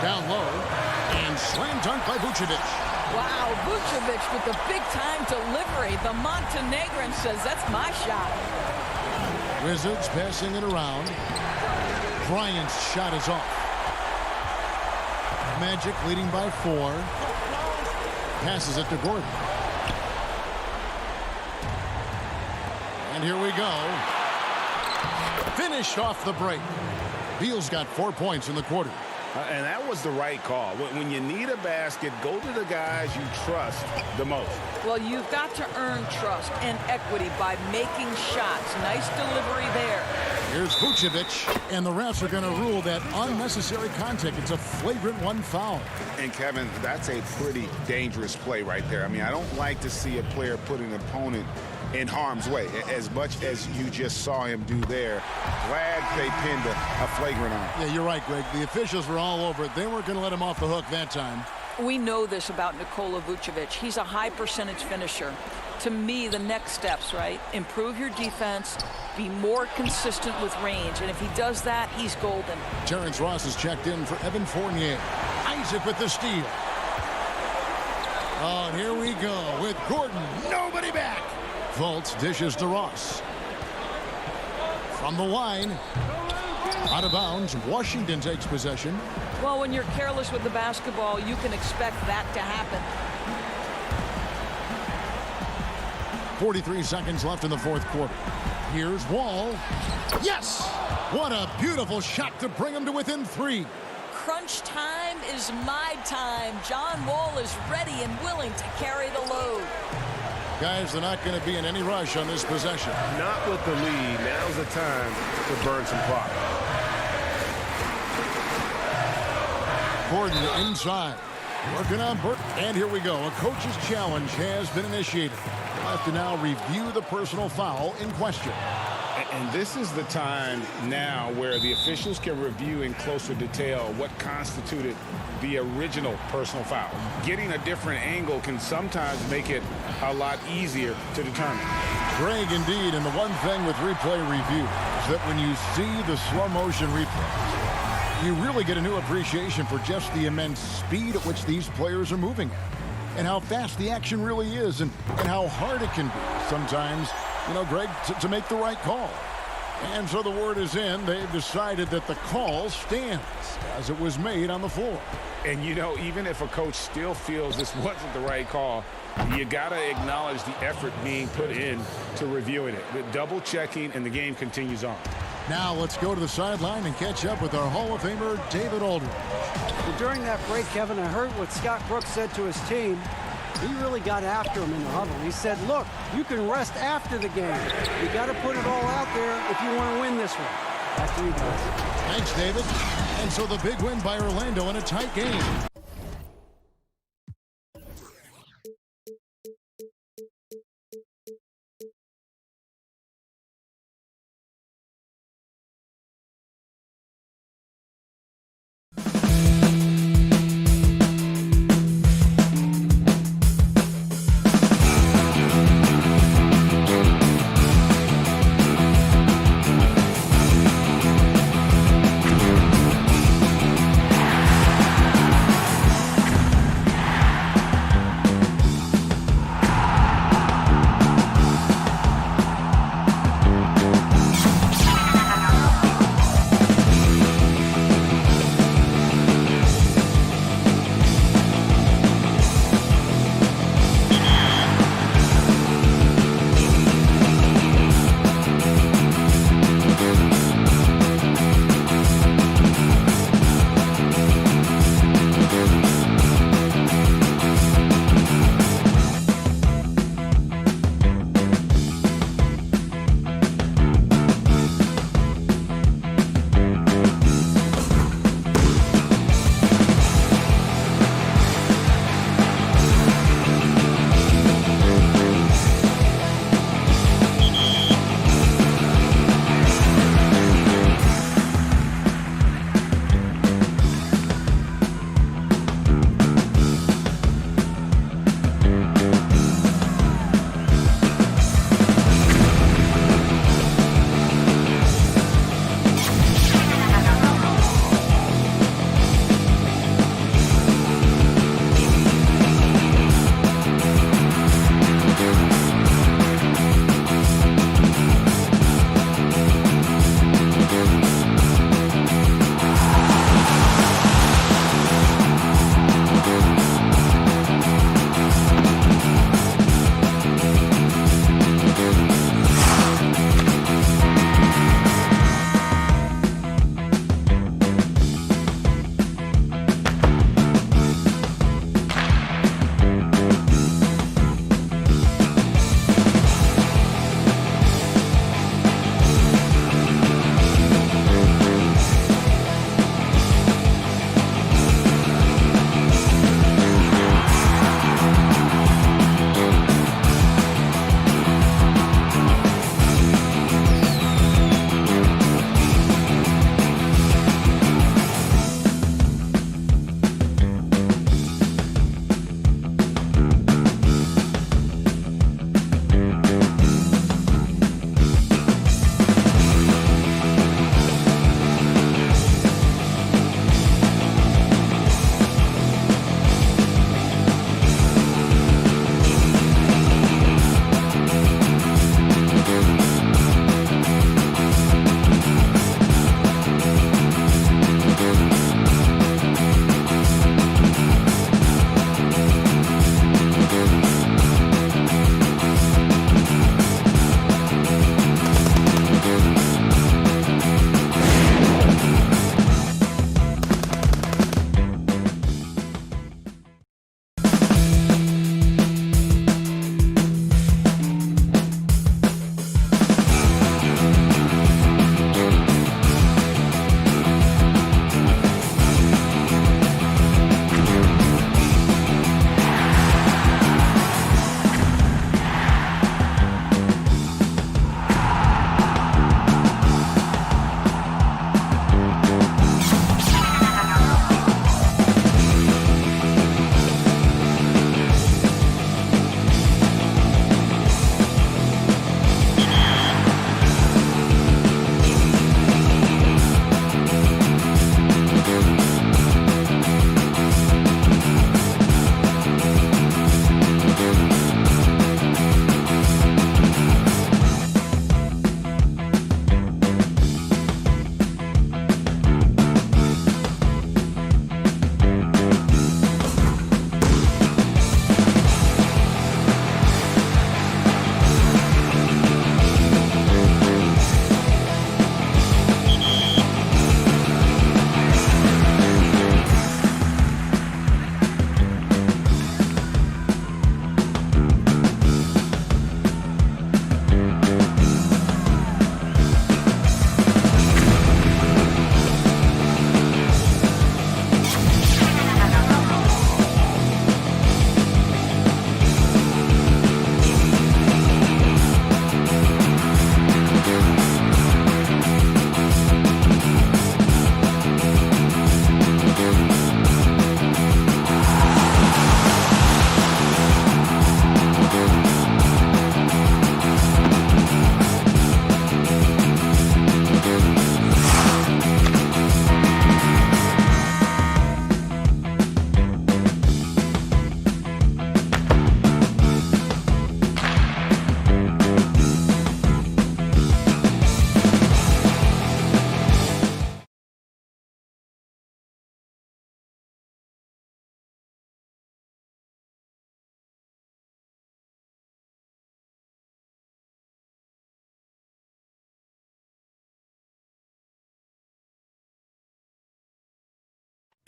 Down low, and slam dunk by Vucevic. Wow, Vucevic with the big-time delivery. The Montenegrin says, that's my shot. Wizards passing it around. Bryant's shot is off. Magic leading by 4. Passes it to Gordon. And here we go. Finished off the break. Beal's got 4 points in the quarter. And that was the right call. When you need a basket, go to the guys you trust the most. Well, you've got to earn trust and equity by making shots. Nice delivery there. Here's Vucevic, and the refs are going to rule that unnecessary contact. It's a flagrant 1 foul. And, Kevin, that's a pretty dangerous play right there. I mean, I don't like to see a player put an opponent in harm's way, as much as you just saw him do there. Glad they pinned a flagrant on. Yeah, you're right, Greg. The officials were all over it. They weren't going to let him off the hook that time. We know this about Nikola Vucevic. He's a high-percentage finisher. To me, the next steps, right? Improve your defense, be more consistent with range, and if he does that, he's golden. Terrence Ross is checked in for Evan Fournier. Isaac with the steal. Oh, and here we go with Gordon. Nobody back. Fultz dishes to Ross. From the line. Out of bounds. Washington takes possession. Well, when you're careless with the basketball, you can expect that to happen. 43 seconds left in the fourth quarter. Here's Wall. Yes! What a beautiful shot to bring him to within 3. Crunch time is my time. John Wall is ready and willing to carry the load. Guys, they're not going to be in any rush on this possession. Not with the lead. Now's the time to burn some clock. Gordon inside. Working on Burke. And here we go. A coach's challenge has been initiated. We'll have to now review the personal foul in question. And this is the time now where the officials can review in closer detail what constituted the original personal foul. Getting a different angle can sometimes make it a lot easier to determine. Greg, indeed, and the one thing with replay review is that when you see the slow motion replay, you really get a new appreciation for just the immense speed at which these players are moving at, and how fast the action really is, and how hard it can be sometimes, you know, Greg, to make the right call. And so the word is in. They've decided that the call stands as it was made on the floor. And, you know, even if a coach still feels this wasn't the right call, you got to acknowledge the effort being put in to reviewing it. The double checking, and the game continues on. Now let's go to the sideline and catch up with our Hall of Famer, David Aldridge. Well, during that break, Kevin, I heard what Scott Brooks said to his team. He really got after him in the huddle. He said, look, you can rest after the game. You got to put it all out there if you want to win this one. Back to you guys. Thanks, David. And so the big win by Orlando in a tight game.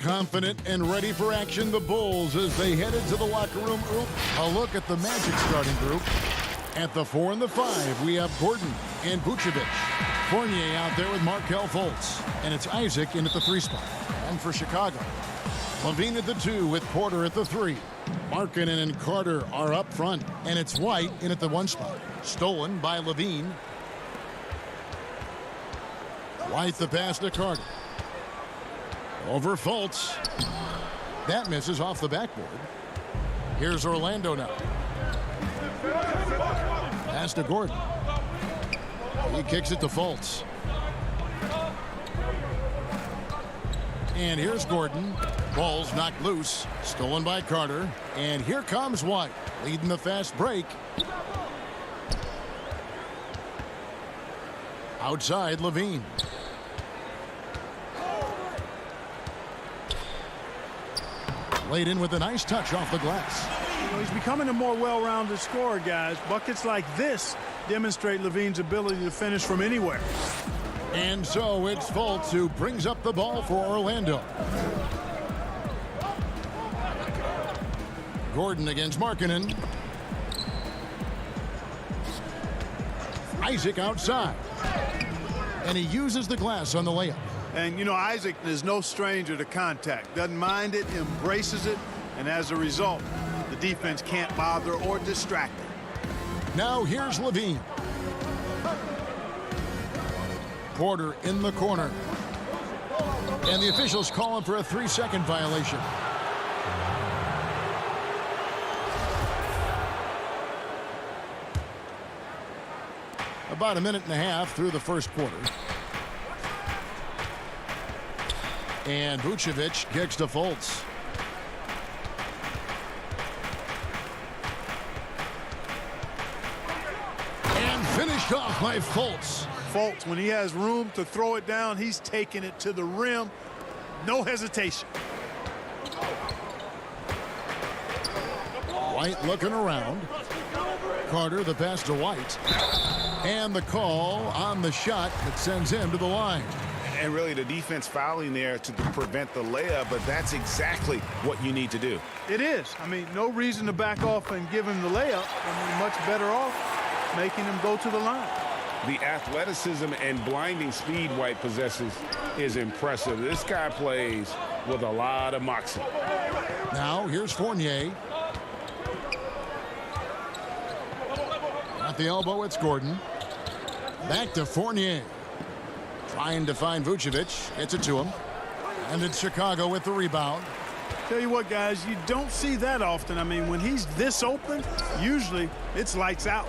Confident and ready for action, the Bulls as they head into the locker room. A look at the Magic starting group. At the 4 and the 5, we have Gordon and Vucevic. Fournier out there with Markelle Fultz. And it's Isaac in at the 3 spot. And for Chicago, Levine at the 2 with Porter at the 3. Markkanen and Carter are up front. And it's White in at the 1 spot. Stolen by Levine. White the pass to Carter. Over Fultz. That misses off the backboard. Here's Orlando now. Pass to Gordon. He kicks it to Fultz. And here's Gordon. Ball's knocked loose. Stolen by Carter. And here comes White, leading the fast break. Outside, Levine. Laid in with a nice touch off the glass. You know, he's becoming a more well-rounded scorer, guys. Buckets like this demonstrate Levine's ability to finish from anywhere. And so it's Fultz who brings up the ball for Orlando. Gordon against Markkanen. Isaac outside. And he uses the glass on the layup. And, you know, Isaac is no stranger to contact. Doesn't mind it, embraces it, and as a result, the defense can't bother or distract him. Now here's Levine. Porter in the corner. And the officials call him for a 3-second violation. About a minute and a half through the first quarter. And Vucevic kicks to Fultz. And finished off by Fultz. Fultz, when he has room to throw it down, he's taking it to the rim. No hesitation. White looking around. Carter the pass to White. And the call on the shot that sends him to the line. And really the defense fouling there to prevent the layup, but that's exactly what you need to do. It is. I mean, no reason to back off and give him the layup. I mean, much better off making him go to the line. The athleticism and blinding speed White possesses is impressive. This guy plays with a lot of moxie. Now here's Fournier. At the elbow, it's Gordon. Back to Fournier. Trying to find Vucevic. Gets it to him. And it's Chicago with the rebound. Tell you what, guys, you don't see that often. I mean, when he's this open, usually it's lights out.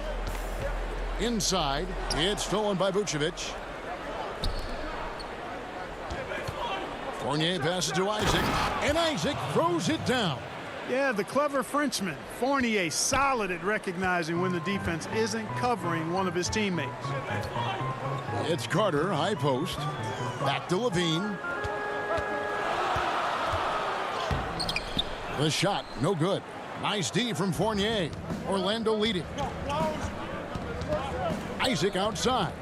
Inside, it's stolen by Vucevic. Fournier passes to Isaac. And Isaac throws it down. Yeah, the clever Frenchman. Fournier solid at recognizing when the defense isn't covering one of his teammates. It's Carter, high post. Back to Levine. The shot, no good. Nice D from Fournier. Orlando leading. Isaac outside.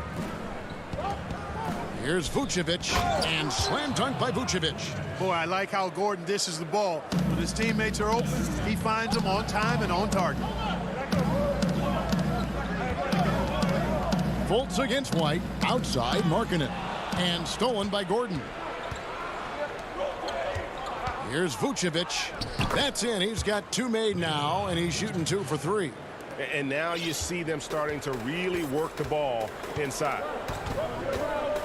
Here's Vucevic, and slam dunk by Vucevic. Boy, I like how Gordon dishes the ball. When his teammates are open, he finds them on time and on target. Fultz against White, outside Markkanen, and stolen by Gordon. Here's Vucevic. That's in. He's got 2 made now, and he's shooting 2 for 3. And now you see them starting to really work the ball inside.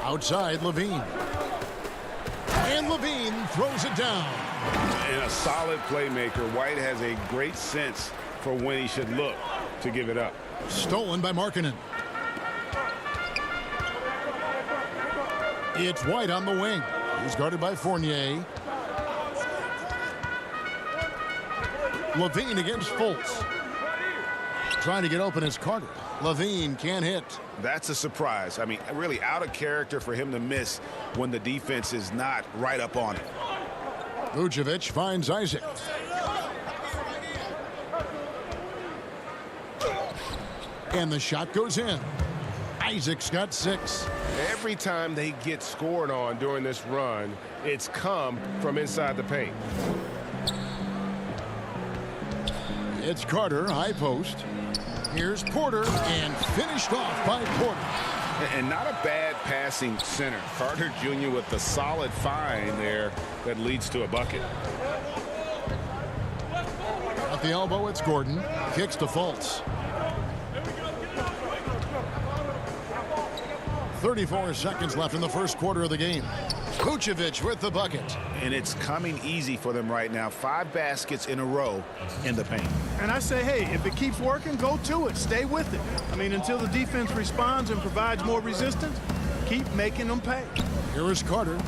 Outside, Levine. And Levine throws it down. And a solid playmaker. White has a great sense for when he should look to give it up. Stolen by Markkanen. It's White on the wing. He's guarded by Fournier. Levine against Fultz. Trying to get open as Carter. Levine can't hit. That's a surprise. I mean, really out of character for him to miss when the defense is not right up on it. Vucevic finds Isaac. And the shot goes in. Isaac's got 6. Every time they get scored on during this run, it's come from inside the paint. It's Carter, high post. Here's Porter, and finished off by Porter. And not a bad passing center. Carter Jr. with the solid find there that leads to a bucket. At the elbow, it's Gordon. Kicks to Fultz. 34 seconds left in the first quarter of the game. Vucevic with the bucket. And it's coming easy for them right now. 5 baskets in a row in the paint. And I say, hey, if it keeps working, go to it. Stay with it. I mean, until the defense responds and provides more resistance, keep making them pay. Here is Carter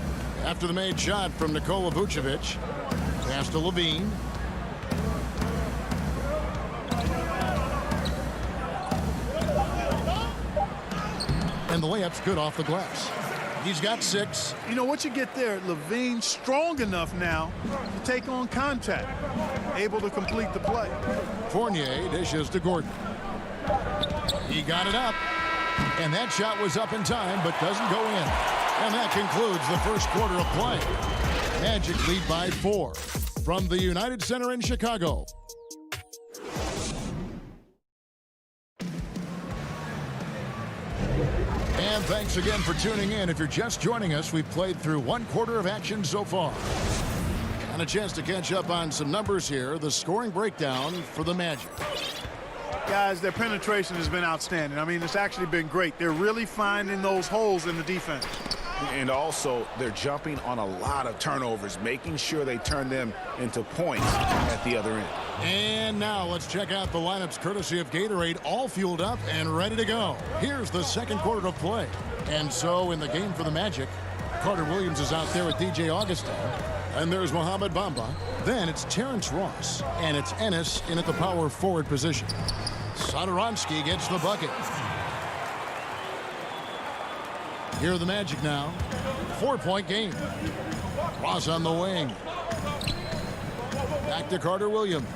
after the made shot from Nikola Vucevic. Pass to Levine. And the layup's good off the glass. He's got 6. You know what you get there? Levine strong enough now to take on contact. Able to complete the play. Fournier dishes to Gordon. He got it up. And that shot was up in time, but doesn't go in. And that concludes the first quarter of play. Magic lead by 4 from the United Center in Chicago. And thanks again for tuning in. If you're just joining us, we've played through 1 quarter of action so far. And a chance to catch up on some numbers here. The scoring breakdown for the Magic. Guys, their penetration has been outstanding. I mean, it's actually been great. They're really finding those holes in the defense. And also, they're jumping on a lot of turnovers, making sure they turn them into points at the other end. And now let's check out the lineups courtesy of Gatorade, all fueled up and ready to go. Here's the second quarter of play. And so in the game for the Magic, Carter Williams is out there with DJ Augustin. And there's Mohamed Bamba. Then it's Terrence Ross. And it's Ennis in at the power forward position. Satoransky gets the bucket. Here are the Magic now. 4-point game. Ross on the wing. Back to Carter Williams.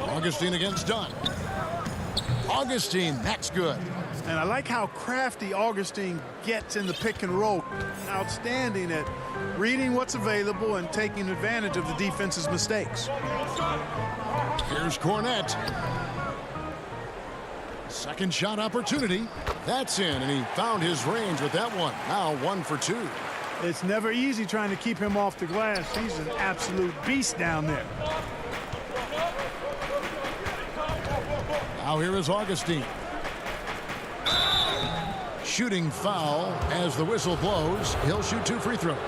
Augustine against Dunn. Augustine, that's good. And I like how crafty Augustine gets in the pick and roll. Outstanding at reading what's available and taking advantage of the defense's mistakes. Here's Cornette. Second shot opportunity. That's in, and he found his range with that one. Now 1 for 2. It's never easy trying to keep him off the glass. He's an absolute beast down there. Now here is Augustine. Shooting foul as the whistle blows. He'll shoot 2 free throws.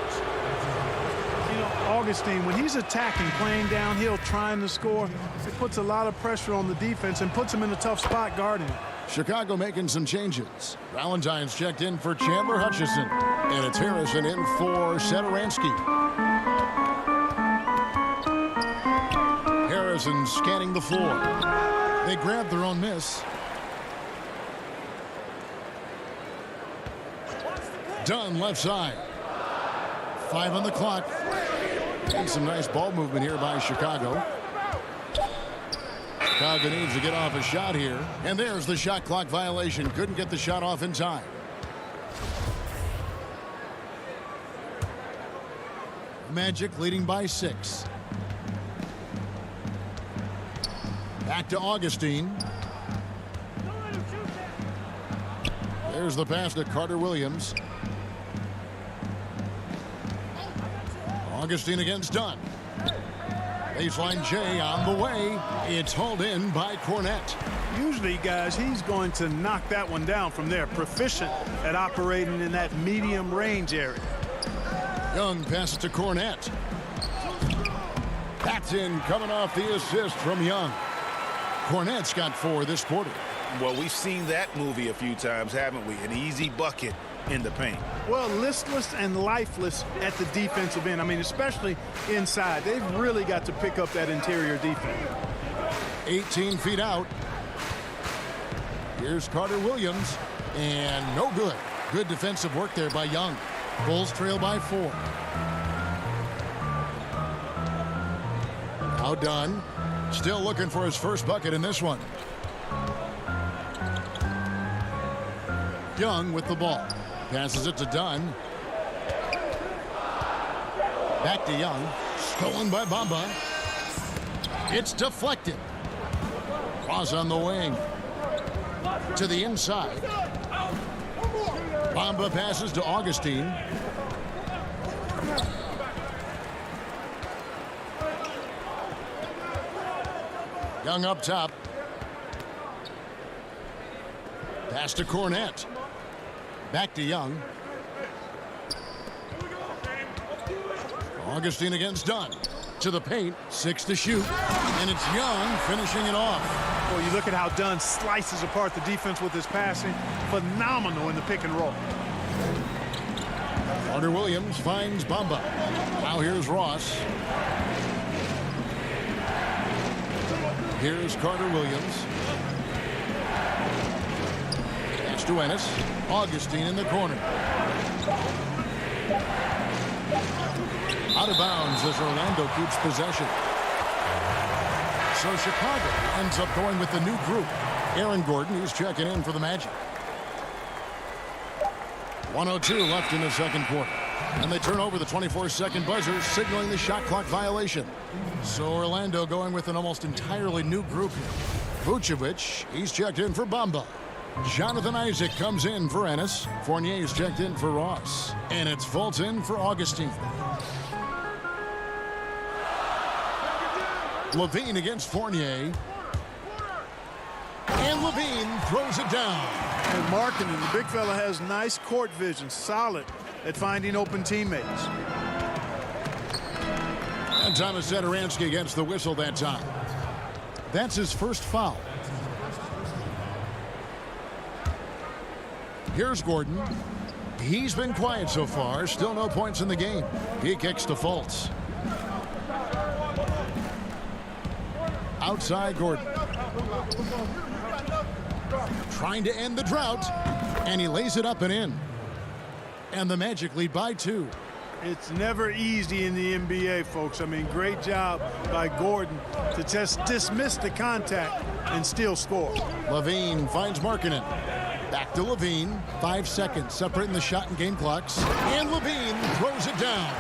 You know, Augustine, when he's attacking, playing downhill, trying to score, it puts a lot of pressure on the defense and puts him in a tough spot guarding. Chicago making some changes. Valentine's checked in for Chandler Hutchison. And it's Harrison in for Satoransky. Harrison scanning the floor. They grab their own miss. Dunn left side. 5 on the clock. And some nice ball movement here by Chicago. Chicago needs to get off a shot here. And there's the shot clock violation. Couldn't get the shot off in time. Magic leading by 6. Back to Augustine. There's the pass to Carter Williams. Augustine against Dunn. Baseline J on the way. It's hauled in by Cornette. Usually, guys, he's going to knock that one down from there. Proficient at operating in that medium range area. Young passes to Cornette. That's in, coming off the assist from Young. Cornette's got 4 this quarter. Well, we've seen that movie a few times, haven't we? An easy bucket in the paint. Well, listless and lifeless at the defensive end. I mean, especially inside. They've really got to pick up that interior defense. 18 feet out. Here's Carter Williams. And no good. Good defensive work there by Young. Bulls trail by 4. Now Dunn. Still looking for his first bucket in this one. Young with the ball. Passes it to Dunn. Back to Young. Stolen by Bamba. It's deflected. Cross on the wing. To the inside. Bamba passes to Augustine. Young up top. Pass to Cornette. Back to Young. Augustine against Dunn. To the paint. 6 to shoot. And it's Young finishing it off. Well, you look at how Dunn slices apart the defense with his passing. Phenomenal in the pick and roll. Carter Williams finds Bamba. Now here's Ross. Here's Carter Williams. Pass to Ennis. Augustine in the corner. Out of bounds as Orlando keeps possession. So Chicago ends up going with the new group. Aaron Gordon, he's checking in for the Magic. 1:02 left in the second quarter. And they turn over the 24-second buzzer, signaling the shot clock violation. So Orlando going with an almost entirely new group here. Vucevic, he's checked in for Bamba. Jonathan Isaac comes in for Ennis. Fournier's checked in for Ross. And it's Fulton for Augustine. Levine against Fournier. And Levine throws it down. And Markkanen, the big fella, has nice court vision. Solid at finding open teammates. And Thomas Satoransky against the whistle that time. That's his first foul. Here's Gordon. He's been quiet so far. Still no points in the game. He kicks to Fultz. Outside Gordon. Trying to end the drought. And he lays it up and in. And the Magic lead by 2. It's never easy in the NBA, folks. I mean, great job by Gordon to just dismiss the contact and still score. Levine finds Markkanen. Back to Levine. 5 seconds separating the shot and game clocks. And Levine throws it down.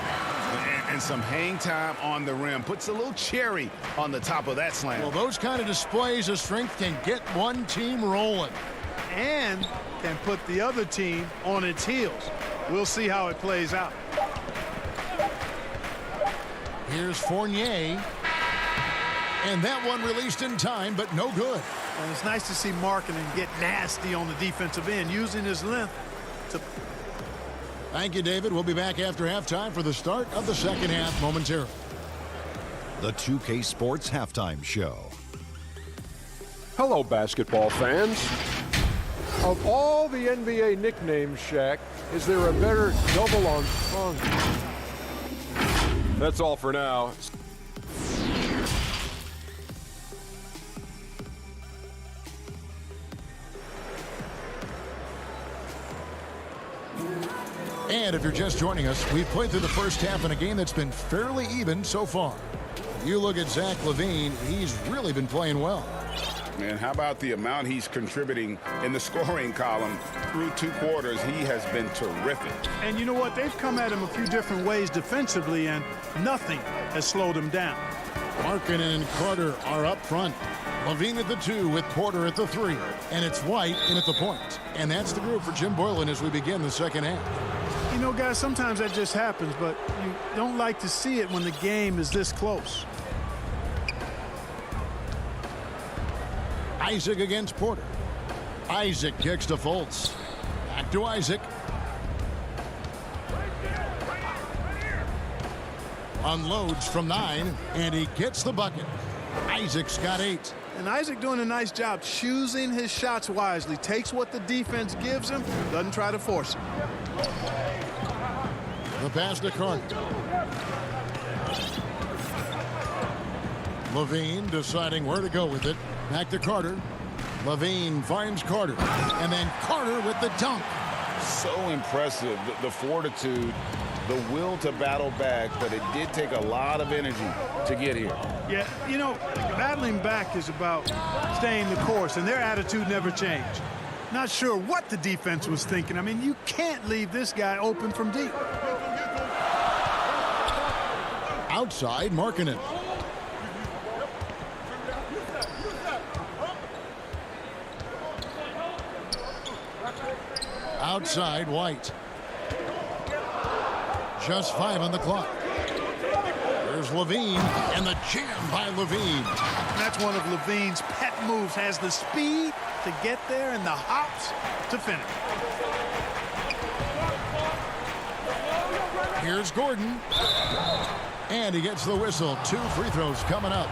And some hang time on the rim. Puts a little cherry on the top of that slam. Well, those kind of displays of strength can get one team rolling. And can put the other team on its heels. We'll see how it plays out. Here's Fournier. And that one released in time, but no good. And it's nice to see Markkanen get nasty on the defensive end, using his length to... Thank you, David. We'll be back after halftime for the start of the second half momentarily. The 2K Sports Halftime Show. Hello, basketball fans. Of all the NBA nicknames, Shaq, is there a better double entendre? That's all for now. And if you're just joining us, we've played through the first half in a game that's been fairly even so far. You look at Zach LaVine, he's really been playing well. And how about the amount he's contributing in the scoring column through 2 quarters? He has been terrific. And you know what? They've come at him a few different ways defensively, and nothing has slowed him down. Markkanen and Carter are up front. LaVine at the 2 with Porter at the 3. And it's White in at the point. And that's the group for Jim Boylan as we begin the second half. You know, guys, sometimes that just happens, but you don't like to see it when the game is this close. Isaac against Porter. Isaac kicks to Fultz. Back to Isaac. Unloads from 9, and he gets the bucket. Isaac's got 8. And Isaac doing a nice job choosing his shots wisely. Takes what the defense gives him, doesn't try to force it. The pass to Carter. LaVine deciding where to go with it. Back to Carter. LaVine finds Carter. And then Carter with the dunk. So impressive, the fortitude, the will to battle back, but it did take a lot of energy to get here. Yeah, you know, battling back is about staying the course, and their attitude never changed. Not sure what the defense was thinking. I mean, you can't leave this guy open from deep. Outside, Markkanen. Outside, White. Just 5 on the clock. There's Levine, and the jam by Levine. And that's one of Levine's pet moves. Has the speed to get there and the hops to finish. Here's Gordon. And he gets the whistle. 2 free throws coming up.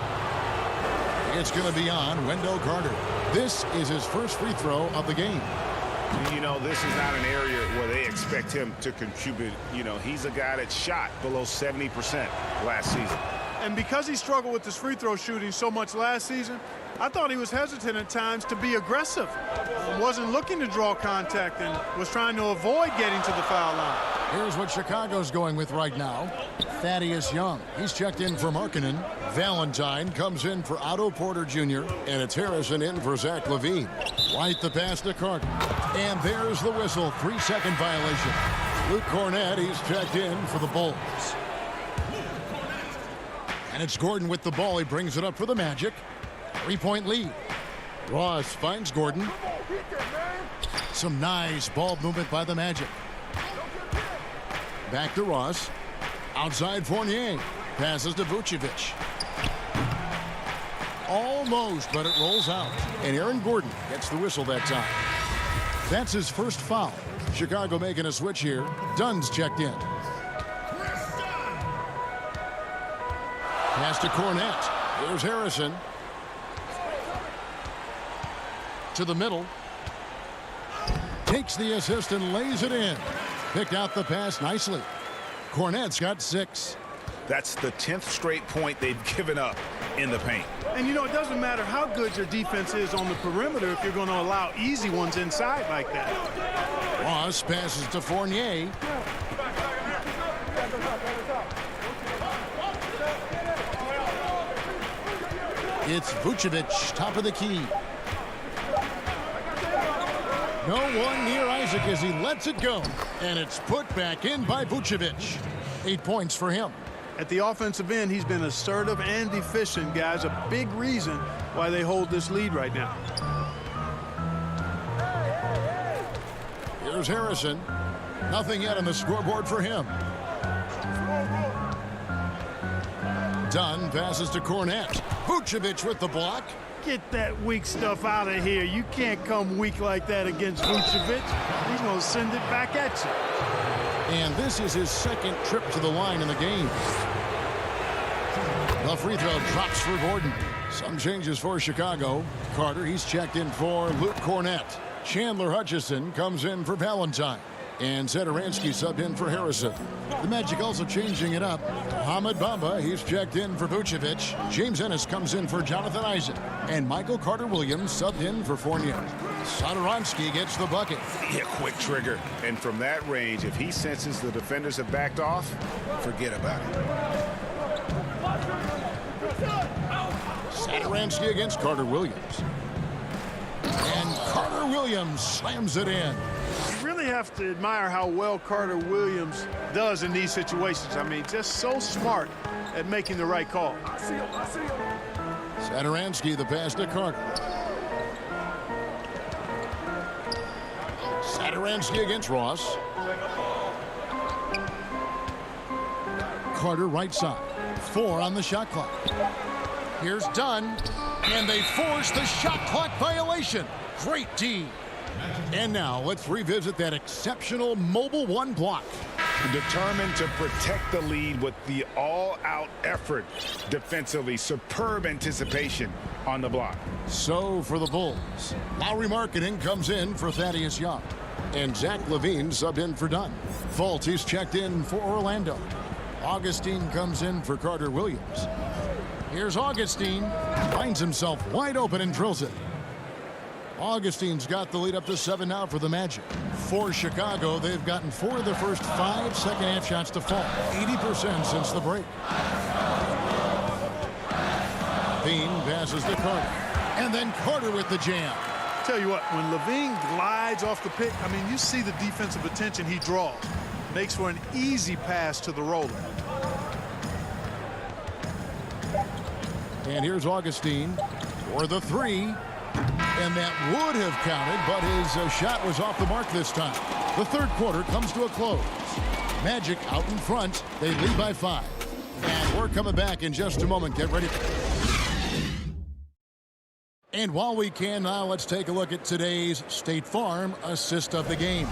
It's going to be on Wendell Carter. This is his first free throw of the game. You know, this is not an area where they expect him to contribute. You know, he's a guy that shot below 70% last season. And because he struggled with his free throw shooting so much last season, I thought he was hesitant at times to be aggressive. Wasn't looking to draw contact and was trying to avoid getting to the foul line. Here's what Chicago's going with right now. Thaddeus Young. He's checked in for Markkanen. Valentine comes in for Otto Porter Jr. And it's Harrison in for Zach LaVine. White the pass to Carter. And there's the whistle. 3-second violation. Luke Cornett, he's checked in for the Bulls. And it's Gordon with the ball. He brings it up for the Magic. 3-point lead. Ross finds Gordon. Some nice ball movement by the Magic. Back to Ross. Outside Fournier. Passes to Vucevic. Almost, but it rolls out. And Aaron Gordon gets the whistle that time. That's his first foul. Chicago making a switch here. Dunn's checked in. Pass to Cornett. Here's Harrison. To the middle. Takes the assist and lays it in. Picked out the pass nicely. Cornett's got 6. That's the 10th straight point they've given up in the paint. And, you know, it doesn't matter how good your defense is on the perimeter if you're going to allow easy ones inside like that. Ross passes to Fournier. It's Vucevic, top of the key. No one near Isaac as he lets it go. And it's put back in by Vucevic. 8 points for him. At the offensive end, he's been assertive and efficient, guys. A big reason why they hold this lead right now. Here's Harrison. Nothing yet on the scoreboard for him. Dunn passes to Cornett. Vucevic with the block. Get that weak stuff out of here. You can't come weak like that against Vucevic. He's going to send it back at you. And this is his second trip to the line in the game. The free throw drops for Gordon. Some changes for Chicago. Carter, he's checked in for Luke Cornett. Chandler Hutchison comes in for Valentine. And Zedaransky subbed in for Harrison. The Magic also changing it up. Hamid Bamba, he's checked in for Vucevic. James Ennis comes in for Jonathan Isaac. And Michael Carter-Williams subbed in for Fournier. Zedaransky gets the bucket. Yeah, quick trigger. And from that range, if he senses the defenders have backed off, forget about it. Zedaransky against Carter-Williams. And Carter-Williams slams it in. You really have to admire how well Carter-Williams does in these situations. I mean, just so smart at making the right call. Zedaransky, the pass to Carter. Zedaransky against Ross. Carter right side. 4 on the shot clock. Here's Dunn. And they force the shot clock violation. Great D. And now let's revisit that exceptional mobile 1 block. Determined to protect the lead with the all-out effort defensively. Superb anticipation on the block. So for the Bulls, Lauri Markkanen comes in for Thaddeus Young. And Zach LaVine subbed in for Dunn. Fultz, he's checked in for Orlando. Augustine comes in for Carter-Williams. Here's Augustine. Finds himself wide open and drills it. Augustine's got the lead up to 7 now for the Magic. For Chicago, they've gotten 4 of the first 5 second-half shots to fall. 80% since the break. Bean passes to Carter. And then Carter with the jam. Tell you what, when Levine glides off the pick, I mean, you see the defensive attention he draws. Makes for an easy pass to the roller. And here's Augustine for the three. And that would have counted, but his shot was off the mark this time. The third quarter comes to a close. Magic out in front. They lead by 5. And we're coming back in just a moment. Get ready. And while we can now, let's take a look at today's State Farm assist of the game.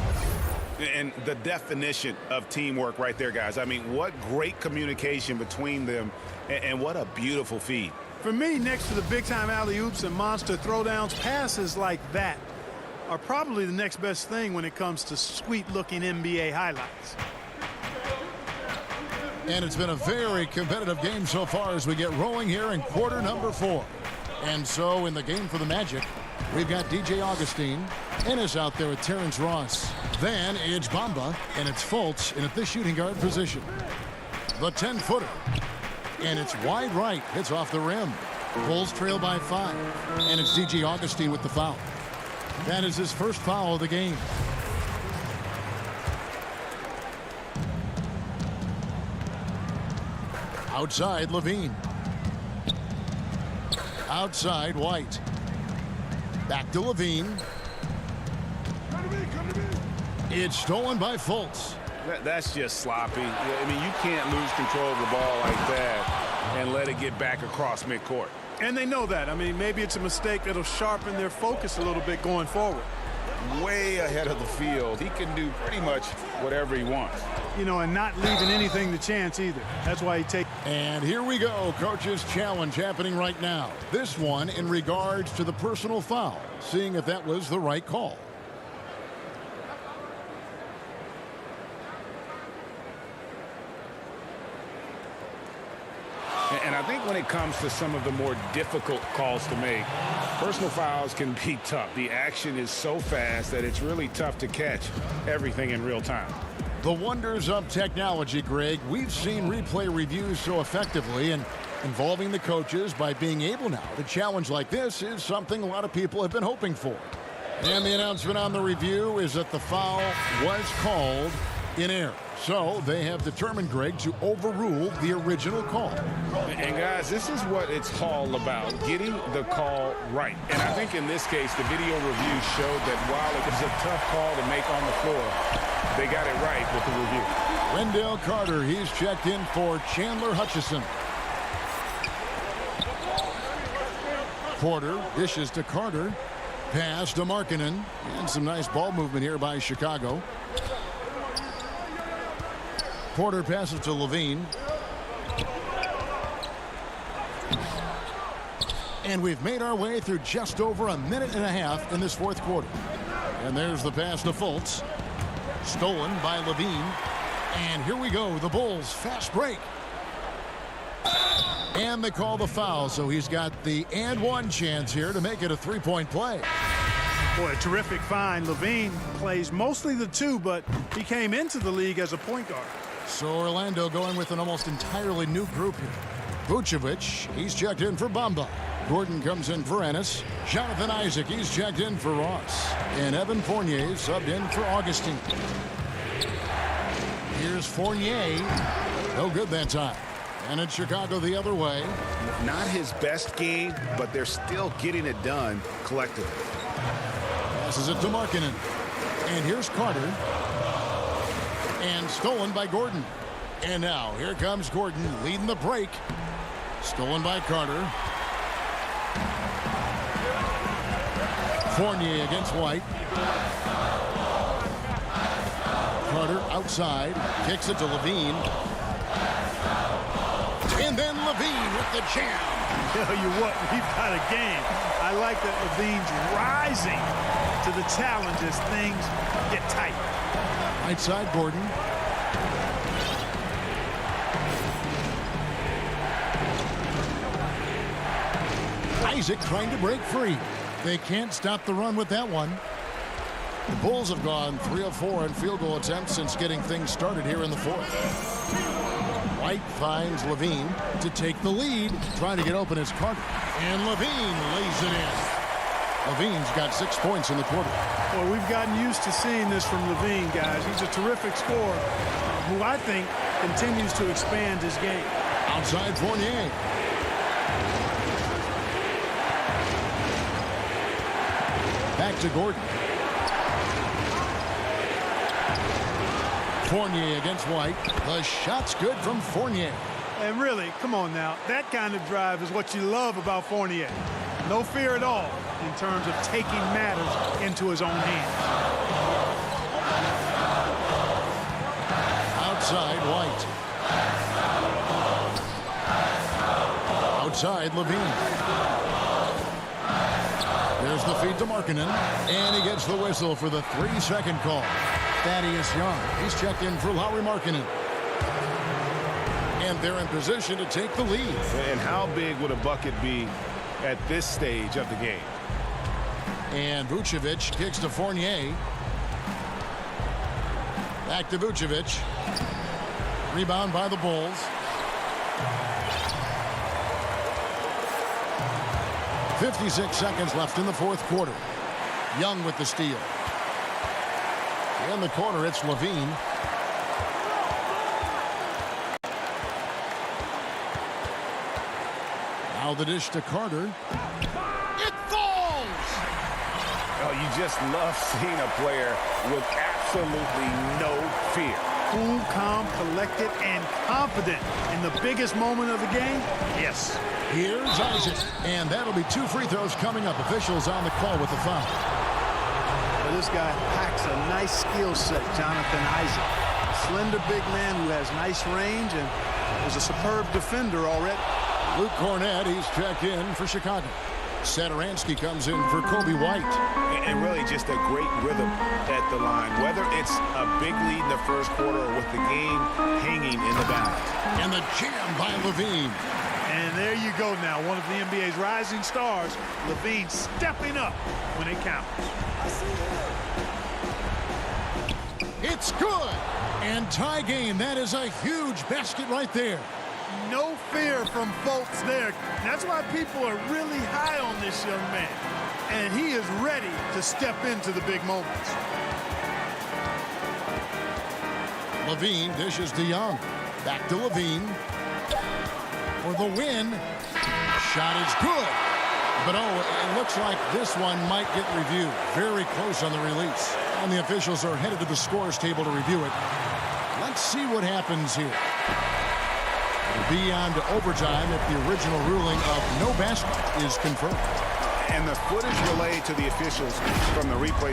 And the definition of teamwork right there, guys. I mean, what great communication between them, and what a beautiful feed. For me, next to the big-time alley-oops and monster throwdowns, passes like that are probably the next best thing when it comes to sweet-looking NBA highlights. And it's been a very competitive game so far as we get rolling here in quarter number 4. And so in the game for the Magic, we've got DJ Augustine. Ennis out there with Terrence Ross. Then it's Bamba, and it's Fultz in at the shooting guard position. The 10-footer. And it's wide right. Hits off the rim. Bulls trail by 5. And it's DJ Augustine with the foul. That is his first foul of the game. Outside, Levine. Outside, White. Back to Levine. It's stolen by Fultz. That's just sloppy. I mean, you can't lose control of the ball like that and let it get back across midcourt. And they know that. I mean, maybe it's a mistake that'll sharpen their focus a little bit going forward. Way ahead of the field. He can do pretty much whatever he wants. You know, and not leaving anything to chance either. That's why he takes. And here we go. Coach's challenge happening right now. This one in regards to the personal foul. Seeing if that was the right call. And I think when it comes to some of the more difficult calls to make, personal fouls can be tough. The action is so fast that it's really tough to catch everything in real time. The wonders of technology, Greg. We've seen replay reviews so effectively, and involving the coaches by being able now to challenge like this is something a lot of people have been hoping for. And the announcement on the review is that the foul was called in error. So they have determined, Greg, to overrule the original call. And guys, this is what it's all about, getting the call right. And I think in this case, the video review showed that while it was a tough call to make on the floor, they got it right with the review. Wendell Carter, he's checked in for Chandler Hutchison. Porter dishes to Carter. Pass to Markkanen. And some nice ball movement here by Chicago. Porter passes to Levine. And we've made our way through just over a minute and a half in this fourth quarter. And there's the pass to Fultz. Stolen by Levine. And here we go. The Bulls fast break. And they call the foul. So he's got the and one chance here to make it a three-point play. Boy, a terrific find. Levine plays mostly the 2, but he came into the league as a point guard. So Orlando going with an almost entirely new group here. Vucevic, he's checked in for Bamba. Gordon comes in for Ennis. Jonathan Isaac, he's checked in for Ross. And Evan Fournier subbed in for Augustine. Here's Fournier. No good that time. And it's Chicago the other way. Not his best game, but they're still getting it done collectively. Passes it to Markkanen. And here's Carter. And stolen by Gordon. And now here comes Gordon leading the break. Stolen by Carter. Fournier against White. Carter outside. Kicks it to Levine. And then Levine with the jam. Tell you what, we've got a game. I like that Levine's rising to the challenge as things get tight. Right side, Gordon. Isaac trying to break free. They can't stop the run with that one. The Bulls have gone 3 of 4 in field goal attempts since getting things started here in the fourth. White finds Levine to take the lead, trying to get open as Carter. And Levine lays it in. Levine's got 6 points in the quarter. Well, we've gotten used to seeing this from Levine, guys. He's a terrific scorer who I think continues to expand his game. Outside Fournier. Back to Gordon. Fournier against White. The shot's good from Fournier. And really, come on now, that kind of drive is what you love about Fournier. No fear at all in terms of taking matters into his own hands. Outside White. Outside Levine. There's the feed to Markkanen, and he gets the whistle for the 3-second call. Thaddeus Young, he's checked in for Lauri Markkanen. And they're in position to take the lead. And how big would a bucket be at this stage of the game? And Vucevic kicks to Fournier. Back to Vucevic. Rebound by the Bulls. 56 seconds left in the fourth quarter. Young with the steal. In the corner, it's Levine. Now the dish to Carter. It falls! Oh, you just love seeing a player with absolutely no fear. Cool, calm, collected, and confident in the biggest moment of the game. Yes. Here's Isaac. And that'll be 2 free throws coming up. Officials on the call with the foul. Well, this guy packs a nice skill set, Jonathan Isaac. Slender big man who has nice range and is a superb defender already. Luke Cornett, he's checked in for Chicago. Satoransky comes in for Kobe White. And really just a great rhythm at the line, whether it's a big lead in the first quarter or with the game hanging in the balance. And the jam by Levine. And there you go now, one of the NBA's rising stars, Levine stepping up when it counts. It's good. And tie game, that is a huge basket right there. No fear from folks there. That's why people are really high on this young man. And he is ready to step into the big moments. Levine dishes to Young. Back to Levine. For the win. Shot is good. But it looks like this one might get reviewed. Very close on the release. And the officials are headed to the scores table to review it. Let's see what happens here. Be on to overtime if the original ruling of no basket is confirmed. And the footage relayed to the officials from the replay.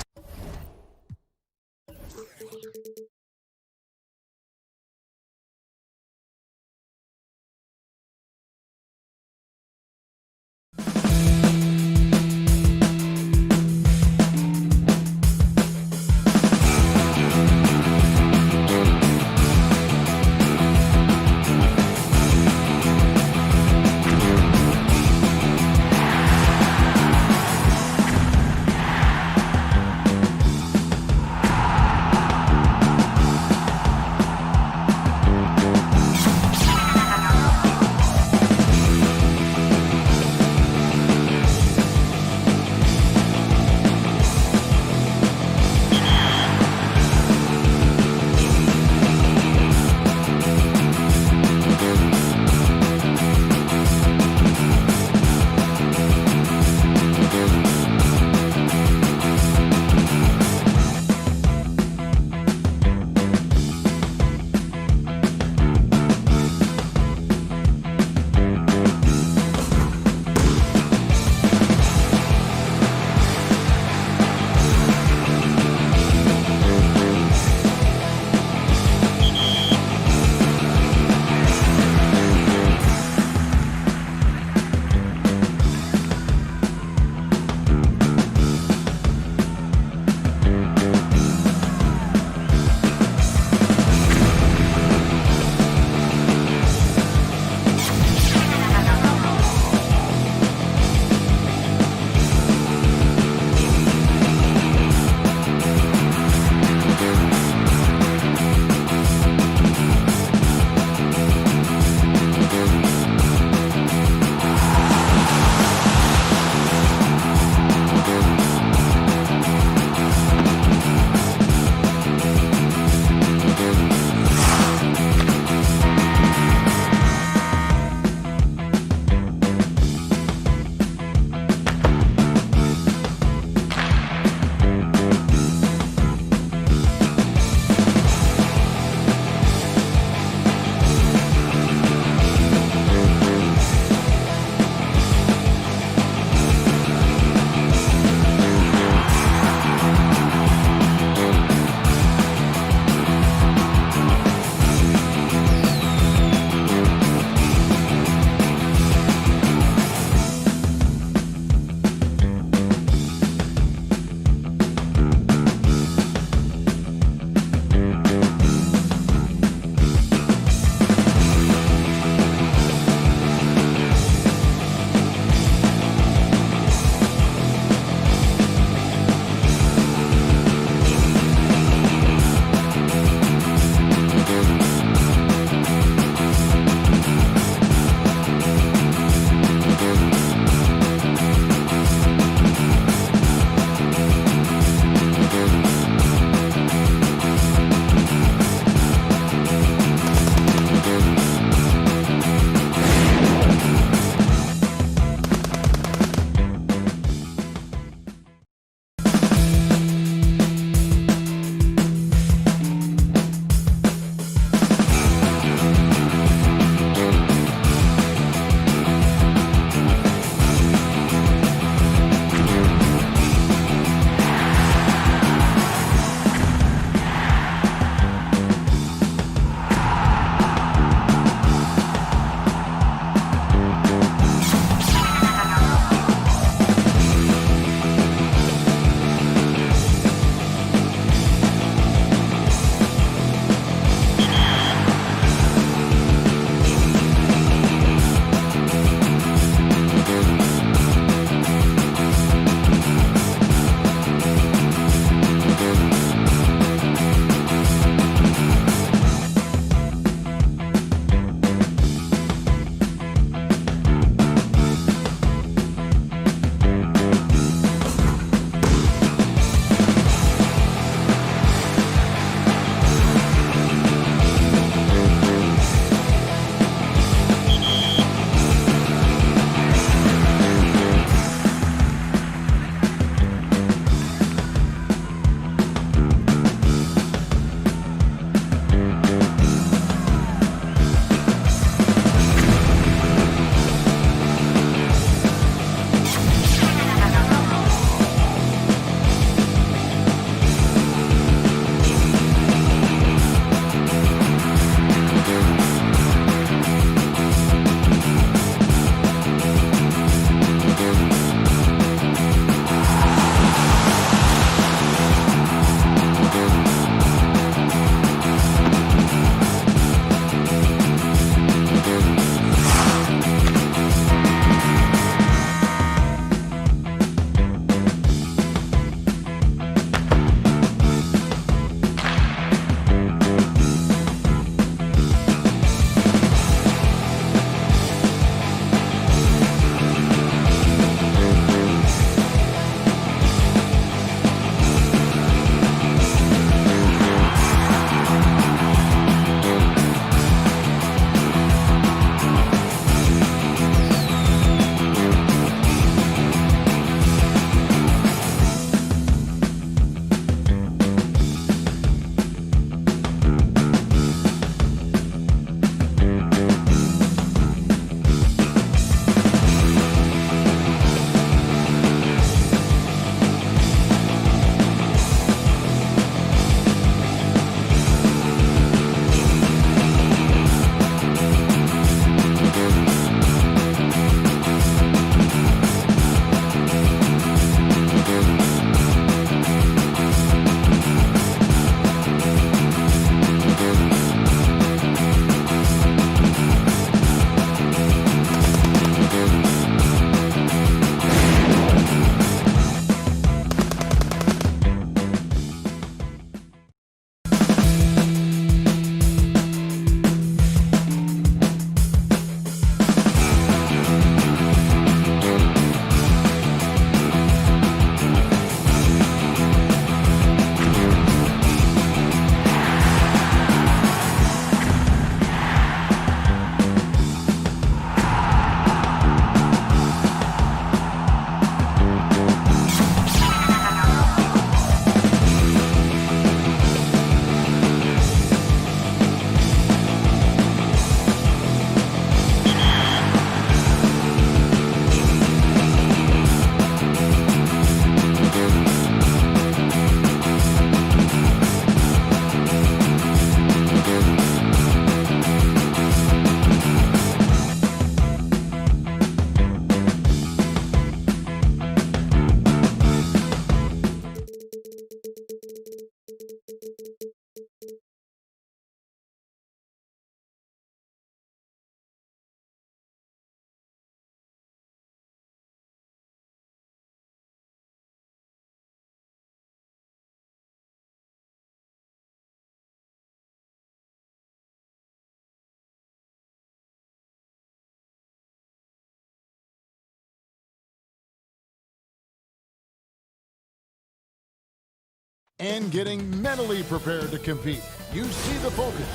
and getting mentally prepared to compete. You see the focus.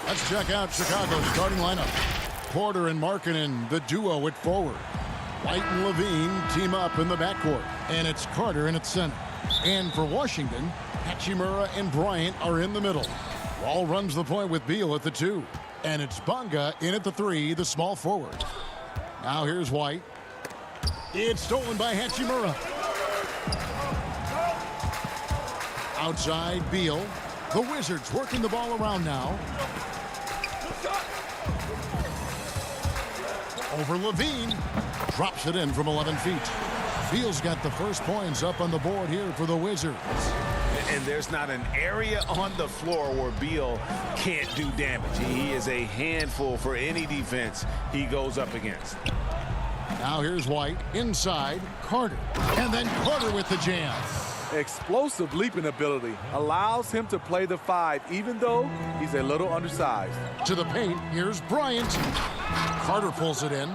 Let's check out Chicago's starting lineup. Porter and Markkanen, the duo at forward. White and Levine team up in the backcourt. And it's Carter in at center. And for Washington, Hachimura and Bryant are in the middle. Wall runs the point with Beal at the 2. And it's Bonga in at the 3, the small forward. Now here's White. It's stolen by Hachimura. Outside, Beal. The Wizards working the ball around now. Over Levine. Drops it in from 11 feet. Beal's got the first points up on the board here for the Wizards. And there's not an area on the floor where Beal can't do damage. He is a handful for any defense he goes up against. Now here's White. Inside, Carter. And then Carter with the jam. Explosive leaping ability allows him to play the 5, even though he's a little undersized. To the paint, here's Bryant. Carter pulls it in.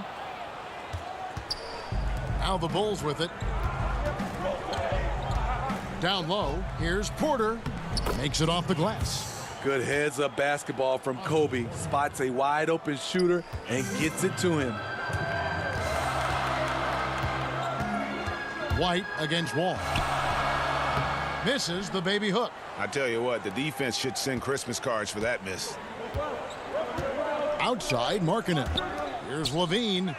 Now the Bulls with it. Down low, here's Porter. Makes it off the glass. Good heads-up basketball from Kobe. Spots a wide-open shooter and gets it to him. White against Wall. Misses the baby hook. I tell you what, the defense should send Christmas cards for that miss. Outside, Markkanen. Here's Levine.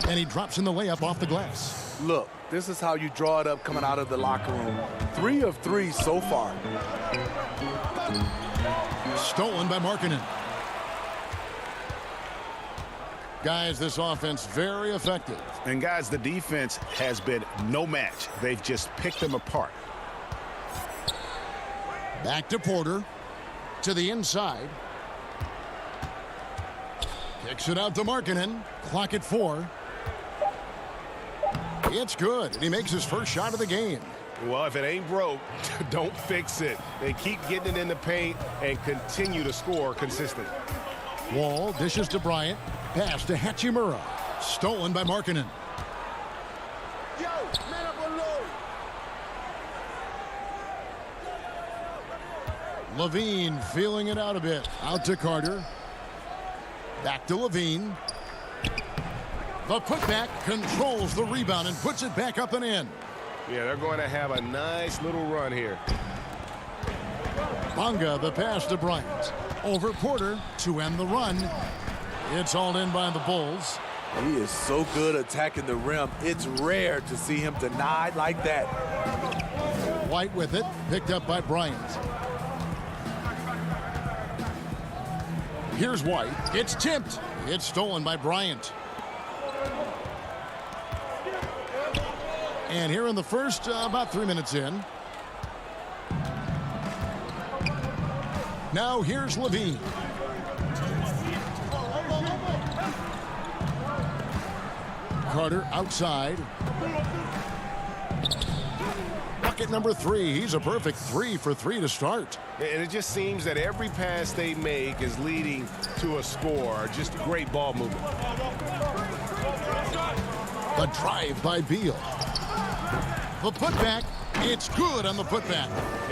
And he drops in the layup off the glass. Look, this is how you draw it up coming out of the locker room. 3 of 3 so far. Stolen by Markkanen. Guys, this offense very effective. And guys, the defense has been no match. They've just picked them apart. Back to Porter. To the inside. Kicks it out to Markkanen. Clock at 4. It's good. And he makes his first shot of the game. Well, if it ain't broke, don't fix it. They keep getting it in the paint and continue to score consistently. Wall dishes to Bryant. Pass to Hachimura. Stolen by Markkanen. Levine feeling it out a bit. Out to Carter. Back to Levine. The putback controls the rebound and puts it back up and in. Yeah, they're going to have a nice little run here. Bonga, the pass to Bryant. Over Porter to end the run. It's all in by the Bulls. He is so good attacking the rim. It's rare to see him denied like that. White with it, picked up by Bryant. Here's White. It's tipped. It's stolen by Bryant. And here in the first, about 3 minutes in. Now here's Levine. Carter outside. Bucket number 3. He's a perfect 3 for 3 to start. And it just seems that every pass they make is leading to a score. Just great ball movement. The drive by Beal. The putback. It's good on the putback.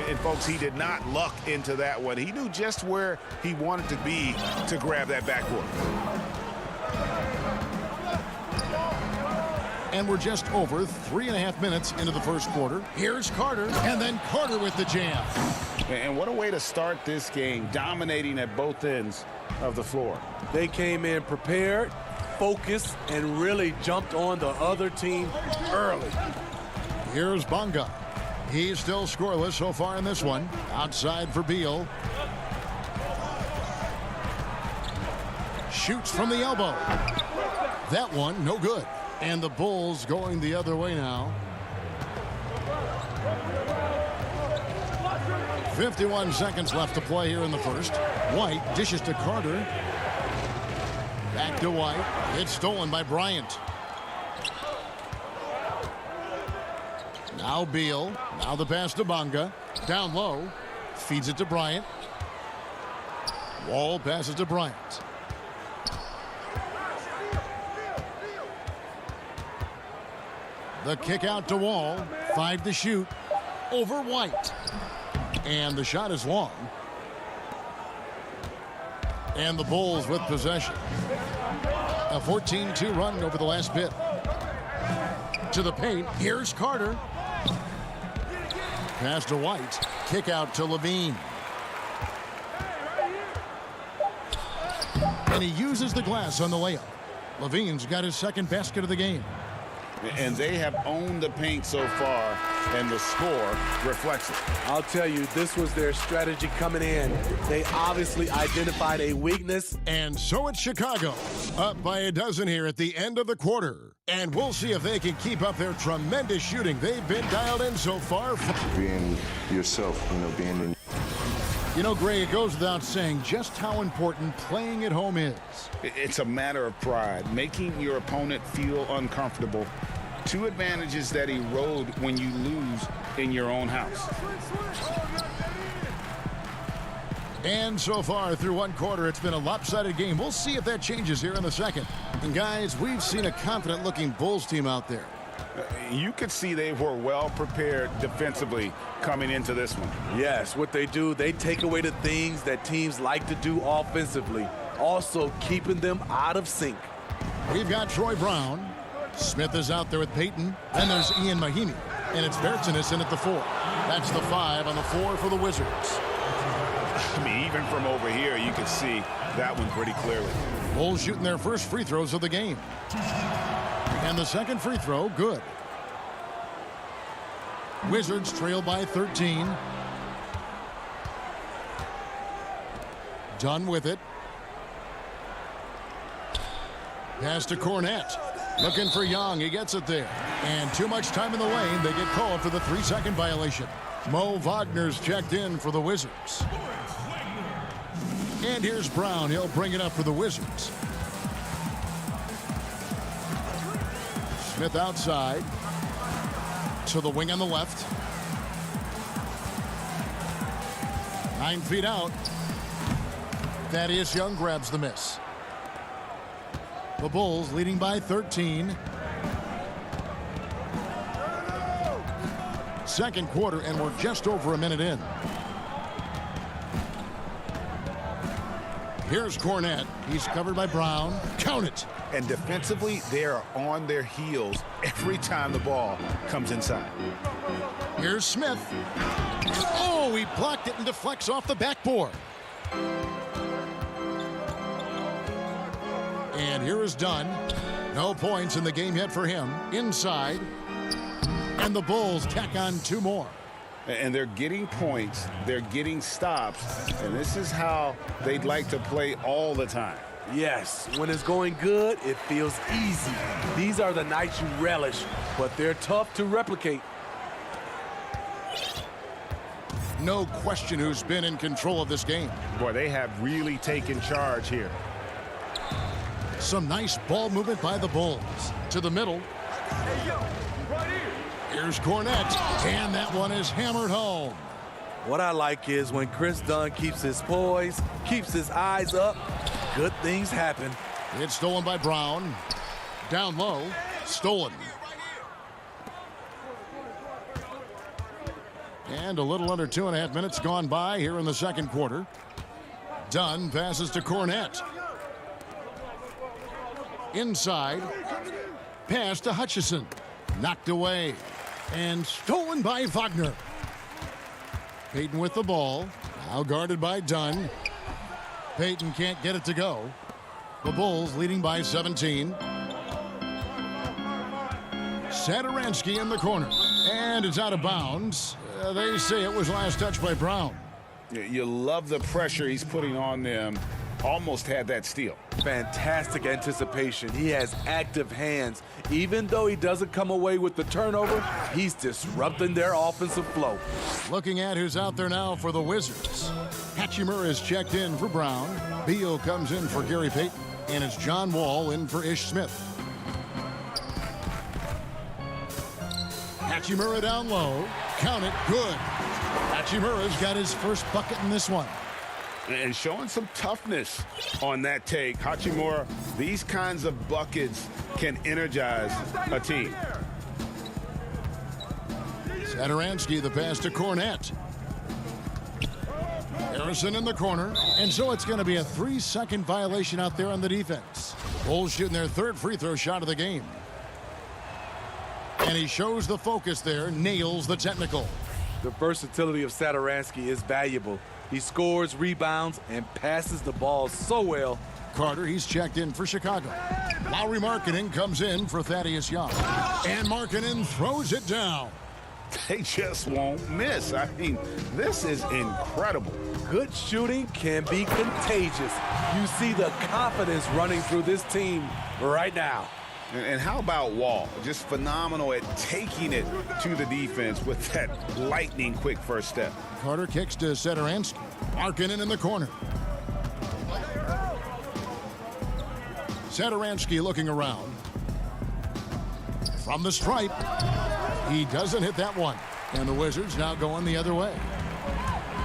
And folks, he did not luck into that one. He knew just where he wanted to be to grab that backboard. And we're just over 3.5 minutes into the first quarter. Here's Carter, and then Carter with the jam. And what a way to start this game, dominating at both ends of the floor. They came in prepared, focused, and really jumped on the other team early. Here's Bonga. He's still scoreless so far in this one. Outside for Beal. Shoots from the elbow. That one, no good. And the Bulls going the other way now. 51 seconds left to play here in the first. White dishes to Carter. Back to White. It's stolen by Bryant. Now Beal. Now the pass to Bonga. Down low. Feeds it to Bryant. Wall passes to Bryant. The kick out to Wall. 5 to shoot. Over White. And the shot is long. And the Bulls with possession. A 14-2 run over the last bit. To the paint. Here's Carter. Pass to White. Kick out to Levine. And he uses the glass on the layup. Levine's got his second basket of the game. And they have owned the paint so far, and the score reflects it. I'll tell you, this was their strategy coming in. They obviously identified a weakness. And so it's Chicago, up by a dozen here at the end of the quarter. And we'll see if they can keep up their tremendous shooting. They've been dialed in so far. Being yourself, being in. You know, Gray, it goes without saying just how important playing at home is. It's a matter of pride, making your opponent feel uncomfortable. Two advantages that erode when you lose in your own house. And so far through one quarter, it's been a lopsided game. We'll see if that changes here in the second. And guys, we've seen a confident-looking Bulls team out there. You could see they were well prepared defensively coming into this one. Yes, what they do, they take away the things that teams like to do offensively, also keeping them out of sync. We've got Troy Brown. Smith is out there with Payton. Then there's Ian Mahimi. And it's Bertsinus in at the 4. That's the 5 on the 4 for the Wizards. I mean, even from over here, you can see that one pretty clearly. Bulls shooting their first free throws of the game. And the second free throw, good. Wizards trail by 13. Done with it. Pass to Cornette. Looking for Young. He gets it there. And too much time in the lane. They get called for the 3-second violation. Mo Wagner's checked in for the Wizards. And here's Brown. He'll bring it up for the Wizards. Smith outside. To the wing on the left. 9 feet out. Thaddeus Young grabs the miss. The Bulls leading by 13. Second quarter, and we're just over a minute in. Here's Cornette. He's covered by Brown. Count it. And defensively, they are on their heels every time the ball comes inside. Here's Smith. Oh, he blocked it and deflects off the backboard. And here is Dunn. No points in the game yet for him. Inside. And the Bulls tack on 2 more. And they're getting points. They're getting stops. And this is how they'd like to play all the time. Yes, when it's going good, it feels easy. These are the nights you relish, but they're tough to replicate. No question who's been in control of this game. Boy, they have really taken charge here. Some nice ball movement by the Bulls. To the middle. Here's Cornette. And that one is hammered home. What I like is when Chris Dunn keeps his poise, keeps his eyes up, good things happen. It's stolen by Brown. Down low. Stolen. And a little under 2.5 minutes gone by here in the second quarter. Dunn passes to Cornette. Inside. Pass to Hutchison. Knocked away. And stolen by Wagner. Payton with the ball. Now guarded by Dunn. Payton can't get it to go. The Bulls leading by 17. Satoransky in the corner. And it's out of bounds. They say it was last touched by Brown. You love the pressure he's putting on them. Almost had that steal. Fantastic anticipation. He has active hands. Even though he doesn't come away with the turnover, he's disrupting their offensive flow. Looking at who's out there now for the Wizards. Hachimura is checked in for Brown. Beal comes in for Gary Payton. And it's John Wall in for Ish Smith. Hachimura down low. Count it. Good. Hachimura's got his first bucket in this one. And showing some toughness on that take. Hachimura, these kinds of buckets can energize a team. Satoransky, the pass to Cornette. Harrison in the corner, and so it's going to be a 3-second violation out there on the defense. Bulls shooting their third free throw shot of the game. And he shows the focus there, nails the technical. The versatility of Satoransky is valuable. He scores, rebounds, and passes the ball so well. Carter, he's checked in for Chicago. Lauri Markkanen comes in for Thaddeus Young. And Markkanen throws it down. They just won't miss. I mean, this is incredible. Good shooting can be contagious. You see the confidence running through this team right now. And how about Wall? Just phenomenal at taking it to the defense with that lightning quick first step. Carter kicks to Satoransky. Markkanen in the corner. Satoransky looking around. From the stripe. He doesn't hit that one. And the Wizards now going the other way.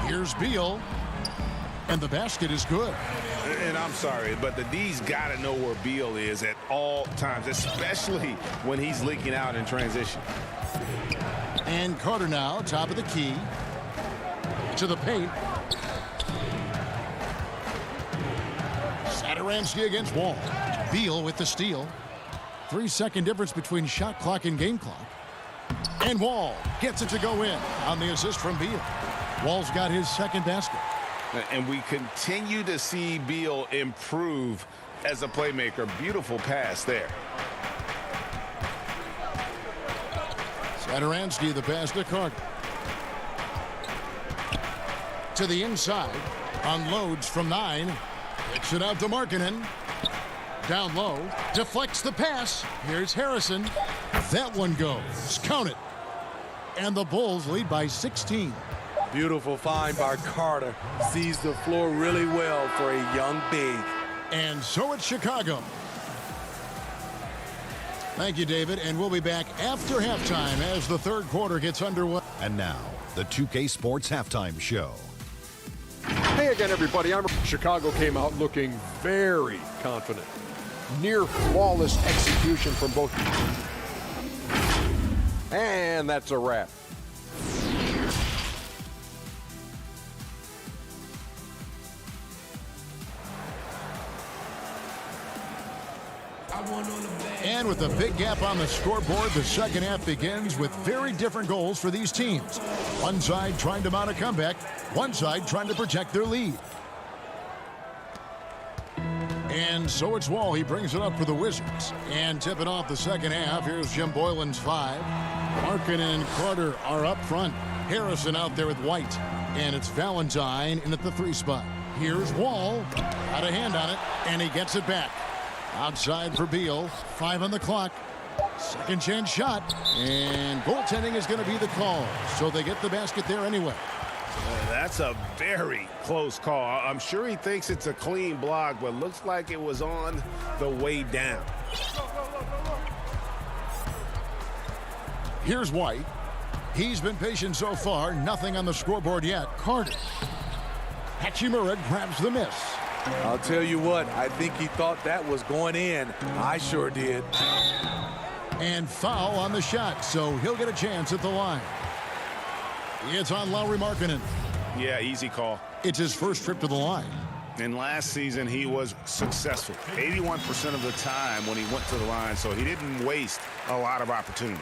Here's Beal. And the basket is good. And I'm sorry, but the D's got to know where Beal is at all times, especially when he's leaking out in transition. And Carter now, top of the key. To the paint. Satoransky against Wall. Beal with the steal. 3-second difference between shot clock and game clock. And Wall gets it to go in on the assist from Beal. Wall's got his second basket. And we continue to see Beal improve as a playmaker. Beautiful pass there. Satoransky, the pass to Carter. To the inside. Unloads from 9. Kicks it out to Markkanen. Down low. Deflects the pass. Here's Harrison. That one goes. Count it. And the Bulls lead by 16. Beautiful find by Carter. Sees the floor really well for a young big. And so it's Chicago. Thank you, David. And we'll be back after halftime as the third quarter gets underway. And now, the 2K Sports Halftime Show. Hey again, everybody. Chicago came out looking very confident. Near flawless execution from both. And that's a wrap. And with a big gap on the scoreboard, the second half begins with very different goals for these teams. One side trying to mount a comeback, one side trying to protect their lead. And so it's Wall. He brings it up for the Wizards. And tipping off the second half, here's Jim Boylan's 5. Markkanen and Carter are up front. Harrison out there with White. And it's Valentine in at the 3 spot. Here's Wall. Got a hand on it, and he gets it back. Outside for Beal. 5 on the clock. Second chance shot. And goaltending is going to be the call. So they get the basket there anyway. That's a very close call. I'm sure he thinks it's a clean block, but looks like it was on the way down. Here's White. He's been patient so far. Nothing on the scoreboard yet. Carter. Hachimura grabs the miss. I'll tell you what, I think he thought that was going in. I sure did. And foul on the shot, so he'll get a chance at the line. It's on Lauri Markkanen. Yeah, easy call. It's his first trip to the line. And last season, he was successful 81% of the time when he went to the line, so he didn't waste a lot of opportunities.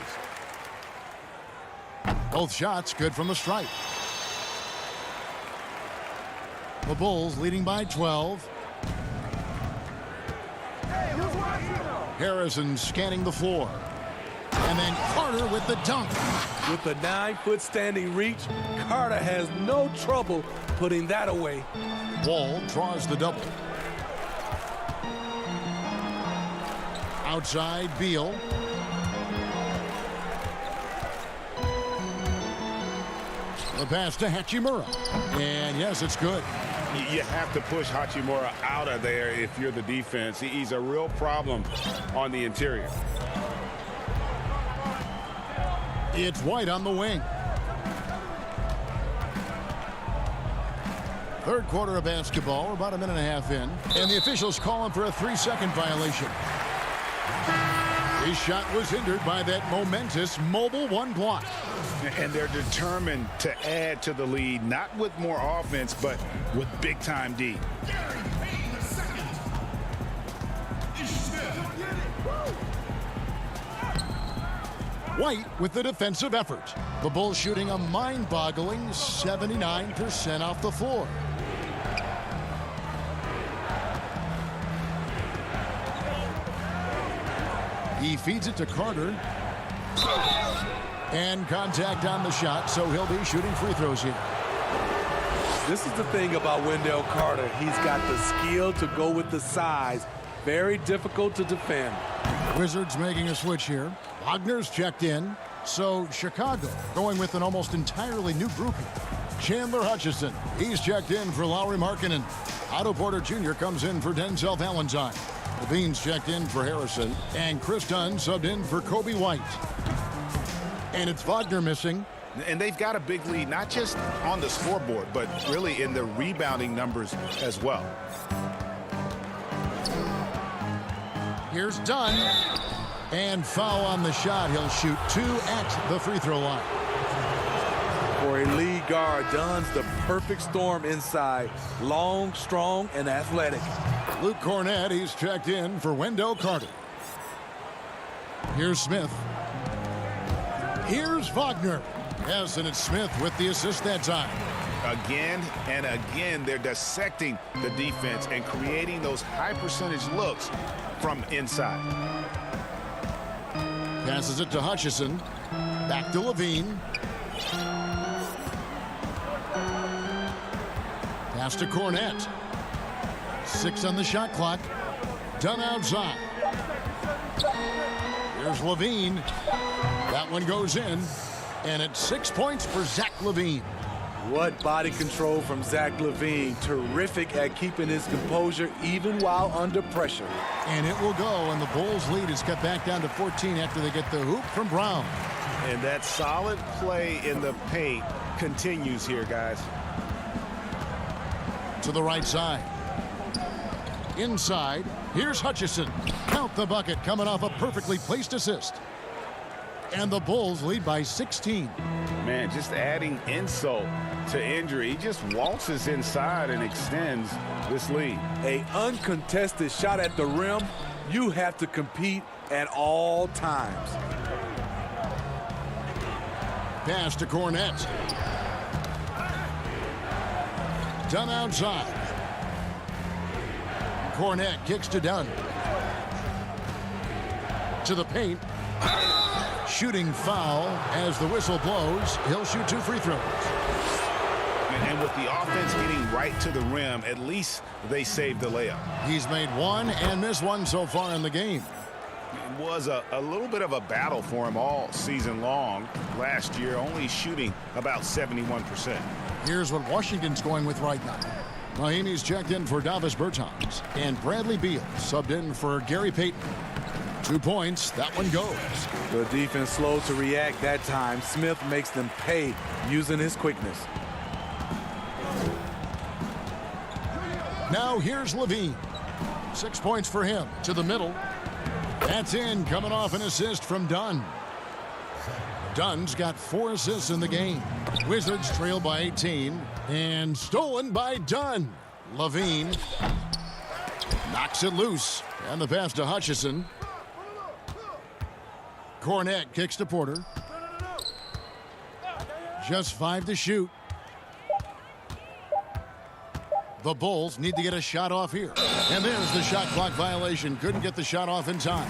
Both shots good from the stripe. The Bulls leading by 12. Harrison scanning the floor. And then Carter with the dunk. With the 9-foot standing reach, Carter has no trouble putting that away. Wall draws the double. Outside, Beal. The pass to Hachimura. And yes, it's good. You have to push Hachimura out of there if you're the defense. He's a real problem on the interior. It's White on the wing. Third quarter of basketball. We're about a minute and a half in. And the officials calling for a 3-second violation. His shot was hindered by that momentous mobile one block. And they're determined to add to the lead, not with more offense, but with big-time D. White with the defensive effort. The Bulls shooting a mind-boggling 79% off the floor. He feeds it to Carter. And contact on the shot, so he'll be shooting free throws here. This is the thing about Wendell Carter. He's got the skill to go with the size. Very difficult to defend. Wizards making a switch here. Wagner's checked in. So Chicago going with an almost entirely new group here. Chandler Hutchison, he's checked in for Lauri Markkanen. Otto Porter Jr. comes in for Denzel Valentine. Levine's checked in for Harrison. And Chris Dunn subbed in for Kobe White. And it's Wagner missing. And they've got a big lead, not just on the scoreboard, but really in the rebounding numbers as well. Here's Dunn. And foul on the shot. He'll shoot 2 at the free throw line. For a lead guard, Dunn's the perfect storm inside. Long, strong, and athletic. Luke Cornett, he's checked in for Wendell Carter. Here's Smith. Here's Wagner. Yes, and it's Smith with the assist that time. Again and again, they're dissecting the defense and creating those high percentage looks from inside. Passes it to Hutchison. Back to Levine. Pass to Cornett. 6 on the shot clock. Dunn outside. Here's Levine. That one goes in. And it's 6 points for Zach LaVine. What body control from Zach LaVine. Terrific at keeping his composure even while under pressure. And it will go, and the Bulls' lead is cut back down to 14 after they get the hoop from Brown. And that solid play in the paint continues here, guys. To the right side. Inside, here's Hutchison. Count the bucket, coming off a perfectly placed assist. And the Bulls lead by 16. Man, just adding insult to injury. He just waltzes inside and extends this lead. An uncontested shot at the rim, you have to compete at all times. Pass to Cornett. Dunn outside. Cornett kicks to Dunn. To the paint. Shooting foul as the whistle blows. He'll shoot 2 free throws. And with the offense getting right to the rim, at least they saved the layup. He's made 1 and missed 1 so far in the game. It was a little bit of a battle for him all season long. Last year, only shooting about 71%. Here's what Washington's going with right now. Mahimi's checked in for Davis Bertans. And Bradley Beal subbed in for Gary Payton. 2 points. That one goes. The defense slow to react that time. Smith makes them pay using his quickness. Now here's Levine. 6 points for him. To the middle. That's in. Coming off an assist from Dunn. Dunn's got 4 assists in the game. Wizards trail by 18. And stolen by Dunn. Levine knocks it loose. And the pass to Hutchison. Cornett kicks to Porter. Just 5 to shoot. The Bulls need to get a shot off here. And there's the shot clock violation. Couldn't get the shot off in time.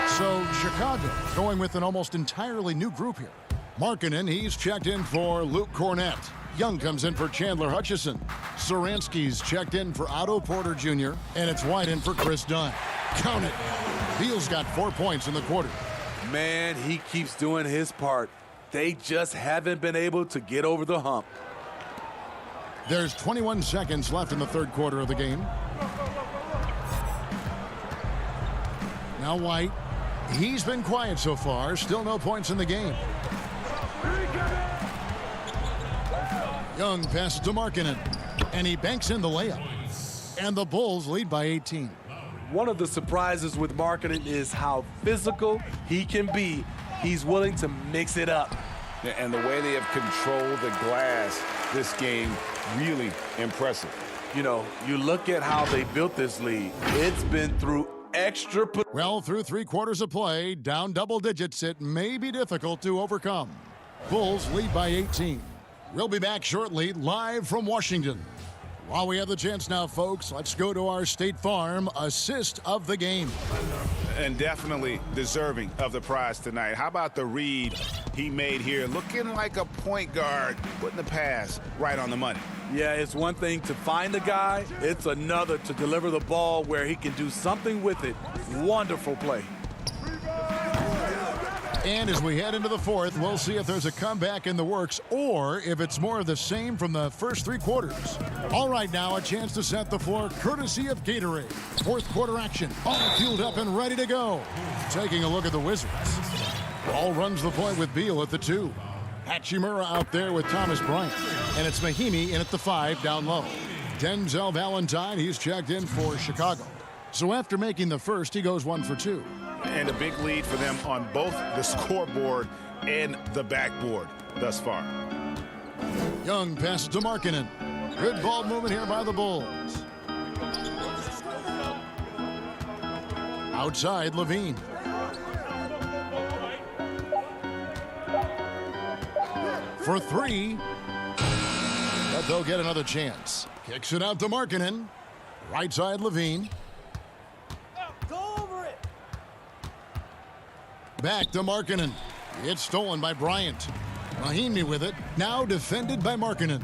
So Chicago going with an almost entirely new group here. Markkanen, he's checked in for Luke Cornett. Young comes in for Chandler Hutchison. Saransky's checked in for Otto Porter Jr. And it's White in for Chris Dunn. Count it. Beal's got 4 points in the quarter. Man, he keeps doing his part. They just haven't been able to get over the hump. There's 21 seconds left in the third quarter of the game. Now White. He's been quiet so far. Still no points in the game. Young passes to Markkanen. And he banks in the layup. And the Bulls lead by 18. One of the surprises with marketing is how physical he can be. He's willing to mix it up. And the way they have controlled the glass this game, really impressive. You know, you look at how they built this lead. It's been through extra. Well, through 3 quarters of play, down double digits, it may be difficult to overcome. Bulls lead by 18. We'll be back shortly, live from Washington. While we have the chance now, folks, let's go to our State Farm assist of the game. And definitely deserving of the prize tonight. How about the read he made here? Looking like a point guard, putting the pass right on the money. Yeah, it's one thing to find the guy. It's another to deliver the ball where he can do something with it. Wonderful play. And as we head into the fourth, we'll see if there's a comeback in the works or if it's more of the same from the first 3 quarters. All right, now a chance to set the floor courtesy of Gatorade. Fourth quarter action, all fueled up and ready to go. Taking a look at the Wizards. Ball runs the point with Beal at the 2. Hachimura out there with Thomas Bryant. And it's Mahimi in at the 5 down low. Denzel Valentine, he's checked in for Chicago. So after making the first, he goes 1 for 2. And a big lead for them on both the scoreboard and the backboard thus far. Young passes to Markkanen. Good ball movement here by the Bulls. Outside, Levine. For 3. But they'll get another chance. Kicks it out to Markkanen. Right side, Levine. Back to Markkanen. It's stolen by Bryant. Mahimi with it. Now defended by Markkanen.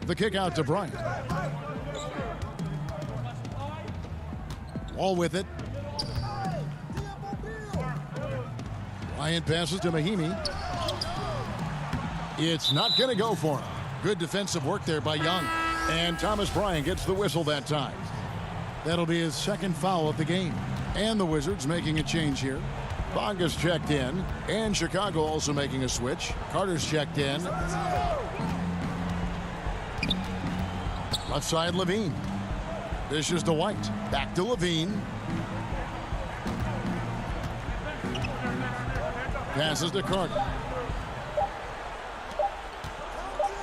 The kick out to Bryant. Wall with it. Bryant passes to Mahimi. It's not going to go for him. Good defensive work there by Young. And Thomas Bryant gets the whistle that time. That'll be his second foul of the game. And the Wizards making a change here. Bonga's checked in. And Chicago also making a switch. Carter's checked in. Left side, Levine. Dishes to White. Back to Levine. Passes to Carter.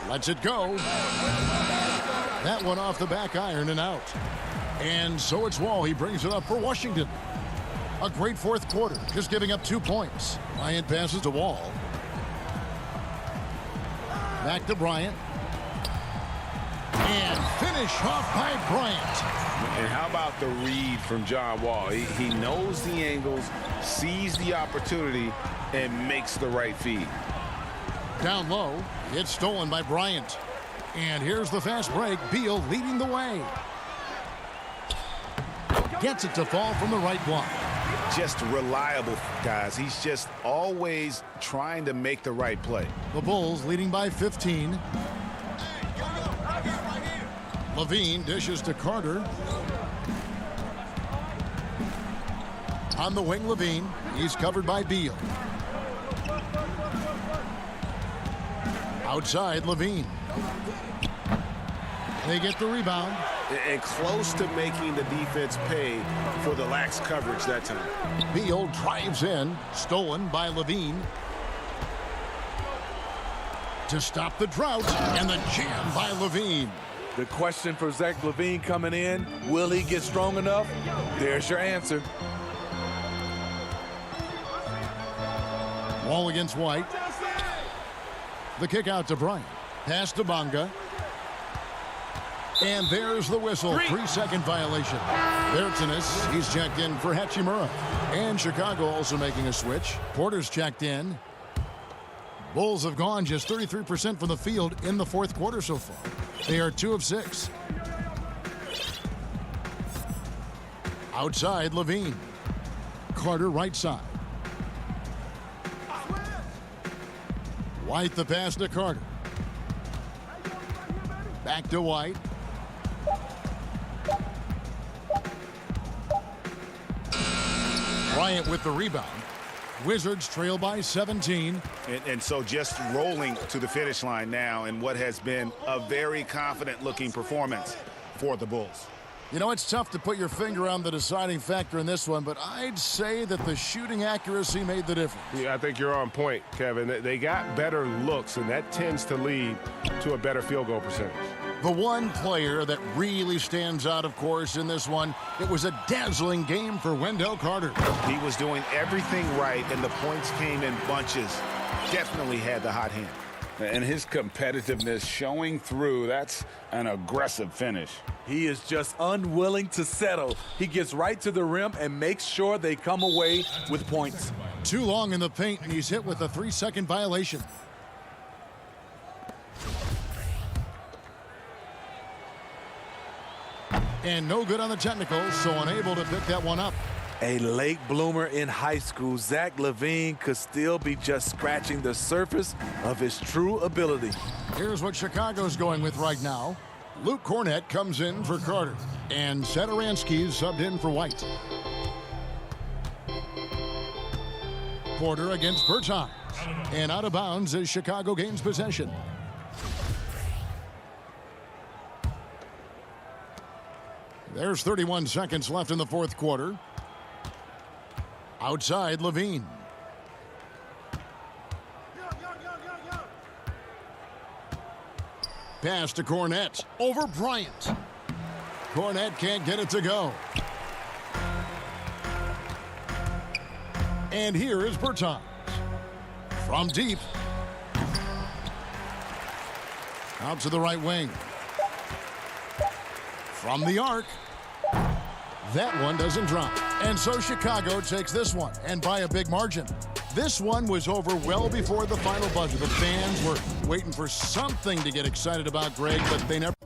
Lets it go. That one off the back iron and out. And so it's Wall. He brings it up for Washington. A great fourth quarter, just giving up 2 points. Bryant passes to Wall. Back to Bryant. And finish off by Bryant. And how about the read from John Wall? He knows the angles, sees the opportunity, and makes the right feed. Down low, it's stolen by Bryant. And here's the fast break. Beal leading the way. Gets it to fall from the right block. Just reliable, guys. He's just always trying to make the right play. The Bulls leading by 15. Levine dishes to Carter. On the wing, Levine. He's covered by Beal. Outside, Levine. They get the rebound. And close to making the defense pay for the lax coverage that time. Beal drives in. Stolen by Levine. To stop the drought. And the jam by Levine. The question for Zach LaVine coming in, will he get strong enough? There's your answer. Wall against White. The kick out to Bryant. Pass to Bonga. And there's the whistle. 3-second violation. Bertines, he's checked in for Hachimura. And Chicago also making a switch. Porter's checked in. Bulls have gone just 33% from the field in the fourth quarter so far. They are 2 of 6. Outside, Levine. Carter right side. White the pass to Carter. Back to White. Bryant with the rebound. Wizards trail by 17. And so just rolling to the finish line now in what has been a very confident looking performance for the Bulls. You know, it's tough to put your finger on the deciding factor in this one, but I'd say that the shooting accuracy made the difference. Yeah, I think you're on point, Kevin. They got better looks, and that tends to lead to a better field goal percentage. The one player that really stands out, of course, in this one, it was a dazzling game for Wendell Carter. He was doing everything right, and the points came in bunches. Definitely had the hot hand. And his competitiveness showing through. That's an aggressive finish. He is just unwilling to settle. He gets right to the rim and makes sure they come away with points. Too long in the paint, and he's hit with a 3-second violation. And no good on the technical, so unable to pick that one up. A late bloomer in high school, Zach LaVine could still be just scratching the surface of his true ability. Here's what Chicago's going with right now. Luke Cornett comes in for Carter, and Satoransky's subbed in for White. Porter against Bertans, and out of bounds as Chicago gains possession. There's 31 seconds left in the fourth quarter. Outside, LaVine. Pass to Cornett. Over Bryant. Cornett can't get it to go. And here is Bertans. From deep. Out to the right wing. From the arc. That one doesn't drop. And so Chicago takes this one, and by a big margin. This one was over well before the final buzzer. The fans were waiting for something to get excited about, Greg, but they never...